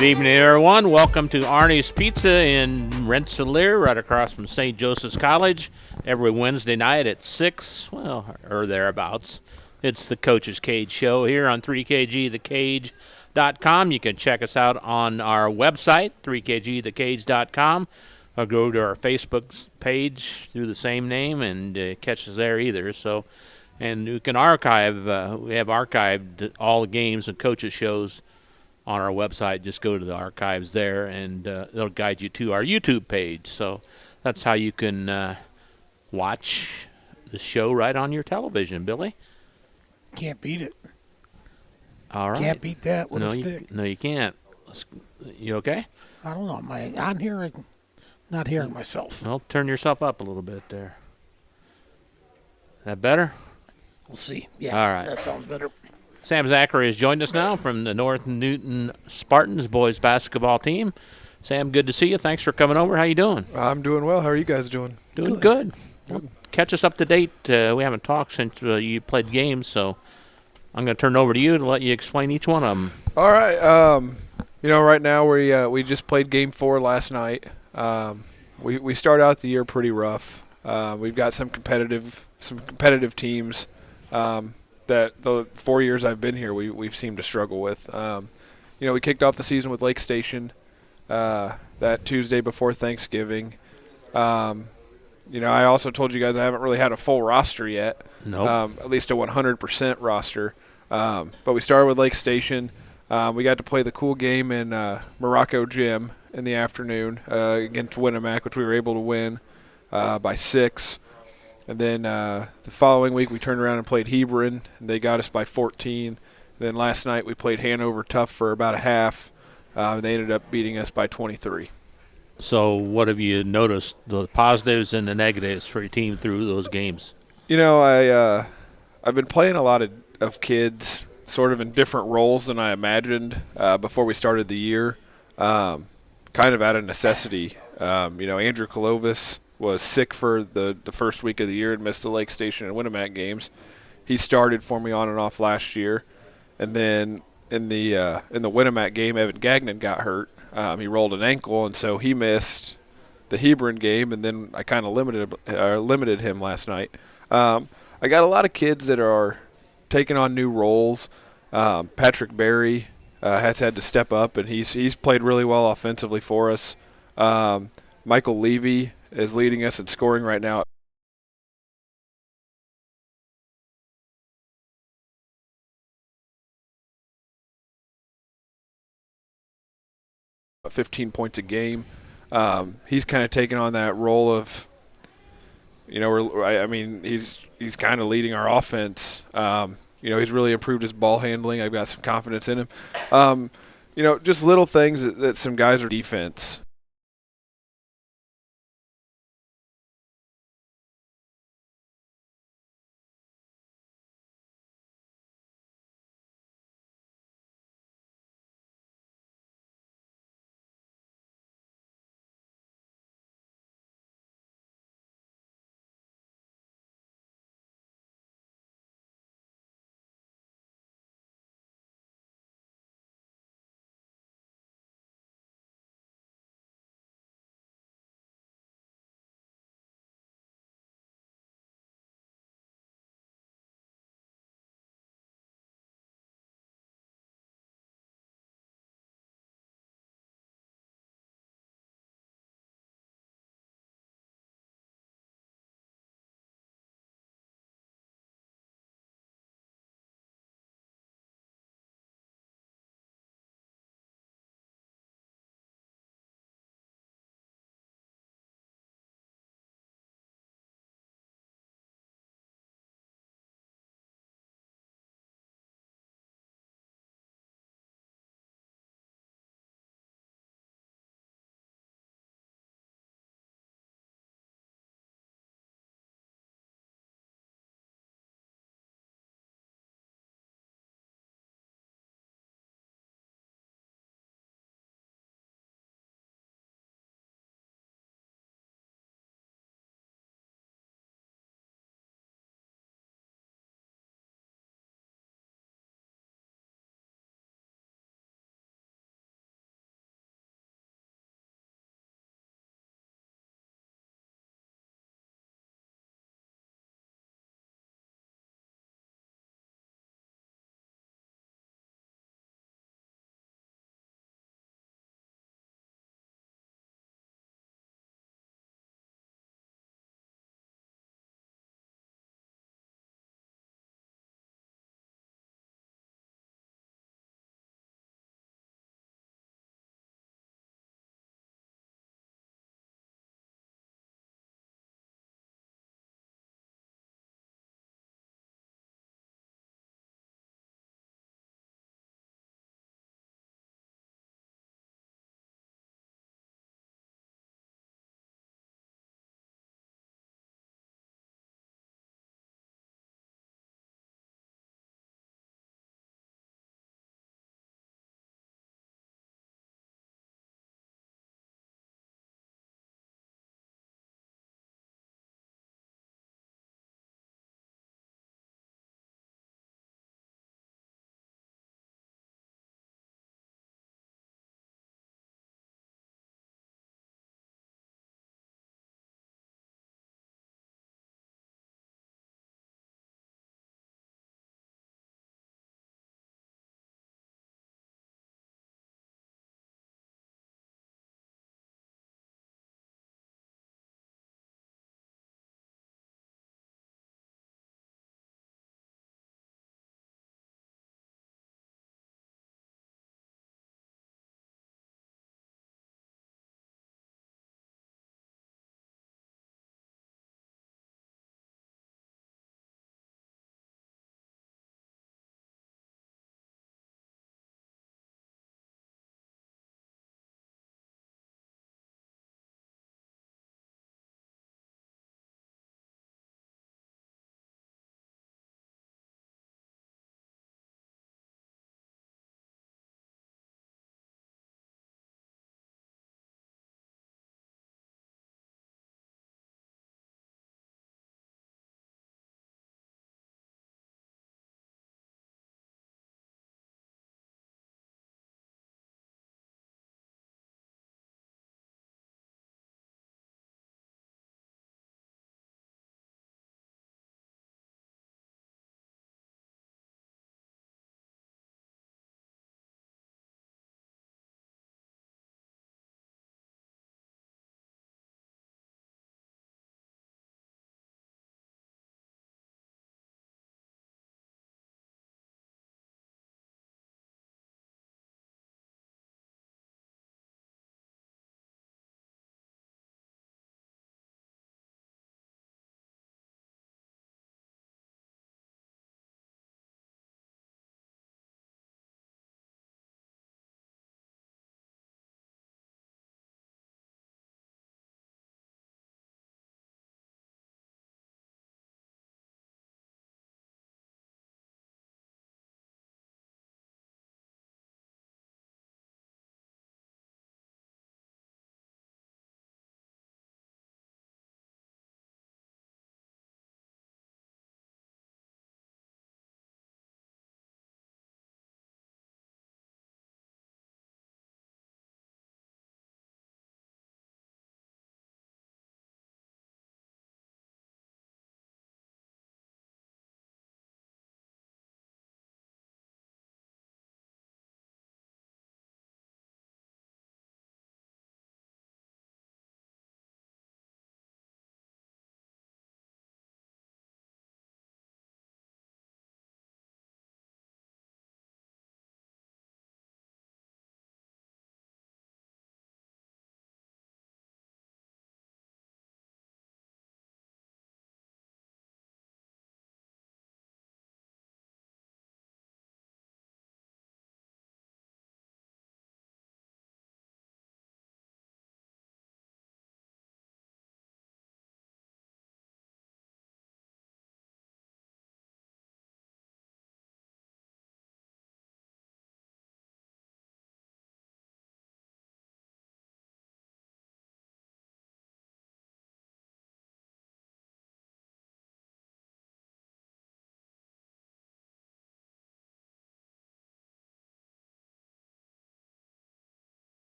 Good evening, everyone. Welcome to Arnie's Pizza in Rensselaer, right across from St. Joseph's College. Every Wednesday night at 6, or thereabouts. It's the Coach's Cage Show here on 3kgthecage.com. You can check us out on our website, 3kgthecage.com, or go to our Facebook page through the same name and catch us there either. And you can archive, we have archived all the games and coaches' shows on our website. Just go to the archives there, and they'll guide you to our YouTube page. So that's how you can watch the show right on your television, Billy. Can't beat it. All right. Can't beat that with a stick. No, you can't. You okay? I don't know. Am I on here? Not hearing myself. Well, turn yourself up a little bit there. That better? We'll see. Yeah. All right. That sounds better. Sam Zachary has joined us now from the North Newton Spartans boys basketball team. Sam, good to see you. Thanks for coming over. How you doing? I'm doing well. How are you guys doing? Doing good. Well, catch us up to date. We haven't talked since you played games, so I'm going to turn it over to you to let you explain each one of them. All right. Right now we just played Game 4 last night. We start out the year pretty rough. We've got some competitive teams that the 4 years I've been here we've seemed to struggle with. We kicked off the season with Lake Station that Tuesday before Thanksgiving. I also told you guys I haven't really had a full roster yet. Nope. At least a 100% roster. But we started with Lake Station. We got to play the cool game in Morocco Gym in the afternoon against Winnemac, which we were able to win by 6. And then the following week we turned around and played Hebron, and they got us by 14. And then last night we played Hanover Tough for about a half. They ended up beating us by 23. So what have you noticed, the positives and the negatives for your team through those games? I've been playing a lot of kids sort of in different roles than I imagined before we started the year, kind of out of necessity. Andrew Kolovis was sick for the first week of the year and missed the Lake Station and Winnemac games. He started for me on and off last year. And then in the Winnemac game, Evan Gagnon got hurt. He rolled an ankle, and so he missed the Hebron game, and then I kind of limited him last night. I got a lot of kids that are taking on new roles. Patrick Berry has had to step up, and he's played really well offensively for us. Michael Levy is leading us in scoring right now. 15 points a game. He's kind of taken on that role of, he's kind of leading our offense. He's really improved his ball handling. I've got some confidence in him. Just little things that some guys are defense.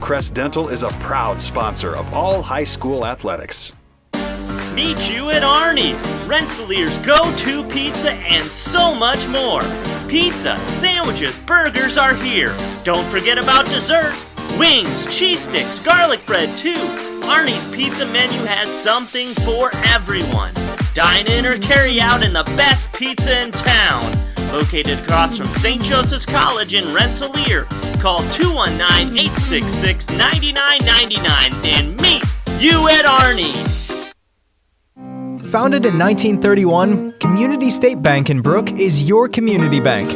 Crest Dental is a proud sponsor of all high school athletics. Meet you at Arnie's, Rensselaer's go-to pizza and so much more. Pizza, sandwiches, burgers are here. Don't forget about dessert. Wings, cheese sticks, garlic bread too. Arnie's pizza menu has something for everyone. Dine in or carry out in the best pizza in town. Located across from St. Joseph's College in Rensselaer. Call 219-866-9999 and meet you at Arnie's. Founded in 1931, Community State Bank in Brook is your community bank.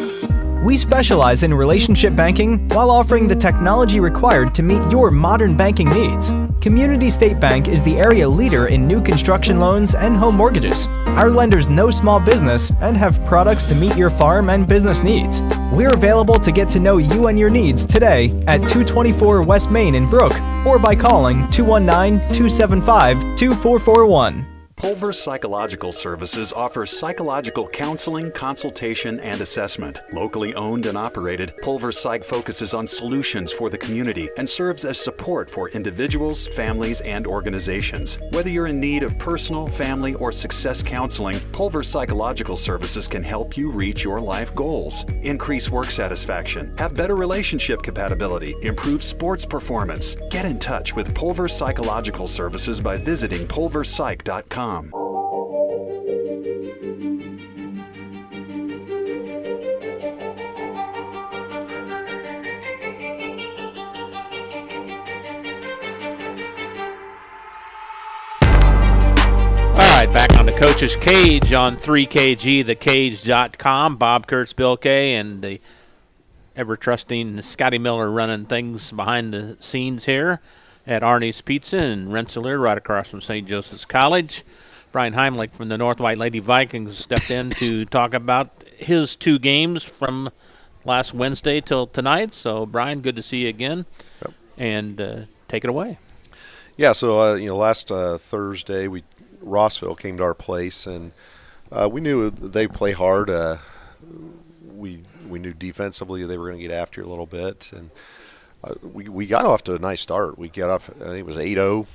We specialize in relationship banking while offering the technology required to meet your modern banking needs. Community State Bank is the area leader in new construction loans and home mortgages. Our lenders know small business and have products to meet your farm and business needs. We're available to get to know you and your needs today at 224 West Main in Brook or by calling 219-275-2441. Pulver Psychological Services offers psychological counseling, consultation, and assessment. Locally owned and operated, Pulver Psych focuses on solutions for the community and serves as support for individuals, families, and organizations. Whether you're in need of personal, family, or success counseling, Pulver Psychological Services can help you reach your life goals. Increase work satisfaction, have better relationship compatibility, improve sports performance. Get in touch with Pulver Psychological Services by visiting pulverpsych.com. All right, back on the Coach's Cage on 3KG, thecage.com. Bob Kurtz, Bill Kay, and the ever-trusting Scotty Miller running things behind the scenes here at Arnie's Pizza in Rensselaer, right across from St. Joseph's College. Brian Heimlich from the North White Lady Vikings stepped in to talk about his two games from last Wednesday till tonight. So, Brian, good to see you again. Yep. And take it away. Yeah, so last Thursday, Rossville came to our place, and we knew they play hard. We knew defensively they were going to get after you a little bit, and we got off to a nice start. We got off, I think it was 8-0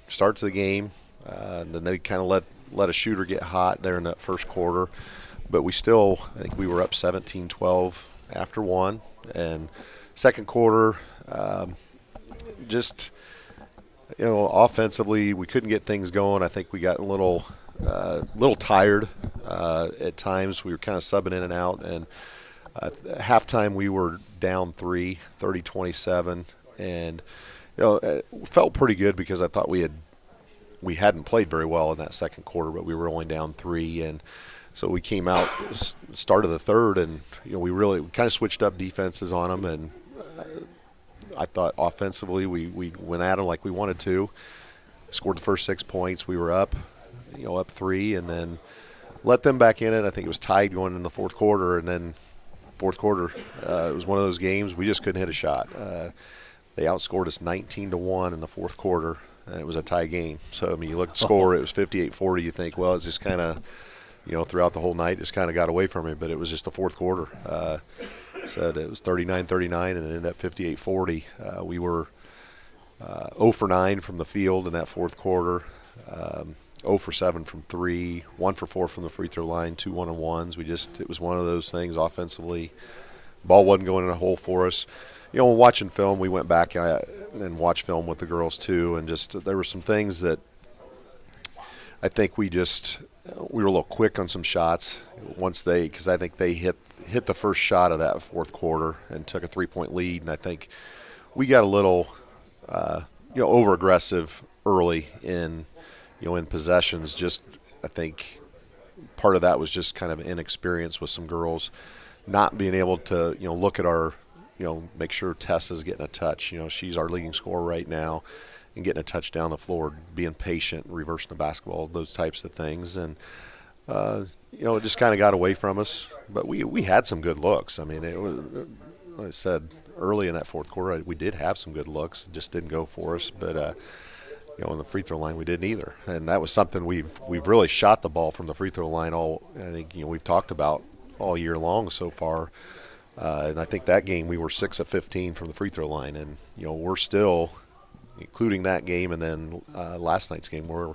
start to the game. And then they kind of let a shooter get hot there in that first quarter. But I think we were up 17-12 after one. And second quarter, offensively, we couldn't get things going. I think we got a little tired at times. We were kind of subbing in and out. And at halftime, we were down 30-27. And, it felt pretty good because I thought we hadn't played very well in that second quarter, but we were only down 3, and so we came out start of the third, and we kind of switched up defenses on them, and I thought offensively we went at them like we wanted to, scored the first 6 points. We were up 3, and then let them back in it. I think it was tied going in the fourth quarter, and then fourth quarter it was one of those games we just couldn't hit a shot. They outscored us 19-1 in the fourth quarter. And it was a tie game. So, you look at the score, it was 58-40. You think, well, it's just kind of, throughout the whole night, just kind of got away from me. But it was just the fourth quarter. Said it was 39-39, and it ended up 58-40. We were 0 for 9 from the field in that fourth quarter, 0 for 7 from 3, 1 for 4 from the free throw line, 2 1-on-1s. It was one of those things offensively. Ball wasn't going in a hole for us. Watching film, we went back and watched film with the girls too, and just there were some things that I think we were a little quick on some shots because I think they hit the first shot of that fourth quarter and took a 3-point lead, and I think we got a little over aggressive early in possessions. Just I think part of that was just kind of inexperience with some girls not being able to look at our. Make sure Tessa's getting a touch. She's our leading scorer right now, and getting a touch down the floor, being patient, reversing the basketball, those types of things. And, it just kind of got away from us. But we had some good looks. I mean, it was, like I said, early in that fourth quarter, we did have some good looks. It just didn't go for us. But, on the free throw line, we didn't either. And that was something we've really shot the ball from the free throw line I think, we've talked about all year long so far. And I think that game we were 6 of 15 from the free throw line, and we're still, including that game and then last night's game, we're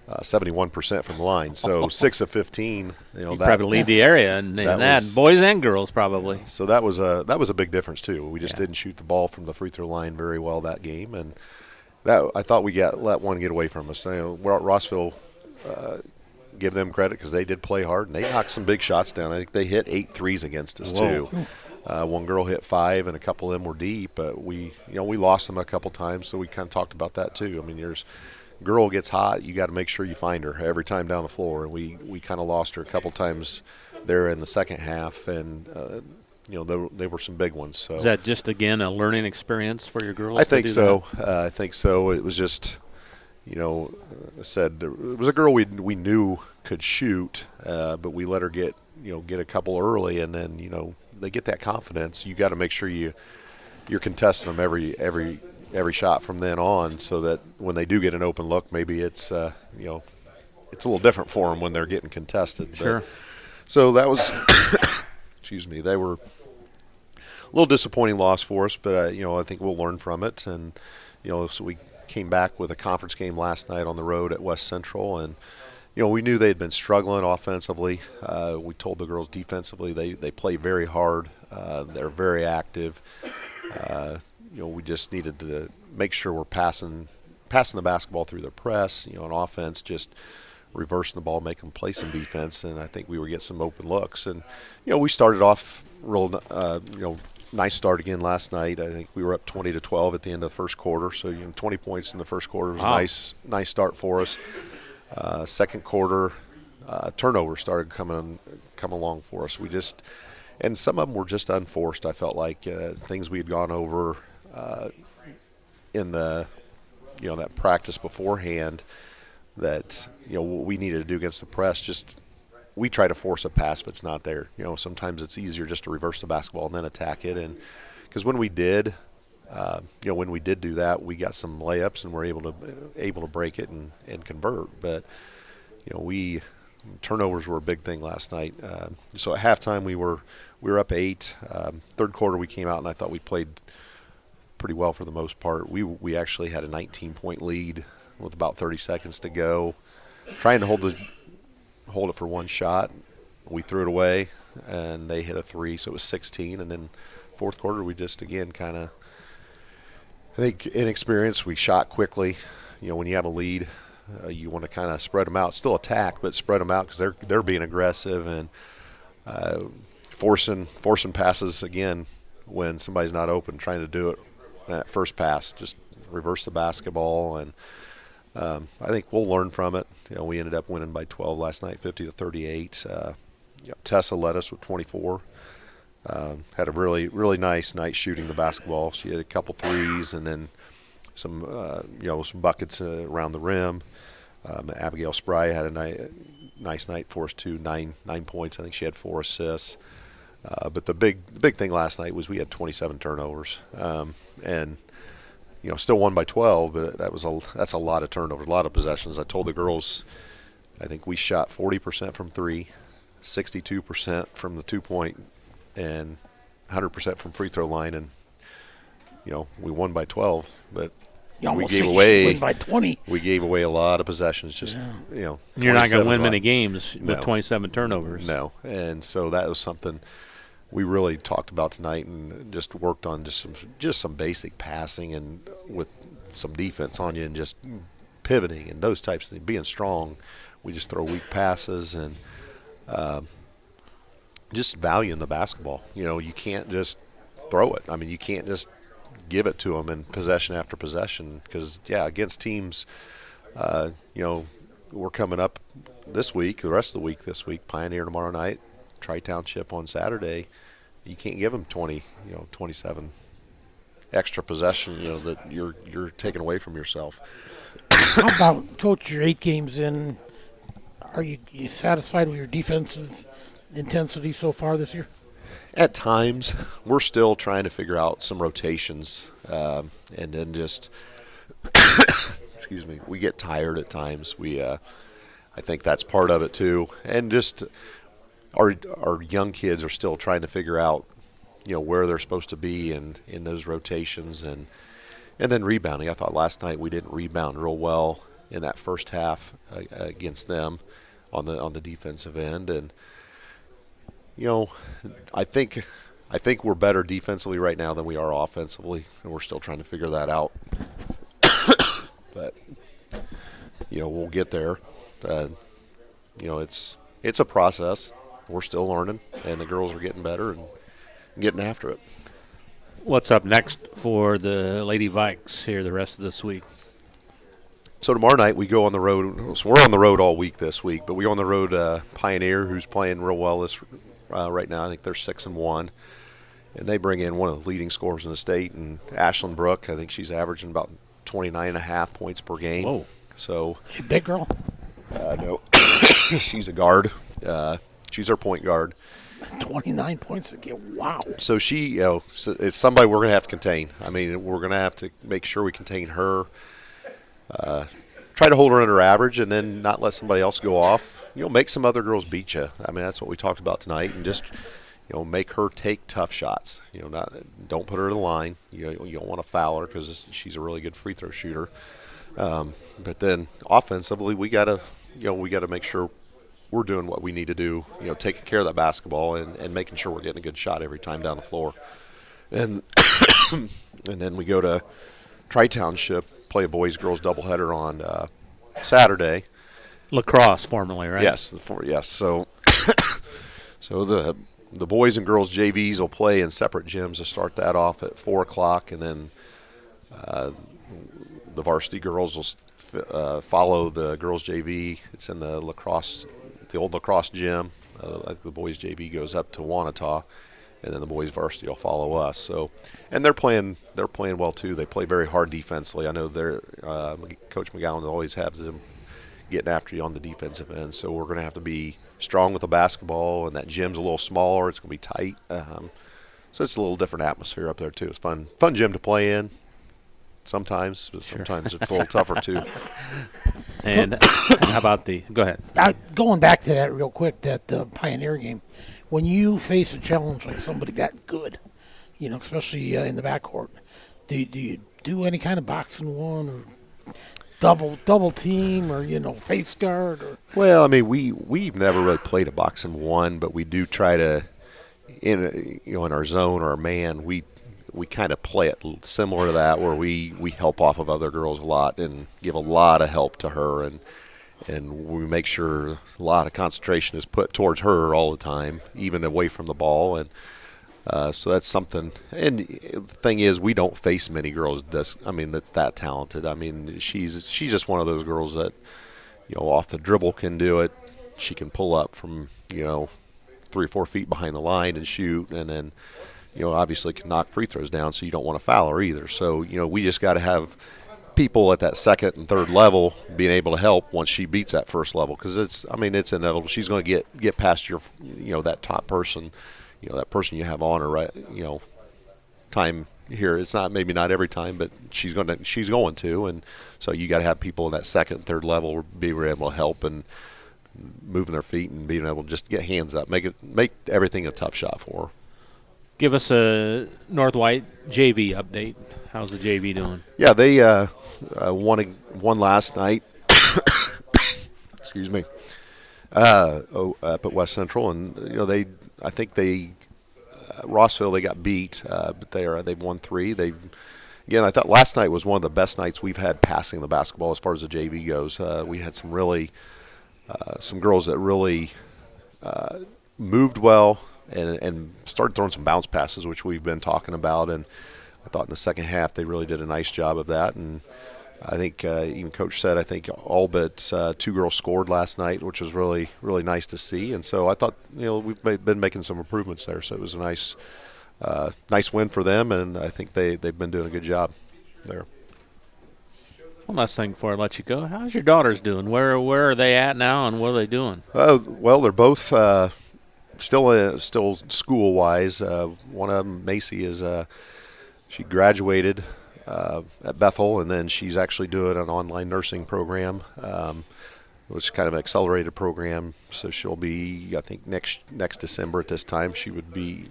71% from the line. So 6 of 15, you probably lead the area in that, boys and girls probably. So that was a big difference too. We just didn't shoot the ball from the free throw line very well that game, and that I thought we let one get away from us. Rossville, give them credit because they did play hard and they knocked some big shots down. I think they hit 8 threes against us too. One girl hit 5 and a couple of them were deep, but we lost them a couple times, so we kind of talked about that too. I mean, girl gets hot, you got to make sure you find her every time down the floor, and we kind of lost her a couple times there in the second half, and they were some big ones. So is that just again a learning experience for your girls? I think so. I think so. It was just, I said it was a girl we knew could shoot, but we let her get a couple early, and then they get that confidence. You got to make sure you're contesting them every shot from then on, so that when they do get an open look, maybe it's it's a little different for them when they're getting contested. Sure. But, so that was, excuse me, they were a little disappointing loss for us, but I think we'll learn from it, and so we came back with a conference game last night on the road at West Central, and we knew they had been struggling offensively. We told the girls defensively they play very hard. They're very active. We just needed to make sure we're passing the basketball through their press. On offense, just reversing the ball, making them play some defense, and I think we would get some open looks. And we started off real, nice start again last night. I think we were up 20-12 at the end of the first quarter. So 20 points in the first quarter was a nice start for us. Second quarter, turnovers started come along for us. And some of them were just unforced. I felt like things we had gone over in the that practice beforehand that what we needed to do against the press. Just we try to force a pass, but it's not there. Sometimes it's easier just to reverse the basketball and then attack it. And because when we did do that, we got some layups and were able to break it and convert. But turnovers were a big thing last night. So at halftime we were up 8. Third quarter we came out and I thought we played pretty well for the most part. We actually had a 19-point lead with about 30 seconds to go, trying to hold it for one shot. We threw it away and they hit a 3, so it was 16. And then fourth quarter we just again kind of, I think inexperienced. We shot quickly. When you have a lead, you want to kind of spread them out, still attack, but spread them out because they're being aggressive and forcing passes again when somebody's not open, trying to do it that first pass, just reverse the basketball. And I think we'll learn from it. We ended up winning by 12 last night, 50-38. Tessa led us with 24. Had a really, really nice night shooting the basketball. She had a couple threes and then some buckets around the rim. Abigail Spry had a nice night for us too, 9 points. I think she had 4 assists. But the big thing last night was we had 27 turnovers, and still won by 12. But that's a lot of turnovers, a lot of possessions. I told the girls, I think we shot 40% from 3, 62% from the 2-point, and 100% from free throw line, and we won by 12. But we gave away by 20. We gave away a lot of possessions. Just you're not going to win many games with 27 turnovers. No, and so that was something we really talked about tonight, and just worked on just some basic passing and with some defense on you, and just pivoting and those types of things. Being strong, we just throw weak passes and just valuing the basketball. You can't just throw it. I mean, you can't just give it to them in possession after possession, because against teams, we're coming up this week, the rest of the week this week, Pioneer tomorrow night, Tri-Township on Saturday. You can't give them 27 extra possession, that you're taking away from yourself. How about, Coach, you're 8 games in? Are you satisfied with your defensive intensity so far this year? At times, we're still trying to figure out some rotations, and then just, excuse me, we get tired at times. I think that's part of it too, and just our young kids are still trying to figure out where they're supposed to be and in those rotations, and then rebounding. I thought last night we didn't rebound real well in that first half against them on the defensive end, and I think we're better defensively right now than we are offensively, and we're still trying to figure that out. But we'll get there. It's a process. We're still learning, and the girls are getting better and getting after it. What's up next for the Lady Vikes here the rest of this week? So tomorrow night we go on the road. So we're on the road all week this week, but we go on the road Pioneer, who's playing real well right now. I think they're 6-1, and they bring in one of the leading scorers in the state, and Ashlyn Brook. I think she's averaging about 29.5 points per game. Whoa! So She's a big girl. No, she's a guard. She's our point guard. 29 points a game. Wow. So it's somebody we're going to have to contain. I mean, we're going to have to make sure we contain her. Try to hold her under average, and then not let somebody else go off. Make some other girls beat you. I mean, that's what we talked about tonight, and just make her take tough shots. Don't put her to the line. You don't want to foul her because she's a really good free throw shooter. But then offensively, we gotta make sure we're doing what we need to do. Taking care of that basketball and making sure we're getting a good shot every time down the floor. And and then we go to Tri-Township, play a boys girls doubleheader on Saturday. Lacrosse, formerly, right? Yes, yes. So so the boys and girls JVs will play in separate gyms to start that off at 4:00, and then the varsity girls will follow the girls JV. It's in the old lacrosse gym. Like the boys JV goes up to Wanata, and then the boys varsity will follow us. So, and they're playing well too. They play very hard defensively. I know Coach McGowan always has them getting after you on the defensive end. So we're going to have to be strong with the basketball, and that gym's a little smaller. It's going to be tight. So it's a little different atmosphere up there too. It's fun gym to play in. Sometimes, but sometimes it's a little tougher too. And how about go ahead. Going back to that real quick, that Pioneer game, when you face a challenge like somebody that good, especially in the backcourt, do you do any kind of boxing one or double team or face guard? Or? Well, I mean, we've never really played a boxing one, but we do try to in our zone or our man we kind of play it similar to that, where we help off of other girls a lot and give a lot of help to her, and we make sure a lot of concentration is put towards her all the time, even away from the ball. And so that's something. And the thing is, we don't face many girls that's that talented. I mean, she's just one of those girls that off the dribble can do it. She can pull up from 3 or 4 feet behind the line and shoot, and then obviously can knock free throws down, so you don't want to foul her either. So, we just got to have people at that second and third level being able to help once she beats that first level, because it's inevitable. She's going to get past your, that top person, that person you have on her, right, time here. It's maybe not every time, but she's going to, and so you got to have people in that second and third level be able to help and moving their feet and being able to just get hands up, make everything a tough shot for her. Give us a North White JV update. How's the JV doing? Yeah, they won last night. Excuse me. Up at West Central, and I think Rossville they got beat, but they've won 3. Again, I thought last night was one of the best nights we've had passing the basketball as far as the JV goes. We had some girls that really moved well. And started throwing some bounce passes, which we've been talking about. And I thought in the second half they really did a nice job of that. And I think even Coach said all but 2 girls scored last night, which was really, really nice to see. And so I thought we've been making some improvements there. So it was a nice win for them, and I think they've been doing a good job there. One last thing before I let you go. How's your daughters doing? Where are they at now, and what are they doing? Well, they're both still school-wise. One of them, Macy, she graduated at Bethel, and then she's actually doing an online nursing program, which is kind of an accelerated program. So she'll be, I think, next December at this time, she would be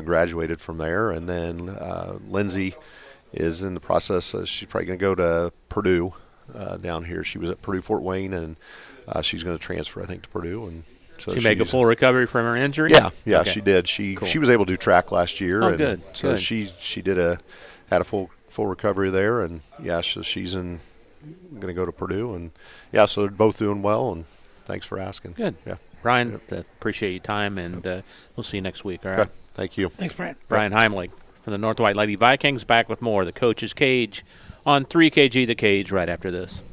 graduated from there. And then Lindsay is in the process. She's probably going to go to Purdue down here. She was at Purdue Fort Wayne, and she's going to transfer, I think, to Purdue. And so she make a full recovery from her injury? Yeah, Okay. she did. She was able to do track last year. Oh, and good. So good. she had a full recovery there, and so she's going to go to Purdue, and so they're both doing well. And thanks for asking. Good. Yeah, Brian, appreciate your time, and we'll see you next week. All right. okay. Thank you. Thanks, Brian. Brian Heimlich from the North White Lady Vikings, back with more. The Coach's Cage on 3KG The Cage right after this.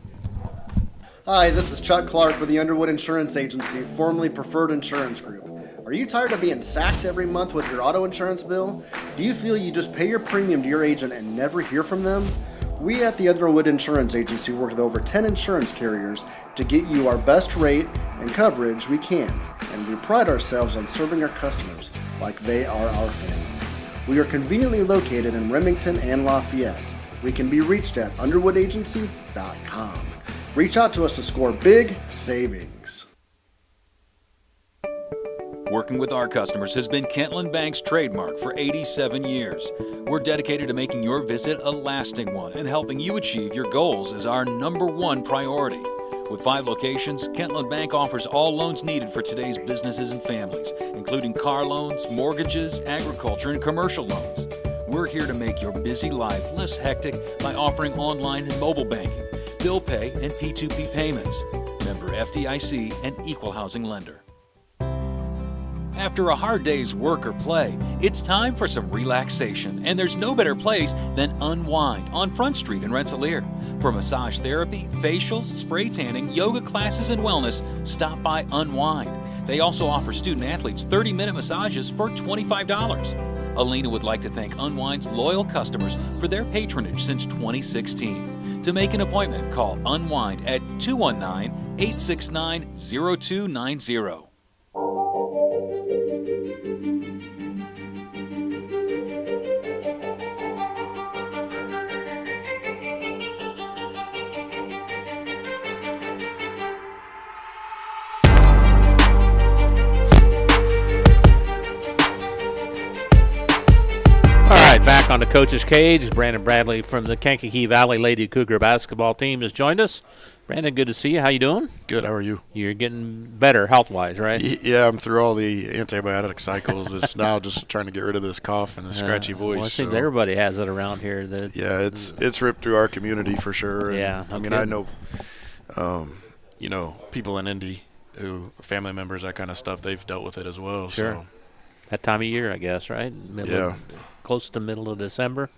Hi, this is Chuck Clark with the Underwood Insurance Agency, formerly Preferred Insurance Group. Are you tired of being sacked every month with your auto insurance bill? Do you feel you just pay your premium to your agent and never hear from them? We at the Underwood Insurance Agency work with over 10 insurance carriers to get you our best rate and coverage we can, and we pride ourselves on serving our customers like they are our family. We are conveniently located in Remington and Lafayette. We can be reached at underwoodagency.com. Reach out to us to score big savings. Working with our customers has been Kentland Bank's trademark for 87 years. We're dedicated to making your visit a lasting one, and helping you achieve your goals is our #1 priority. With 5 locations, Kentland Bank offers all loans needed for today's businesses and families, including car loans, mortgages, agriculture, and commercial loans. We're here to make your busy life less hectic by offering online and mobile banking, bill pay, and P2P payments. Member FDIC and equal housing lender. After a hard day's work or play, it's time for some relaxation, and there's no better place than Unwind on Front Street in Rensselaer. For massage therapy, facials, spray tanning, yoga classes, and wellness, stop by Unwind. They also offer student athletes 30-minute massages for $25. Alina would like to thank Unwind's loyal customers for their patronage since 2016. To make an appointment, call Unwind at 219-869-0290. Back on the Coach's Cage, Brandon Bradley from the Kankakee Valley Lady Cougar basketball team has joined us. Brandon, good to see you. How you doing? Good. How are you? You're getting better health-wise, right? Yeah, I'm through all the antibiotic cycles. It's now just trying to get rid of this cough and the scratchy voice. Well, it seems everybody has it around here. Yeah, it's ripped through our community for sure. And, yeah. I mean, I know, people in Indy who are family members, that kind of stuff, they've dealt with it as well. Sure. So. That time of year, I guess, right? Yeah. Close to middle of December.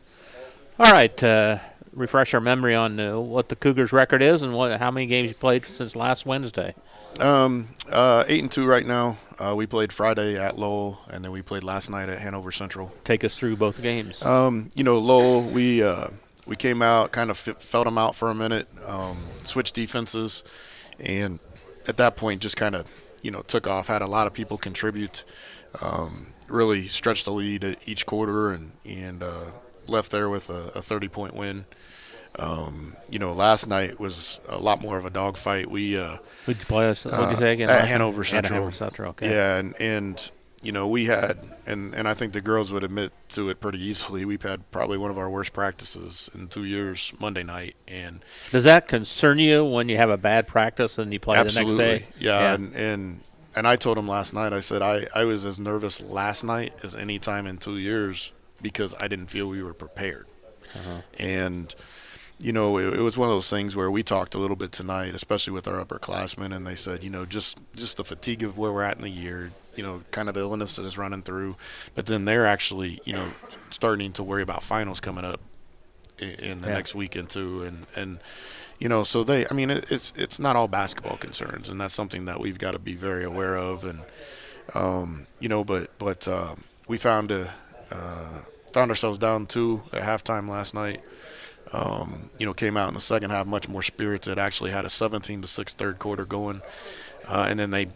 All right. Refresh our memory on what the Cougars' record is and how many games you played since last Wednesday. 8-2 right now. We played Friday at Lowell, and then we played last night at Hanover Central. Take us through both games. Lowell, we came out, kind of felt them out for a minute, switched defenses, and at that point just kind of, took off, had a lot of people contribute, really stretched the lead at each quarter and left there with a 30-point win. Last night was a lot more of a dogfight. Who'd you play us? What'd you say again? At Hanover Central. At Hanover Central, okay. Yeah, and we had, and I think the girls would admit to it pretty easily, we've had probably one of our worst practices in 2 years Monday night. And does that concern you when you have a bad practice and you play absolutely. The next day? Yeah. And I told them last night, I said I was as nervous last night as any time in 2 years because I didn't feel we were prepared. Uh-huh. And it was one of those things where we talked a little bit tonight, especially with our upperclassmen, and they said, just the fatigue of where we're at in the year, kind of the illness that is running through. But then they're actually, starting to worry about finals coming up in the next weekend too. And so it's not all basketball concerns, and that's something that we've got to be very aware of. And, but we found ourselves down 2 at halftime last night. Came out in the second half much more spirited. Actually had a 17-6 third quarter going, and then they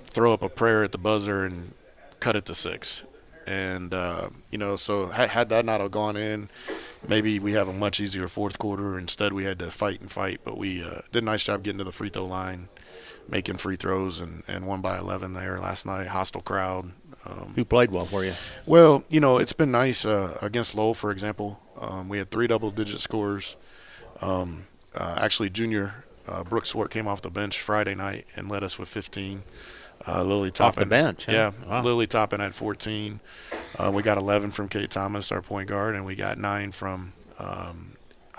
throw up a prayer at the buzzer and cut it to 6. And so had that not have gone in, maybe we have a much easier fourth quarter. Instead, we had to fight, but we did a nice job getting to the free throw line, making free throws, and won by 11 there last night. Hostile crowd. Who played well for you? Well, it's been nice against Lowell, for example. We had 3 double-digit scores. Actually, junior Brooke Swart came off the bench Friday night and led us with 15. Lily Toppin. Off the bench, huh? Yeah. Wow. Lily Toppin had 14. We got 11 from Kate Thomas, our point guard, and we got 9 from, I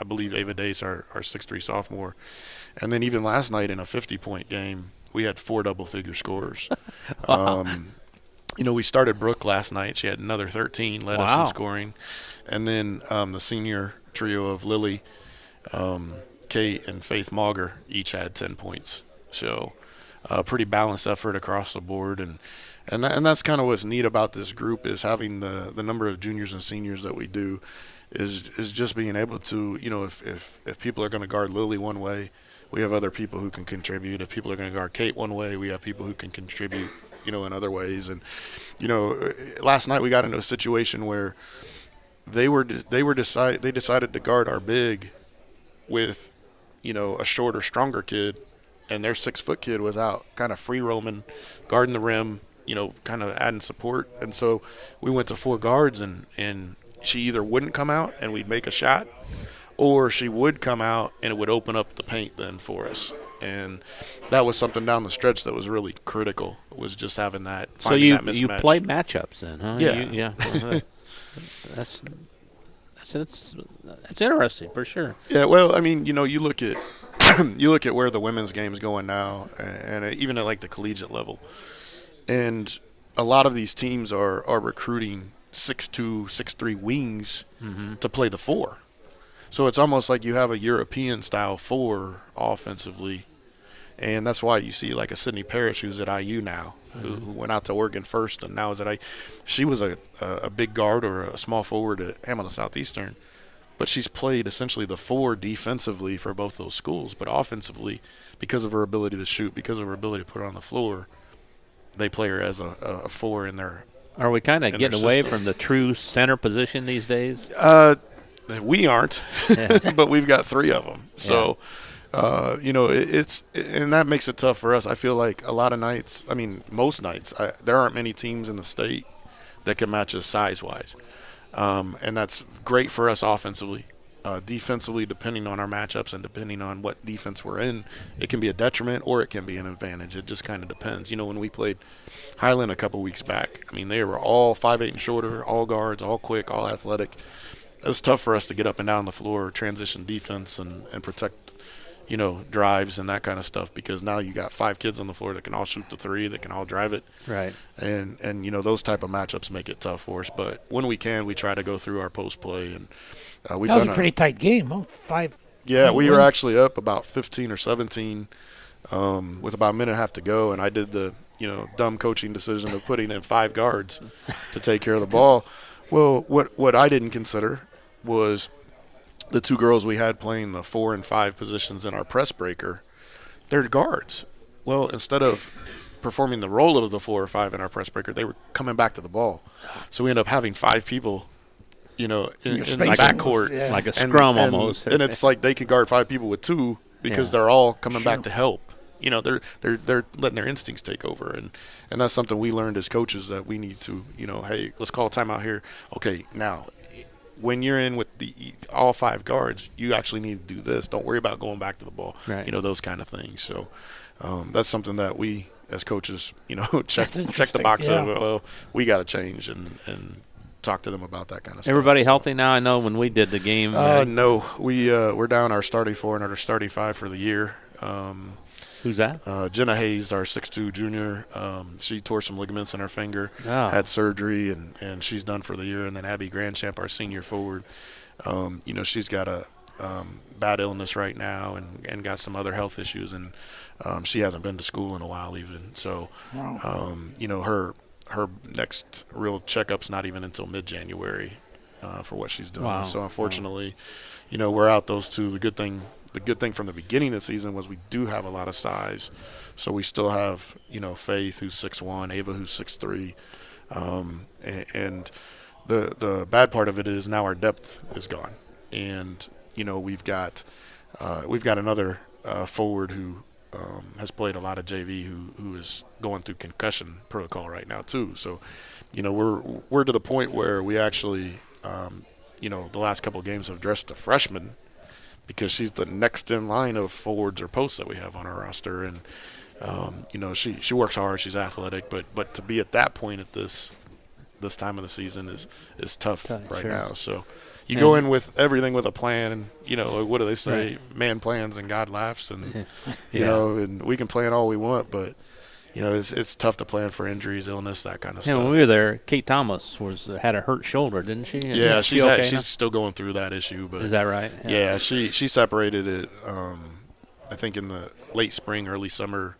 believe, Ava Dace, our 6'3" sophomore. And then even last night in a 50-point game, we had 4 double-figure scores. Wow. We started Brooke last night. She had another 13, led us Wow. in scoring. And then the senior trio of Lily, Kate, and Faith Mauger each had 10 points. So pretty balanced effort across the board. And that's kind of what's neat about this group is having the number of juniors and seniors that we do is just being able to, if people are going to guard Lily one way, we have other people who can contribute. If people are going to guard Kate one way, we have people who can contribute, in other ways. And, last night we got into a situation where they decided to guard our big with, a shorter, stronger kid, and their 6-foot kid was out kind of free roaming, guarding the rim, kind of adding support. And so we went to 4 guards, and she either wouldn't come out and we'd make a shot, or she would come out and it would open up the paint then for us. And that was something down the stretch that was really critical, was just having that, finding that mismatch. So you play matchups then, huh? Yeah. That's interesting for sure. Yeah, well, I mean, you look at where the women's game is going now, and even at like the collegiate level, and a lot of these teams are recruiting 6'2", 6'3" wings to play the 4. So it's almost like you have a European style 4 offensively, and that's why you see like a Sydney Parrish who's at IU now, who went out to Oregon first and now is at IU. She was a big guard or a small forward at Hamilton Southeastern, but she's played essentially the 4 defensively for both those schools, but offensively, because of her ability to shoot, because of her ability to put her on the floor, they play her as a 4 in their. Are we kind of getting away from the true center position these days? We aren't, but we've got 3 of them. So, and that makes it tough for us. I feel like a lot of nights, I mean, most nights, there aren't many teams in the state that can match us size-wise. And that's great for us offensively. Defensively, depending on our matchups and depending on what defense we're in, it can be a detriment or it can be an advantage. It just kind of depends. When we played Highland a couple weeks back, I mean, they were all 5'8" and shorter, all guards, all quick, all athletic. It was tough for us to get up and down the floor, transition defense, and protect, drives and that kind of stuff, because now you got 5 kids on the floor that can all shoot the 3, that can all drive it. Right. And those type of matchups make it tough for us. But when we can, we try to go through our post play. And that was a pretty tight game, huh? 5. Yeah, we were actually up about 15 or 17 with about a minute and a half to go, and I did the dumb coaching decision of putting in 5 guards to take care of the ball. Well, what I didn't consider was the 2 girls we had playing the 4 and 5 positions in our press breaker. They're guards. Well, instead of performing the role of the 4 or 5 in our press breaker, they were coming back to the ball. So we ended up having 5 people, in the backcourt. Like a scrum almost. And it's like they could guard 5 people with 2 because they're all coming back to help. They're letting their instincts take over, and that's something we learned as coaches, that we need to, hey, let's call a timeout here. Okay, now when you're in with all 5 guards, you actually need to do this. Don't worry about going back to the ball. Right. Those kind of things. So that's something that we as coaches, check the box of, well, we got to change and talk to them about that kind of stuff. Everybody healthy now? I know when we did the game. No, we're down our starting 4 and our starting 5 for the year. Who's that? Jenna Hayes, our 6'2" junior. She tore some ligaments in her finger, had surgery, and she's done for the year. And then Abby Grandchamp, our senior forward, she's got a bad illness right now and got some other health issues, and she hasn't been to school in a while even. So, her next real checkup's not even until mid-January for what she's doing. Wow. So, unfortunately, we're out those 2. The good thing from the beginning of the season was we do have a lot of size. So we still have, Faith, who's 6'1", Ava, who's 6'3". And the bad part of it is now our depth is gone. And, we've got another forward who has played a lot of JV, who is going through concussion protocol right now too. So, we're to the point where we actually, the last couple of games have dressed a freshman because she's the next in line of forwards or posts that we have on our roster, and she works hard, she's athletic, but to be at that point at this time of the season is tough right now. So you go in with everything with a plan, and what do they say? Right. Man plans and God laughs, and and we can plan all we want, but it's tough to plan for injuries, illness, that kind of stuff. When we were there, Kate Thomas had a hurt shoulder, didn't she? Yeah, she's still going through that issue. But is that right? Yeah, she separated it, I think in the late spring, early summer,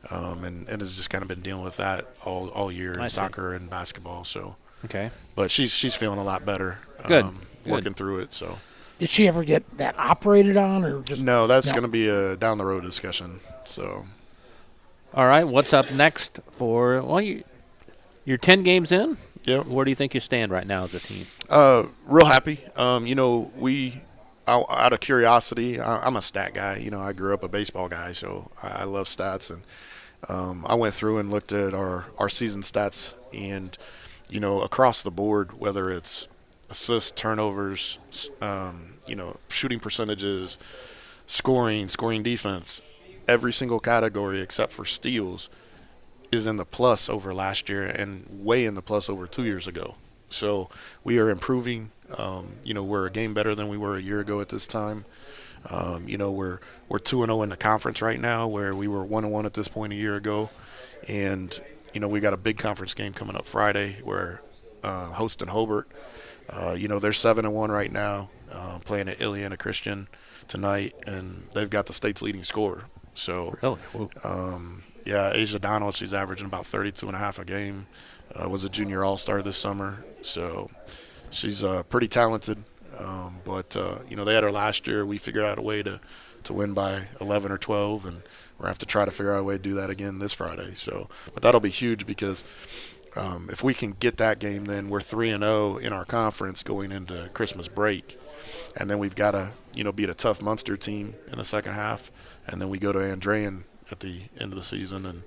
and has just kind of been dealing with that all year in soccer and basketball. So okay, but she's feeling a lot better. Good. Working through it. So did she ever get that operated on, or just no? That's going to be a down the road discussion. So. All right, what's up next for? Well, you're 10 games in. Yep. Where do you think you stand right now as a team? Real happy. We out of curiosity, I'm a stat guy. I grew up a baseball guy, so I love stats, and I went through and looked at our season stats, and across the board, whether it's assists, turnovers, shooting percentages, scoring defense. Every single category except for steals is in the plus over last year and way in the plus over 2 years ago. So we are improving. We're a game better than we were a year ago at this time. We're 2-0 in the conference right now, where we were 1-1 at this point a year ago. And, we got a big conference game coming up Friday. We're hosting Hobart. They're 7-1 right now, playing at Ileana Christian tonight, and they've got the state's leading scorer. So, really? Asia Donald, she's averaging about 32.5 a game. Was a junior all-star this summer, so she's pretty talented. But they had her last year. We figured out a way to win by 11 or 12, and we're gonna have to try to figure out a way to do that again this Friday. So, but that'll be huge because if we can get that game, then we're 3-0 in our conference going into Christmas break, and then we've got to beat a tough Munster team in the second half. And then we go to Andrean at the end of the season and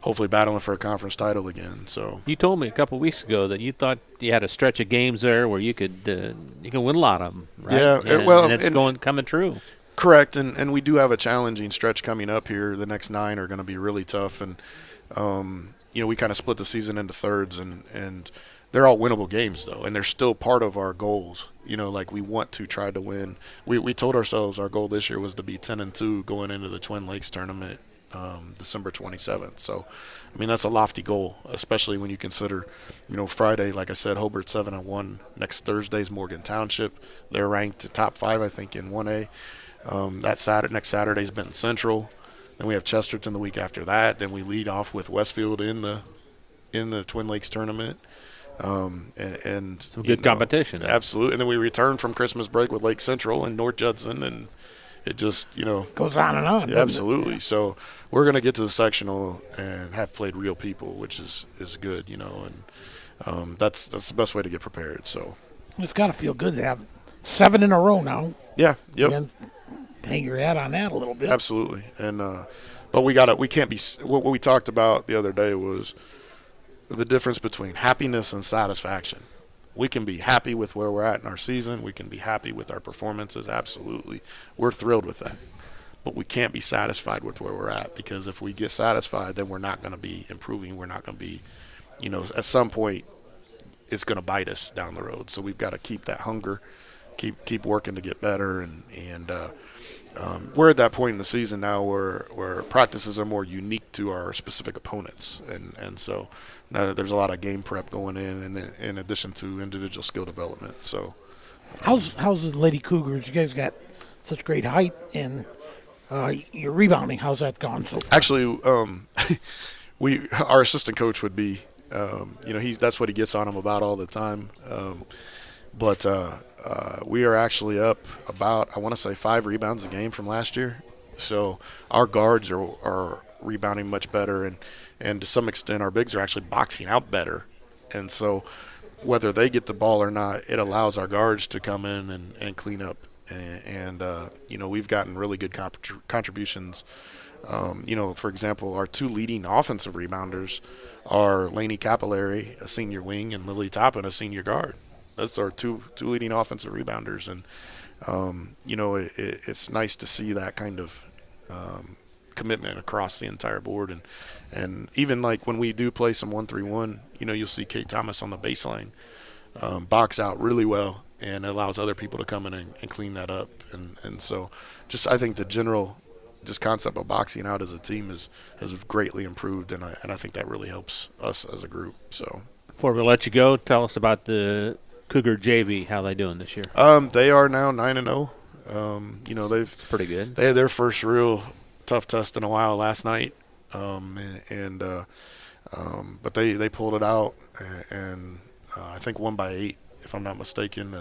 hopefully battling for a conference title again. So you told me a couple of weeks ago that you thought you had a stretch of games there where you can win a lot of them. Right? Yeah, and it's coming true. Correct, and we do have a challenging stretch coming up here. The next 9 are going to be really tough, and we kind of split the season into thirds, and they're all winnable games though, and they're still part of our goals. We want to try to win. We told ourselves our goal this year was to be 10-2 going into the Twin Lakes tournament December 27th. So, that's a lofty goal, especially when you consider, Friday, like I said, Hobart 7-1. Next Thursday's Morgan Township. They're ranked top 5, I think, in 1A. Next Saturday's Benton Central. Then we have Chesterton the week after that. Then we lead off with Westfield in the Twin Lakes tournament. And some good competition. Absolutely. And then we return from Christmas break with Lake Central and North Judson, and it just, goes on and on. Yeah, absolutely. So we're going to get to the sectional and have played real people, which is good, and that's the best way to get prepared. So it's got to feel good to have 7 in a row now. Yeah. Yep. And hang your hat on that a little bit. Absolutely. And but we can't be. What we talked about the other day was the difference between happiness and satisfaction. We can be happy with where we're at in our season. We can be happy with our performances. Absolutely. We're thrilled with that. But we can't be satisfied with where we're at, because if we get satisfied, then we're not going to be improving. We're not going to be, at some point, it's going to bite us down the road. So we've got to keep that hunger, keep working to get better. And we're at that point in the season now where practices are more unique to our specific opponents. And so now there's a lot of game prep going in addition to individual skill development. So how's the Lady Cougars? You guys got such great height, and your rebounding, how's that gone so far? Actually, our assistant coach would be, that's what he gets on him about all the time. But we are actually up about, I want to say, 5 rebounds a game from last year. So our guards are rebounding much better, and to some extent our bigs are actually boxing out better. And so whether they get the ball or not, it allows our guards to come in and clean up and we've gotten really good contributions. For example, our 2 leading offensive rebounders are Laney Capillary, a senior wing, and Lily Toppin, a senior guard. That's our two leading offensive rebounders, and it's nice to see that kind of commitment across the entire board, and even like when we do play some 1-3-1, you'll see Kate Thomas on the baseline box out really well, and it allows other people to come in and clean that up, and so just I think the general just concept of boxing out as a team has greatly improved, and I think that really helps us as a group. So before we let you go, tell us about the Cougar JV. How are they doing this year? They are now 9-0. It's pretty good. They had their first real tough test in a while last night, but they pulled it out, and I think won by 8, if I'm not mistaken.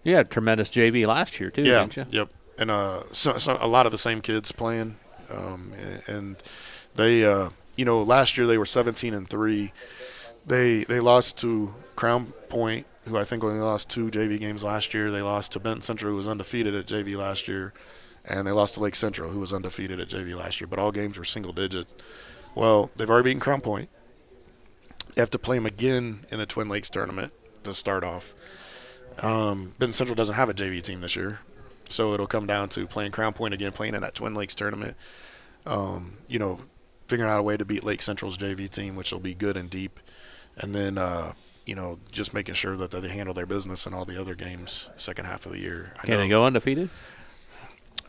You had a tremendous JV last year too, didn't you? Yep. And so a lot of the same kids playing, and they, last year they were 17-3. They lost to Crown Point, who I think only lost 2 JV games last year. They lost to Benton Central, who was undefeated at JV last year, and they lost to Lake Central, who was undefeated at JV last year. But all games were single digit. Well, they've already beaten Crown Point. They have to play them again in the Twin Lakes tournament to start off. Benton Central doesn't have a JV team this year. So it'll come down to playing Crown Point again, playing in that Twin Lakes tournament, figuring out a way to beat Lake Central's JV team, which will be good and deep, and then, just making sure that they handle their business in all the other games second half of the year. Can they go undefeated?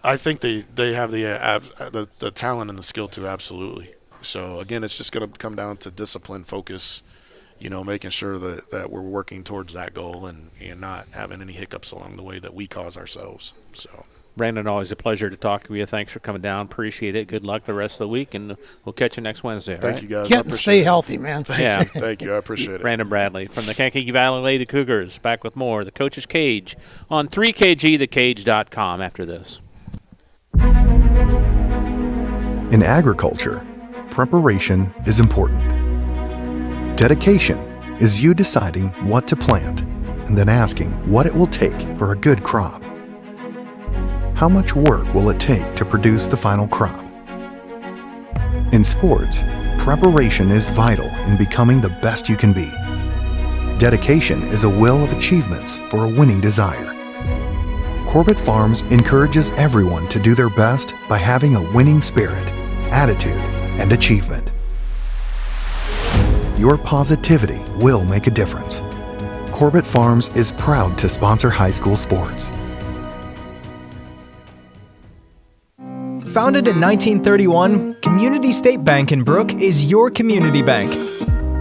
I think they have the talent and the skill to, absolutely. So, again, it's just going to come down to discipline, focus, making sure that we're working towards that goal and not having any hiccups along the way that we cause ourselves. So, Brandon, always a pleasure to talk to you. Thanks for coming down. Appreciate it. Good luck the rest of the week, and we'll catch you next Wednesday. Thank you, guys. Stay healthy, man. Thank you. I appreciate it. Brandon Bradley from the Kankakee Valley Lady Cougars. Back with more. The Coach's Cage on 3kgthecage.com after this. In agriculture, preparation is important. Dedication is you deciding what to plant and then asking what it will take for a good crop. How much work will it take to produce the final crop? In sports, preparation is vital in becoming the best you can be. Dedication is a will of achievements for a winning desire. Corbett Farms encourages everyone to do their best by having a winning spirit, attitude, and achievement. Your positivity will make a difference. Corbett Farms is proud to sponsor high school sports. Founded in 1931, Community State Bank in Brook is your community bank.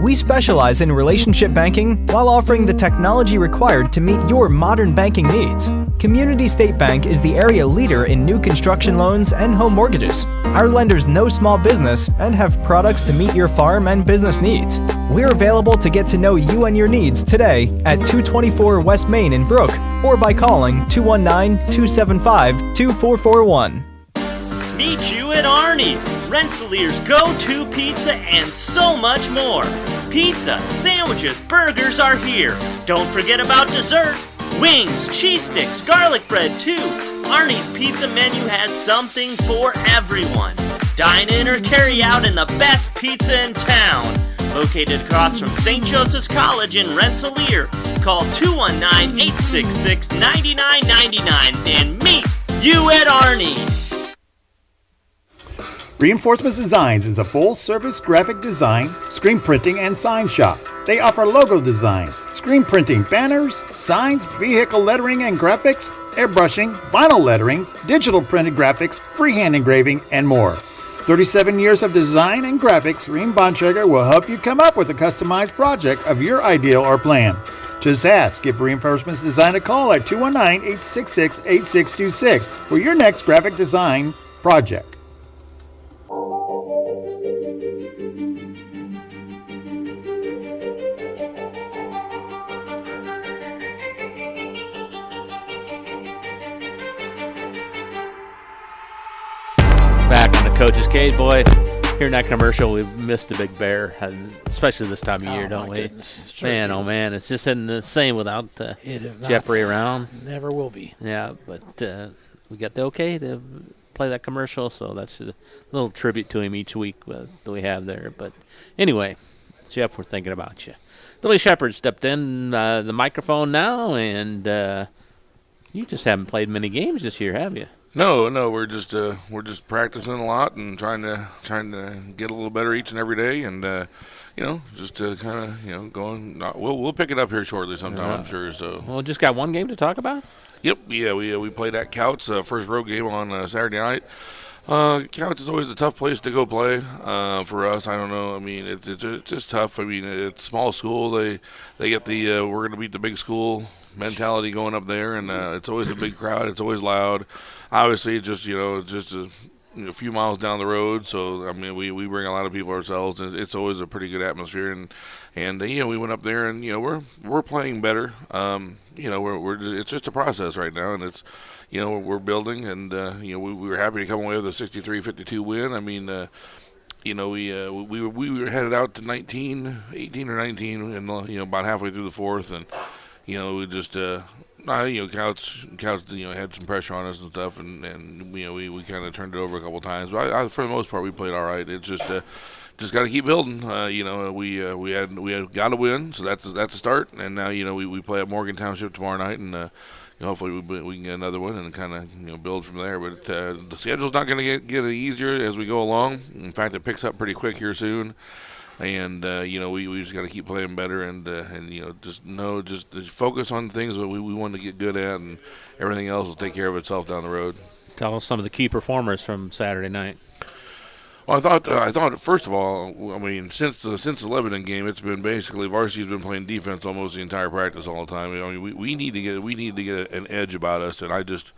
We specialize in relationship banking while offering the technology required to meet your modern banking needs. Community State Bank is the area leader in new construction loans and home mortgages. Our lenders know small business and have products to meet your farm and business needs. We're available to get to know you and your needs today at 224 West Main in Brook or by calling 219-275-2441. Meet you at Arnie's, Rensselaer's go-to pizza and so much more. Pizza, sandwiches, burgers are here. Don't forget about dessert. Wings, cheese sticks, garlic bread too. Arnie's pizza menu has something for everyone. Dine in or carry out in the best pizza in town. Located across from St. Joseph's College in Rensselaer. Call 219-866-9999 and meet you at Arnie's. Reinforcements Designs is a full-service graphic design, screen printing, and sign shop. They offer logo designs, screen printing, banners, signs, vehicle lettering and graphics, airbrushing, vinyl letterings, digital printed graphics, freehand engraving, and more. 37 years of design and graphics, Reem Bontrager will help you come up with a customized project of your ideal or plan. Just ask. Give Reinforcements Design a call at 219-866-8626 for your next graphic design project. Back on the Coach's Cage, boy. Hearing that commercial, we've missed a big bear, especially this time of year, don't we? Goodness. Sure Man, do. oh man, it's just isn't the same without It is not. Jeffrey around. Never will be. Yeah, but we got the okay to play that commercial, so that's a little tribute to him each week that we have there. But anyway, Jeff, we're thinking about you. Billy Shepard stepped in the microphone now, and you just haven't played many games this year, have you? No, we're just practicing a lot and trying to get a little better each and every day, and just kind of going. We'll pick it up here shortly sometime, I'm sure. So well, just got one game to talk about. Yep, yeah, we played at Couts first road game on Saturday night. Couts is always a tough place to go play for us. I don't know. I mean, it's just tough. I mean, it's small school. They get the we're going to beat the big school mentality going up there, and it's always a big crowd. It's always loud. Obviously, just a few miles down the road. So I mean, we bring a lot of people ourselves, and it's always a pretty good atmosphere. And we went up there, and we're playing better. It's just a process right now, and it's we're building, and we were happy to come away with a 63-52 win. I mean, we were headed out to 18 or 19, and about halfway through the fourth, and we just Couch had some pressure on us and stuff, and we kind of turned it over a couple times. But for the most part, we played all right. It's just got to keep building. We had got to win, so that's a start. And now we play at Morgan Township tomorrow night, and hopefully we can get another one and kind of build from there. But the schedule's not going to get any easier as we go along. In fact, it picks up pretty quick here soon. And we just got to keep playing better, and just focus on things that we want to get good at, and everything else will take care of itself down the road. Tell us some of the key performers from Saturday night. Well, I thought first of all, I mean, since the Lebanon game, it's been basically varsity's been playing defense almost the entire practice all the time. I mean, we need to get an edge about us, and I just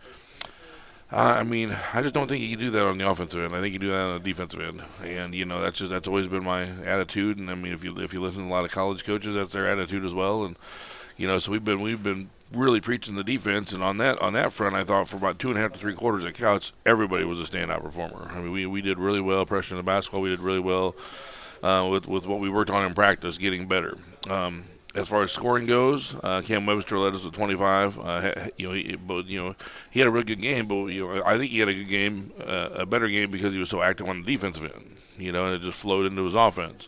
don't think you can do that on the offensive end. I think you do that on the defensive end, and that's always been my attitude. And I mean, if you listen to a lot of college coaches, that's their attitude as well. And so we've been really preaching the defense, and on that front, I thought for about 2.5 to 3 quarters at Couch, everybody was a standout performer. I mean, we did really well pressuring the basketball. We did really well with what we worked on in practice, getting better. As far as scoring goes, Cam Webster led us with 25. He had a really good game, but I think he had a good game, a better game because he was so active on the defensive end. And it just flowed into his offense.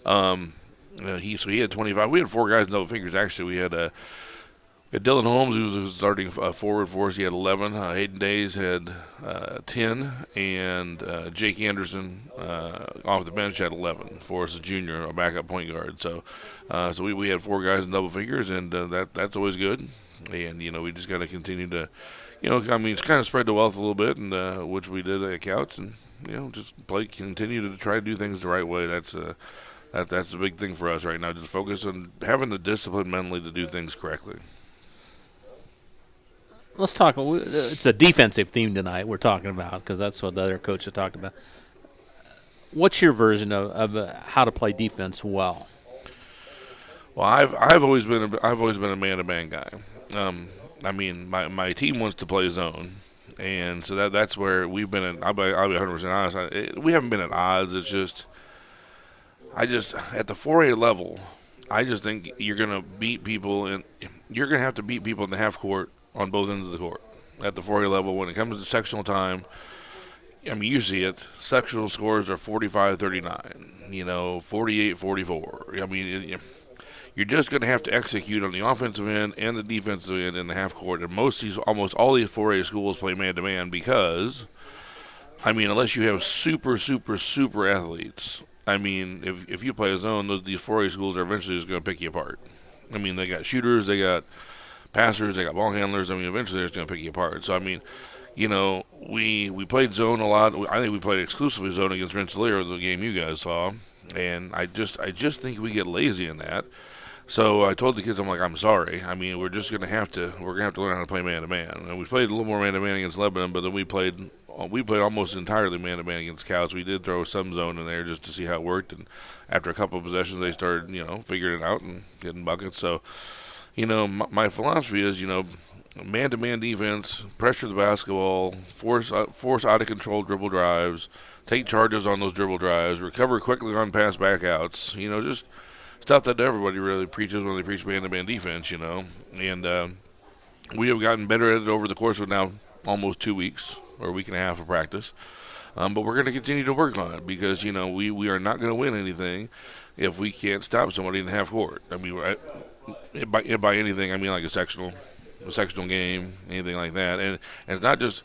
He had 25. We had 4 guys in double figures. Actually, we had Dylan Holmes, who was starting forward for us. He had 11. Hayden Days had 10, and Jake Anderson off the bench had 11 for us, a junior, a backup point guard. So we had 4 guys in double figures, and that's always good. And we just got to continue to, it's kind of spread the wealth a little bit, and which we did at Couch, and just continue to try to do things the right way. That's a big thing for us right now. Just focus on having the discipline mentally to do things correctly. Let's talk. It's a defensive theme tonight we're talking about because that's what the other coaches talked about. What's your version of how to play defense well? Well, I've always been a man-to-man guy. I mean, my team wants to play zone, and so that's where we've been. I'll be 100% honest. We haven't been at odds. It's just at the 4A level, I just think you're gonna beat people, and you're gonna have to beat people in the half court on both ends of the court at the 4A level. When it comes to sectional time, I mean, you see it. Sectional scores are 45-39, 48-44. I mean, you're just going to have to execute on the offensive end and the defensive end in the half court. And almost all these 4A schools play man-to-man because, I mean, unless you have super, super, super athletes, I mean, if you play a zone, these 4A schools are eventually just going to pick you apart. I mean, they got shooters, they got passers, they got ball handlers. I mean, eventually they're just going to pick you apart. So, I mean, we played zone a lot. I think we played exclusively zone against Rensselaer, the game you guys saw. And I just think we get lazy in that. So I told the kids, I'm sorry. I mean, we're going to have to learn how to play man-to-man. And we played a little more man-to-man against Lebanon, but then we played almost entirely man-to-man against Couch. We did throw some zone in there just to see how it worked. And after a couple of possessions, they started, figuring it out and getting buckets. So, my philosophy is, man-to-man defense, pressure the basketball, force out of control dribble drives, take charges on those dribble drives, recover quickly on pass backouts. Just stuff that everybody really preaches when they preach man-to-man defense. And we have gotten better at it over the course of now almost 2 weeks or a week and a half of practice. But we're going to continue to work on it because we are not going to win anything if we can't stop somebody in the half court. I mean, by anything I mean like a sectional game, anything like that. And it's not just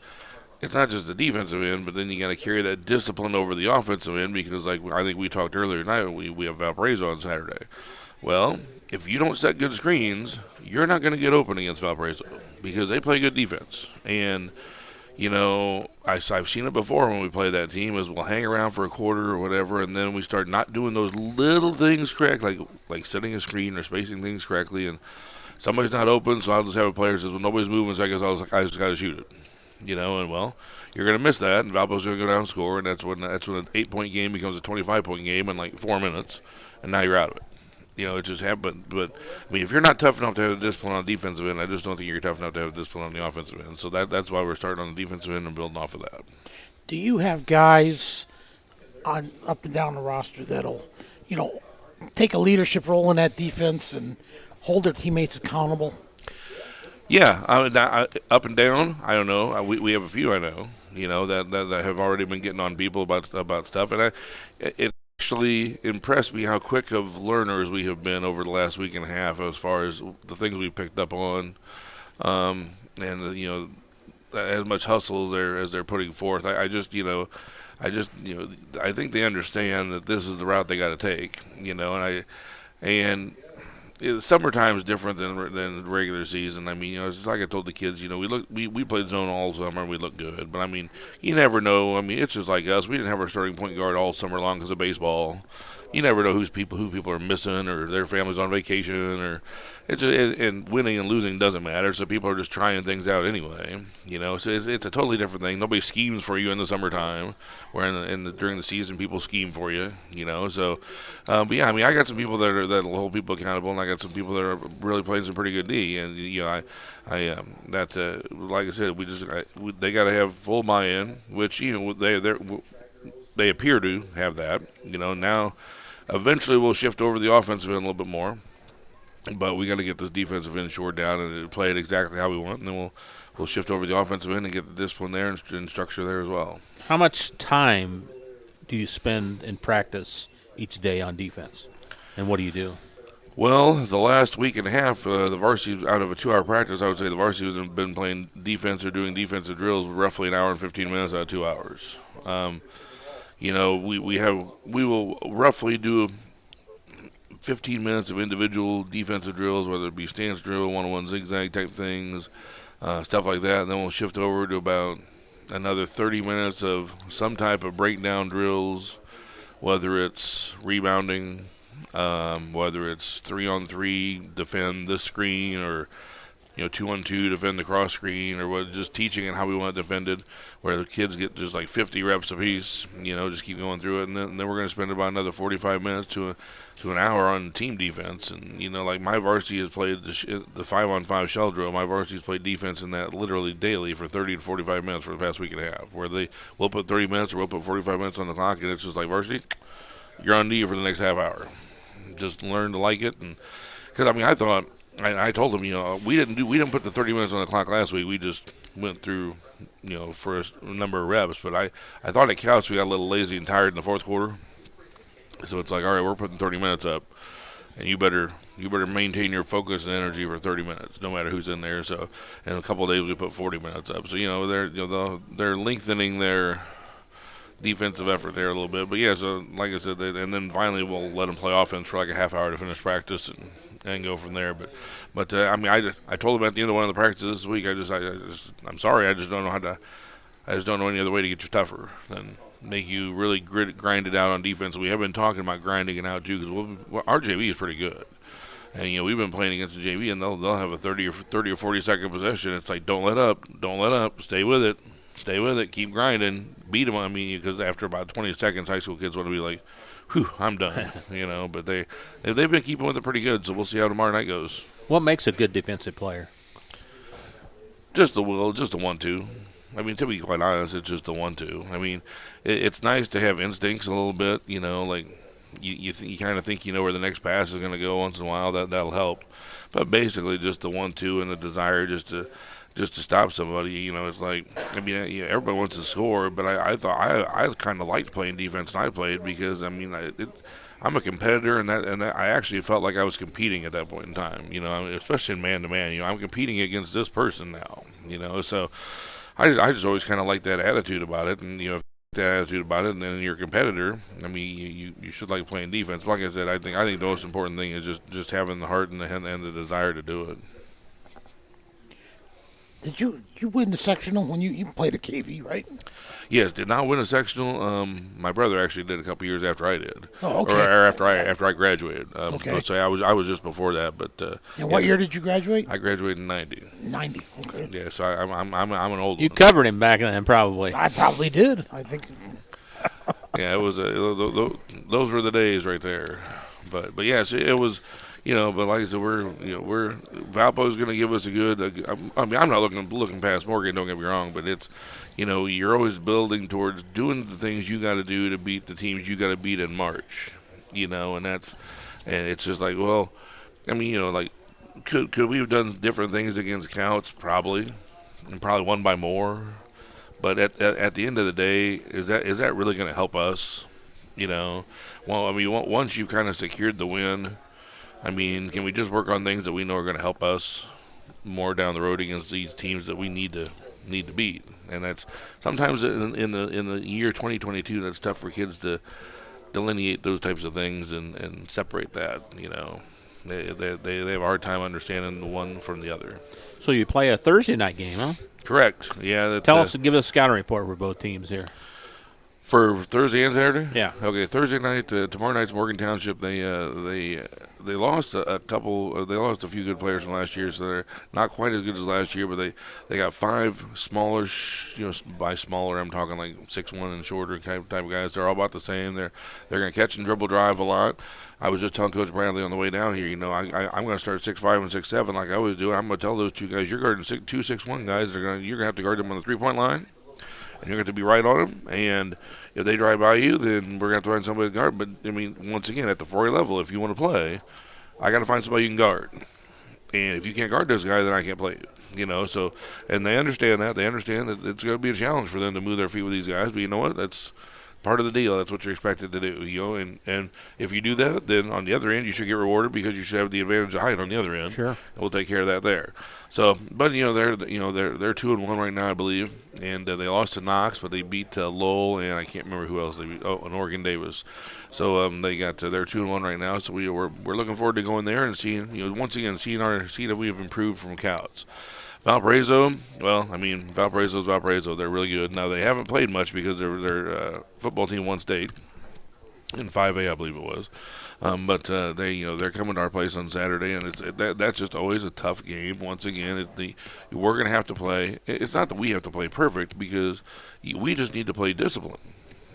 the defensive end, but then you got to carry that discipline over the offensive end because, like I think we talked earlier tonight, we have Valparaiso on Saturday. Well, if you don't set good screens, you're not going to get open against Valparaiso because they play good defense. And I've seen it before when we play that team is we'll hang around for a quarter or whatever, and then we start not doing those little things correct, like setting a screen or spacing things correctly, and somebody's not open, so I'll just have a player says, well, nobody's moving, so I guess I just got to shoot it. And well, you're going to miss that, and Valpo's going to go down and score, and that's when an 8-point game becomes a 25-point game in like 4 minutes, and now you're out of it. It just happened. But I mean, if you're not tough enough to have the discipline on the defensive end, I just don't think you're tough enough to have the discipline on the offensive end. So that's why we're starting on the defensive end and building off of that. Do you have guys on up and down the roster that'll, take a leadership role in that defense and hold their teammates accountable? Yeah, up and down. I don't know. We have a few I know. That have already been getting on people about stuff, and it actually impressed me how quick of learners we have been over the last week and a half as far as the things we picked up on, and as much hustle as they're putting forth. I think they understand that this is the route they got to take. Summertime is different than regular season. I mean, it's like I told the kids. We played zone all summer and we looked good. But I mean, you never know. I mean, it's just like us. We didn't have our starting point guard all summer long because of baseball. You never know who people are missing or their family's on vacation or and winning and losing doesn't matter. So people are just trying things out anyway. So it's a totally different thing. Nobody schemes for you in the summertime, where during the season people scheme for you. So but yeah, I mean, I got some people that'll hold people accountable, and I got some people that are really playing some pretty good D. And like I said, they got to have full buy-in, which they appear to have that. Now. Eventually, we'll shift over the offensive end a little bit more, but we got to get this defensive end shored down and play it exactly how we want, and then we'll shift over the offensive end and get the discipline there and structure there as well. How much time do you spend in practice each day on defense, and what do you do? Well, the last week and a half, the varsity, out of a 2-hour practice, I would say the varsity has been playing defense or doing defensive drills roughly an hour and 15 minutes out of 2 hours. We will roughly do 15 minutes of individual defensive drills, whether it be stance drill, one-on-one zigzag type things, stuff like that. And then we'll shift over to about another 30 minutes of some type of breakdown drills, whether it's rebounding, whether it's 3-on-3, defend this screen, or 2-on-2, defend the cross screen, or just teaching it how we want it defended, where the kids get just like 50 reps apiece, just keep going through it. And then we're going to spend about another 45 minutes to an hour on team defense. And, like my varsity has played the 5-on-5 shell drill. My varsity has played defense in that literally daily for 30 to 45 minutes for the past week and a half, where we'll put 30 minutes or we'll put 45 minutes on the clock, and it's just like, varsity, you're on D for the next half hour. Just learn to like it. And because, I mean, I told them, we didn't put the 30 minutes on the clock last week. We just went through, for a number of reps. But I thought at Couch we got a little lazy and tired in the fourth quarter. So it's like, all right, we're putting 30 minutes up, and you better maintain your focus and energy for 30 minutes, no matter who's in there. So in a couple of days we put 40 minutes up. So they're lengthening their defensive effort there a little bit. But yeah, so like I said, and then finally we'll let them play offense for like a half hour to finish practice and go from there. But I mean, I told them at the end of one of the practices this week, I'm sorry, I just don't know any other way to get you tougher than make you really grind it out on defense. We have been talking about grinding it out too, because our JV is pretty good, and we've been playing against the JV, and they'll have a 30 or 40 second possession. It's like, don't let up, stay with it, keep grinding, beat them. I mean, because after about 20 seconds, high school kids want to be like, whew, I'm done, But they've been keeping with it pretty good, so we'll see how tomorrow night goes. What makes a good defensive player? Just the 1-2. I mean, to be quite honest, it's just the 1-2. I mean, it's nice to have instincts a little bit. Like you kind of think you know where the next pass is going to go once in a while. That'll help. But basically, just the 1-2 and the desire just to stop somebody. It's like, I mean, everybody wants to score, but I thought I kind of liked playing defense when I played because I mean, I'm a competitor, and that I actually felt like I was competing at that point in time. Especially in man-to-man. I'm competing against this person now. So I just always kind of like that attitude about it, and that attitude about it, and then you're a competitor. I mean, you should like playing defense. Like I said, I think the most important thing is just having the heart and the desire to do it. Did you win the sectional when you played at KV, right? Yes, did not win a sectional. My brother actually did a couple years after I did. Oh, okay. Or after I graduated. Okay. So I was just before that, but. And what year did you graduate? I graduated in '90. '90. Okay. Yeah, so I'm an old. You one. covered him back then, probably. I probably did. I think. Yeah, it was. Those were the days right there, but yes, it was. But like I said, we're Valpo's going to give us a good. I mean, I'm not looking past Morgan. Don't get me wrong, but it's, you're always building towards doing the things you got to do to beat the teams you got to beat in March. And it's just like, well, I mean, like, could we have done different things against Counts? Probably, and probably won by more. But at the end of the day, is that really going to help us? Well, I mean, once you've kind of secured the win. I mean, can we just work on things that we know are going to help us more down the road against these teams that we need to beat? And that's sometimes in the year 2022, that's tough for kids to delineate those types of things and separate that. They have a hard time understanding the one from the other. So you play a Thursday night game, huh? Correct. Yeah. Give us a scouting report for both teams here. For Thursday and Saturday? Yeah. Okay. Thursday night, tomorrow night's Morgan Township. They lost a couple. They lost a few good players from last year, so they're not quite as good as last year. But they got 5 smaller. By smaller, I'm talking like 6'1" and shorter type of guys. They're all about the same. They're going to catch and dribble drive a lot. I was just telling Coach Bradley on the way down here. I'm going to start 6'5" and 6'7" like I always do. I'm going to tell those two guys, you're guarding 2 6'1" guys. You're going to have to guard them on the 3-point line. And you're going to be right on them. And if they drive by you, then we're going to have to find somebody to guard. But, I mean, once again, at the 4A level, if you want to play, I got to find somebody you can guard. And if you can't guard this guy, then I can't play you. So, and they understand that. They understand that it's going to be a challenge for them to move their feet with these guys. But you know what? That's part of the deal. That's what you're expected to do. And if you do that, then on the other end, you should get rewarded because you should have the advantage of height on the other end. Sure. And we'll take care of that there. So, but they're 2-1 right now, I believe, and they lost to Knox, but they beat Lowell, and I can't remember who else they beat. Oh, and Oregon Davis. So they got they're 2-1 right now. So we're looking forward to going there and seeing once again seeing if we have improved from Couts. Valparaiso, well, I mean Valparaiso's Valparaiso. They're really good. Now they haven't played much because their football team won state in 5A, I believe it was. But they're coming to our place on Saturday, and that's just always a tough game. Once again, we're going to have to play. It's not that we have to play perfect because we just need to play discipline.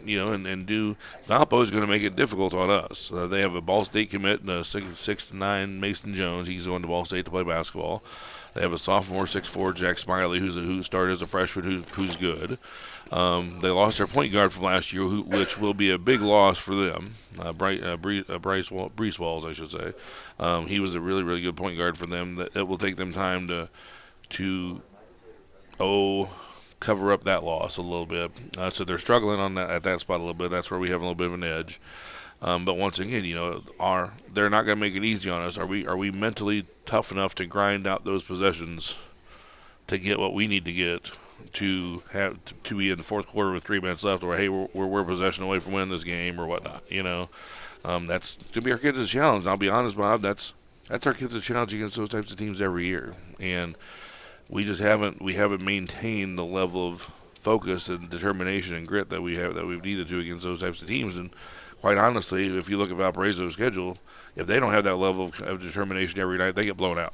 And do Valpo is going to make it difficult on us. They have a Ball State commit, 6'9" Mason Jones. He's going to Ball State to play basketball. They have a sophomore 6'4" Jack Smiley who started as a freshman who's good. They lost their point guard from last year, which will be a big loss for them. Brees Walls, I should say. He was a really, really good point guard for them. That will take them time to cover up that loss a little bit. So they're struggling on that at that spot a little bit. That's where we have a little bit of an edge. But once again, they're not going to make it easy on us. Are we mentally tough enough to grind out those possessions to get what we need to get to be in the fourth quarter with 3 minutes left, or hey, we're possession away from winning this game or whatnot? That's to be our kids' challenge. And I'll be honest, Bob. That's our kids' challenge against those types of teams every year, and we just haven't maintained the level of focus and determination and grit that we've needed to against those types of teams. And quite honestly, if you look at Valparaiso's schedule, if they don't have that level of determination every night, they get blown out.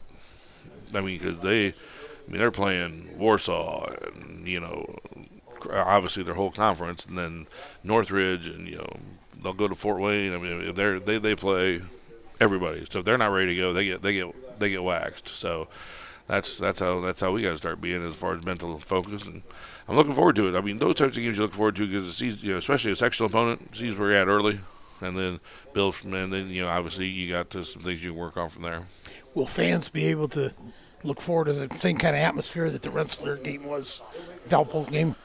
I mean, because they're playing Warsaw and, obviously their whole conference, and then Northridge, and, they'll go to Fort Wayne. I mean, if they play everybody. So if they're not ready to go, they get waxed. So that's how we got to start being as far as mental focus. And I'm looking forward to it. I mean, those types of games you look forward to because especially a sectional opponent sees where you're at early, and then build from. And then obviously you got some things you can work on from there. Will fans be able to look forward to the same kind of atmosphere that the Rensselaer game was, Valpo game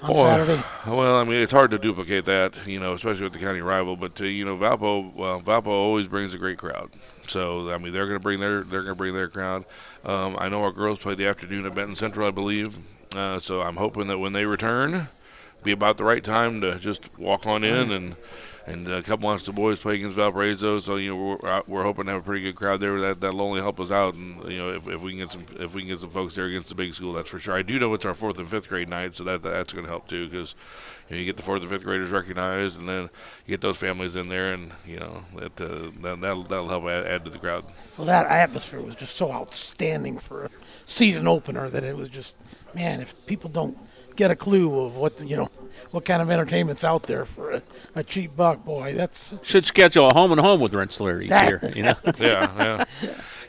on Saturday? Well, I mean, it's hard to duplicate that, especially with the county rival. But Valpo always brings a great crowd. So I mean, they're going to bring their crowd. I know our girls play the afternoon at Benton Central, I believe. So I'm hoping that when they return, be about the right time to just walk on in and a couple months the boys play against Valparaiso, so we're hoping to have a pretty good crowd there. That'll only help us out, and if we can get some folks there against the big school, that's for sure. I do know it's our 4th and 5th grade night, so that's going to help too, because you get the 4th and 5th graders recognized, and then you get those families in there, and that'll help add to the crowd. Well, that atmosphere was just so outstanding for a season opener that it was just, man, if people don't get a clue of what kind of entertainment's out there for a cheap buck, boy, that's should schedule a home and home with Rensselaer each year. Yeah.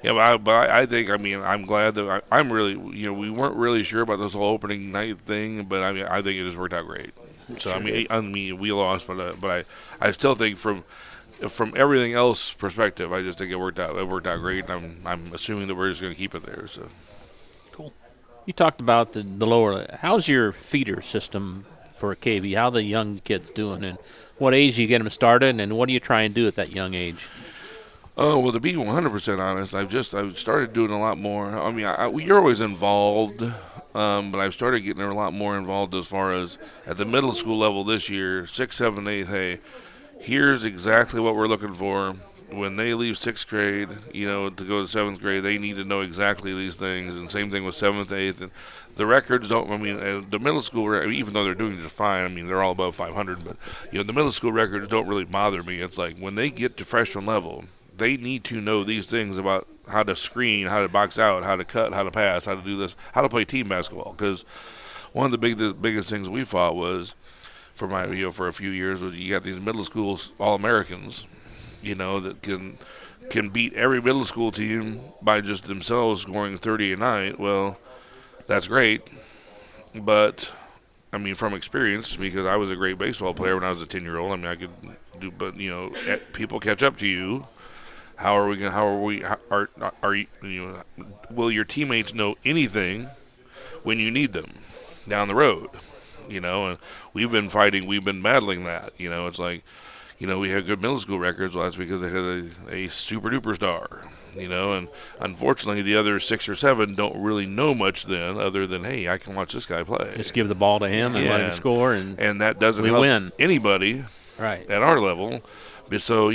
But I think, I mean, I'm glad that I'm really, we weren't really sure about this whole opening night thing, but I mean, I think it just worked out great. So Sure I mean, we lost, but I still think from everything else perspective, I just think it worked out great. And I'm assuming that we're just going to keep it there. So cool. You talked about the lower. How's your feeder system for KV? How the young kids doing, and what age do you get them started, and what do you try and do at that young age? Oh, well, to be 100% honest, I've started doing a lot more. I mean, you're always involved, but I've started getting a lot more involved as far as at the middle school level this year, 6th, 7th, 8th. Hey, here's exactly what we're looking for. When they leave 6th grade, to go to 7th grade, they need to know exactly these things. And same thing with 7th, 8th. And the records don't, I mean, the middle school, even though they're doing just fine, I mean, they're all above 500. But, the middle school records don't really bother me. It's like when they get to freshman level, they need to know these things about how to screen, how to box out, how to cut, how to pass, how to do this, how to play team basketball. Because one of the biggest things we fought was, for a few years, was you got these middle school All-Americans, that can beat every middle school team by just themselves scoring 30 a night. Well, that's great, but I mean, from experience, because I was a great baseball player when I was a 10-year-old. I mean, I could do, but people catch up to you. Will your teammates know anything when you need them down the road? And we've been battling that. It's like, we had good middle school records. Well, that's because they had a super duper star, and unfortunately the other 6 or 7 don't really know much then other than, hey, I can watch this guy play. Just give the ball to him and let him score. And that doesn't help anybody right at our level. So,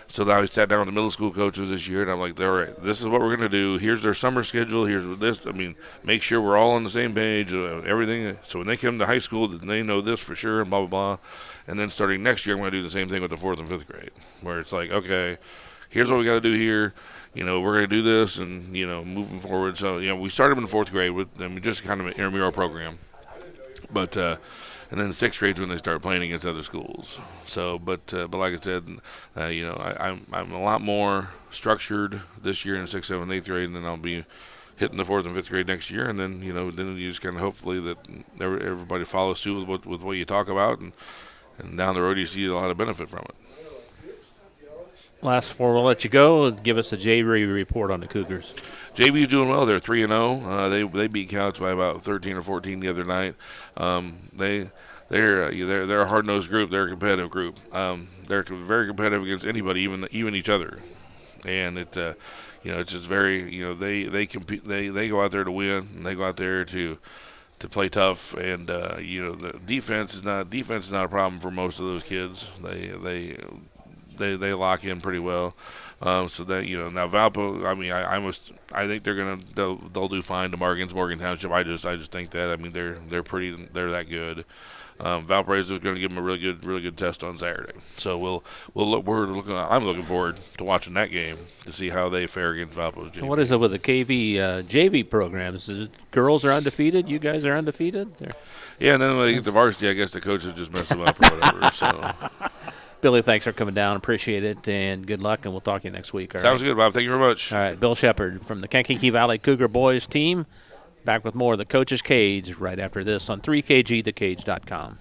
so now I sat down with the middle school coaches this year, and I'm like, all right, this is what we're going to do. Here's their summer schedule. Here's this. I mean, make sure we're all on the same page, everything. So when they come to high school, they know this for sure, and blah, blah, blah. And then starting next year, I'm going to do the same thing with the 4th and 5th grade, where it's like, okay, here's what we got to do here. We're going to do this, and, moving forward. So, we started in the 4th grade with just kind of an intramural program. But, and then the 6th grade when they start playing against other schools. So, but like I said, I'm a lot more structured this year in 6th, 7th, 8th grade, and then I'll be hitting the 4th and 5th grade next year, and then then you just kind of hopefully that everybody follows suit with what you talk about, and down the road you see a lot of benefit from it. Last four, we'll let you go. Give us a JV report on the Cougars. JV's doing well. They're 3-0. They beat Couch by about 13 or 14 the other night. They're a hard-nosed group. They're a competitive group. They're very competitive against anybody, even each other. And it's just very they compete. They go out there to win, and they go out there to play tough. And the defense is not a problem for most of those kids. They lock in pretty well. So that now Valpo. I mean, I think they'll do fine tomorrow against Morgan Township. I just think that. I mean, they're that good. Valparaiso is going to give them a really good test on Saturday. So I'm looking forward to watching that game to see how they fare against Valpo's JV. What is it with the KV JV programs? The girls are undefeated. You guys are undefeated. Yeah, and then when they get to varsity, I guess the coaches just mess them up or whatever. So. Billy, thanks for coming down. Appreciate it, and good luck, and we'll talk to you next week. Sounds good, Bob. Thank you very much. All right, Bill Shepard from the Kankakee Valley Cougar boys team. Back with more of the Coach's Cage right after this on 3KGTheCage.com.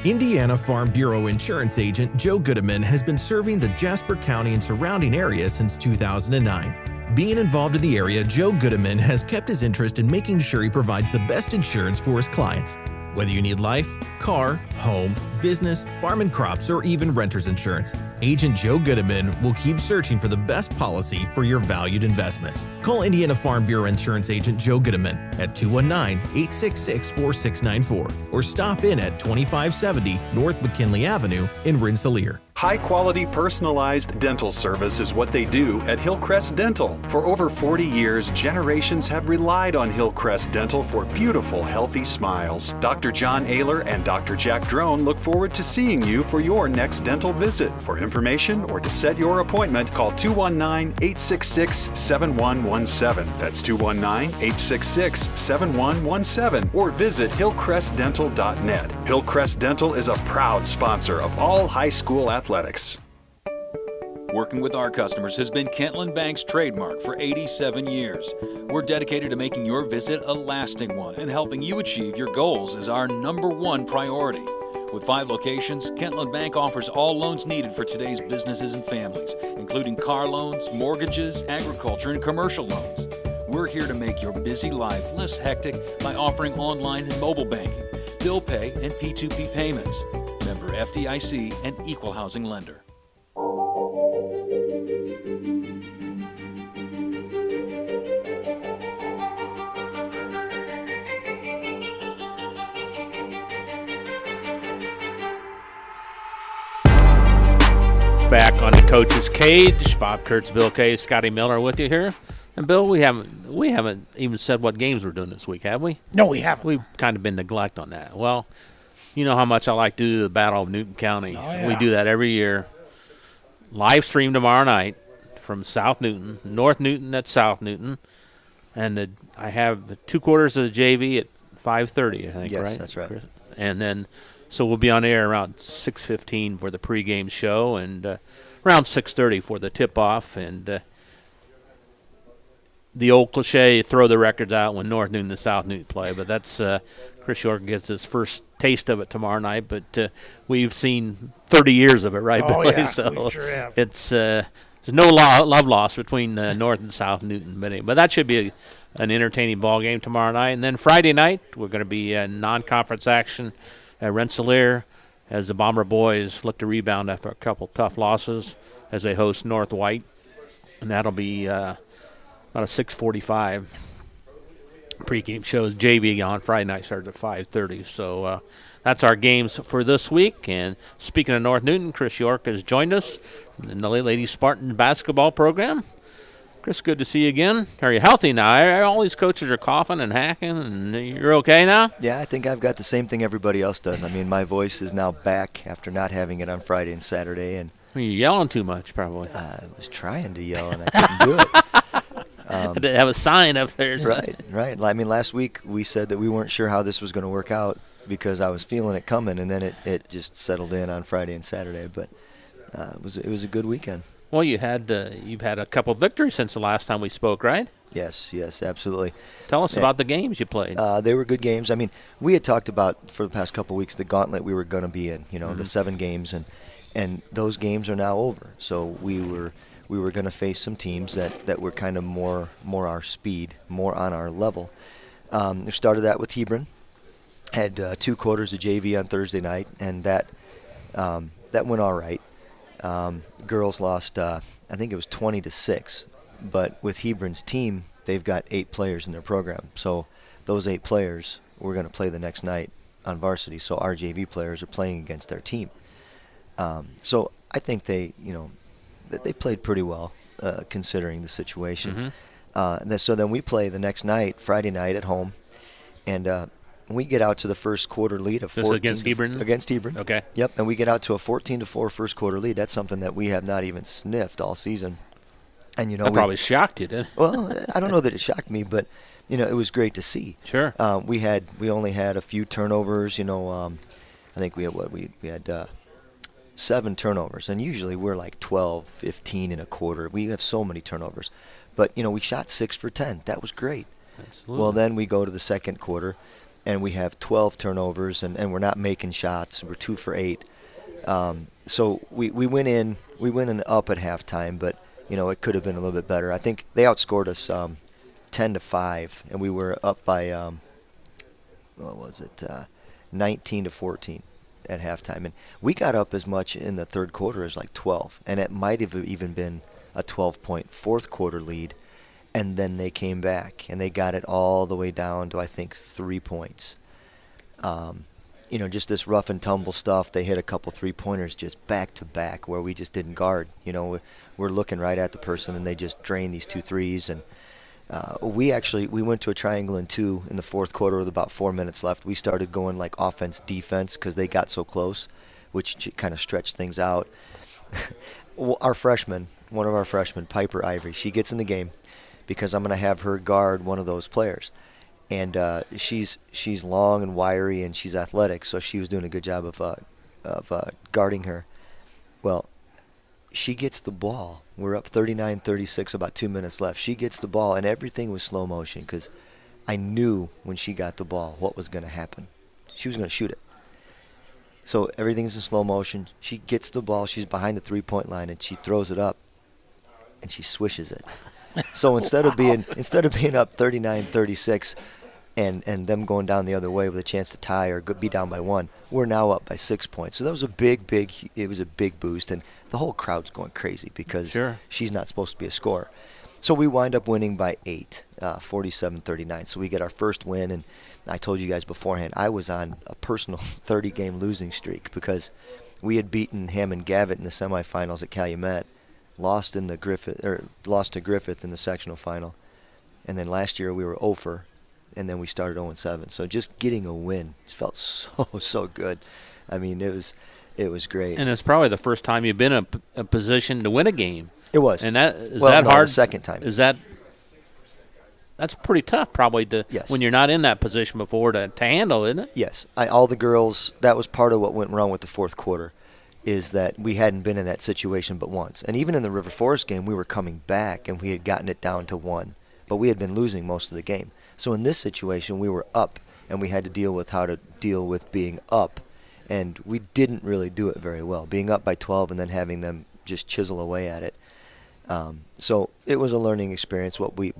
Indiana Farm Bureau insurance agent Joe Goodeman has been serving the Jasper County and surrounding area since 2009. Being involved in the area, Joe Goodeman has kept his interest in making sure he provides the best insurance for his clients. Whether you need life, car, home, business, farm and crops, or even renter's insurance, Agent Joe Goodeman will keep searching for the best policy for your valued investments. Call Indiana Farm Bureau Insurance Agent Joe Goodeman at 219-866-4694 or stop in at 2570 North McKinley Avenue in Rensselaer. High-quality personalized dental service is what they do at Hillcrest Dental. For over 40 years, generations have relied on Hillcrest Dental for beautiful, healthy smiles. Dr. John Ayler and Dr. Jack Drone look forward to seeing you for your next dental visit. For information or to set your appointment, call 219-866-7117. That's 219-866-7117 or visit hillcrestdental.net. Hillcrest Dental is a proud sponsor of all high school athletics. Working with our customers has been Kentland Bank's trademark for 87 years. We're dedicated to making your visit a lasting one, and helping you achieve your goals is our #1 priority. With 5 locations, Kentland Bank offers all loans needed for today's businesses and families, including car loans, mortgages, agriculture, and commercial loans. We're here to make your busy life less hectic by offering online and mobile banking, bill pay, and P2P payments. Member FDIC and Equal Housing Lender. Back on the Coach's Cage. Bob Kurtz, Bill Kay, Scotty Miller with you here. And Bill, we haven't even said what games we're doing this week, have we? No, we haven't. We've kind of been neglect on that. Well, you know how much I like to do the Battle of Newton County. Oh, yeah. We do that every year. Live stream tomorrow night from South Newton, North Newton at South Newton. And I have the 2 quarters of the JV at 5:30, I think, yes, right? Yes, that's right. Chris? And then, so we'll be on air around 6:15 for the pregame show, and around 6:30 for the tip-off. And the old cliche, throw the records out when North Newton and South Newton play. But that's Chris York gets his first taste of it tomorrow night. But we've seen 30 years of it, right, Oh, Billy? yeah, So we sure have. it's there's no love lost between North and South Newton. But that should be an entertaining ball game tomorrow night. And then Friday night, we're going to be non-conference action at Rensselaer as the Bomber boys look to rebound after a couple tough losses as they host North White. And that'll be about a 6:45 pregame shows. JV on Friday night starts at 5:30. So that's our games for this week. And speaking of North Newton, Chris York has joined us in the Ladies Spartan basketball program. Chris, good to see you again. Are you healthy now? All these coaches are coughing and hacking, and you're okay now? Yeah, I think I've got the same thing everybody else does. I mean, my voice is now back after not having it on Friday and Saturday. And you're yelling too much, probably. I was trying to yell, and I couldn't do it. They have a sign up there. Right. I mean, last week we said that we weren't sure how this was going to work out because I was feeling it coming, and then it just settled in on Friday and Saturday. But it was a good weekend. Well, you've had a couple victories since the last time we spoke, right? Yes, absolutely. Tell us about the games you played. They were good games. I mean, we had talked about for the past couple of weeks the gauntlet we were going to be in. The 7 games, and those games are now over. So we were going to face some teams that were kind of more our speed, more on our level. We started that with Hebron. Had 2 quarters of JV on Thursday night, and that went all right. Girls lost, I think it was 20-6, but with Hebron's team, they've got 8 players in their program. So those 8 players we're going to play the next night on varsity. So our JV players are playing against their team. So I think they played pretty well considering the situation. Mm-hmm. So then we play the next night, Friday night at home, and we get out to the first quarter lead of 14 against Hebron? Against Hebron. Okay. Yep, and we get out to a 14-4 first quarter lead. That's something that we have not even sniffed all season. And that probably shocked you, didn't it? Well, I don't know that it shocked me, but it was great to see. Sure. We only had a few turnovers. I think we had 7 turnovers, and usually we're like 12, 15 in a quarter. We have so many turnovers. But, we shot 6 for 10. That was great. Absolutely. Well, then we go to the second quarter, and we have 12 turnovers, and we're not making shots. We're 2 for 8. So we went in up at halftime, but, it could have been a little bit better. I think they outscored us 10-5, and we were up by, 19-14 at halftime. And we got up as much in the third quarter as like 12, and it might have even been a 12-point fourth quarter lead. And then they came back, and they got it all the way down to, I think, 3 points. Just this rough and tumble stuff. They hit a couple three-pointers just back to back where we just didn't guard. We're looking right at the person, and they just drained these 2 threes. And we went to a triangle and 2 in the fourth quarter with about 4 minutes left. We started going like offense, defense because they got so close, which kind of stretched things out. One of our freshmen, Piper Ivory, she gets in the game because I'm going to have her guard one of those players. And she's long and wiry, and she's athletic, so she was doing a good job of guarding her. Well, she gets the ball. We're up 39-36, about 2 minutes left. She gets the ball, and everything was slow motion because I knew when she got the ball what was going to happen. She was going to shoot it. So everything's in slow motion. She gets the ball. She's behind the three-point line, and she throws it up, and she swishes it. So instead of being up 39-36 and them going down the other way with a chance to tie or be down by 1, we're now up by 6 points. So that was a big boost, and the whole crowd's going crazy because she's not supposed to be a scorer. So we wind up winning by 8, 47-39. So we get our first win, and I told you guys beforehand I was on a personal 30-game losing streak because we had beaten Hammond Gavitt in the semifinals at Calumet. Lost to Griffith in the sectional final, and then last year we were 0-for, and then we started 0-7. So just getting a win felt so good. I mean, it was great. And it's probably the first time you've been in a position to win a game. It was. And that hard? The second time. That's pretty tough, probably when you're not in that position before to handle, isn't it? Yes. All the girls. That was part of what went wrong with the fourth quarter. Is that we hadn't been in that situation but once. And even in the River Forest game, we were coming back, and we had gotten it down to 1. But we had been losing most of the game. So in this situation, we were up, and we had to deal with how to deal with being up. And we didn't really do it very well, being up by 12 and then having them just chisel away at it. So it was a learning experience, but we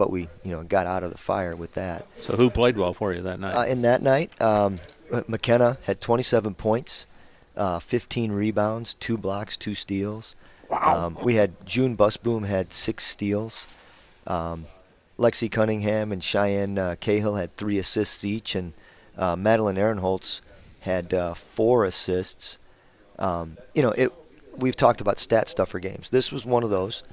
got out of the fire with that. So who played well for you that night? In that night, McKenna had 27 points. 15 rebounds, 2 blocks, 2 steals. Wow. We had June Busboom had 6 steals. Lexi Cunningham and Cheyenne Cahill had 3 assists each, and Madeline Ehrenholtz had 4 assists. We've talked about stat stuffer games. This was one of those.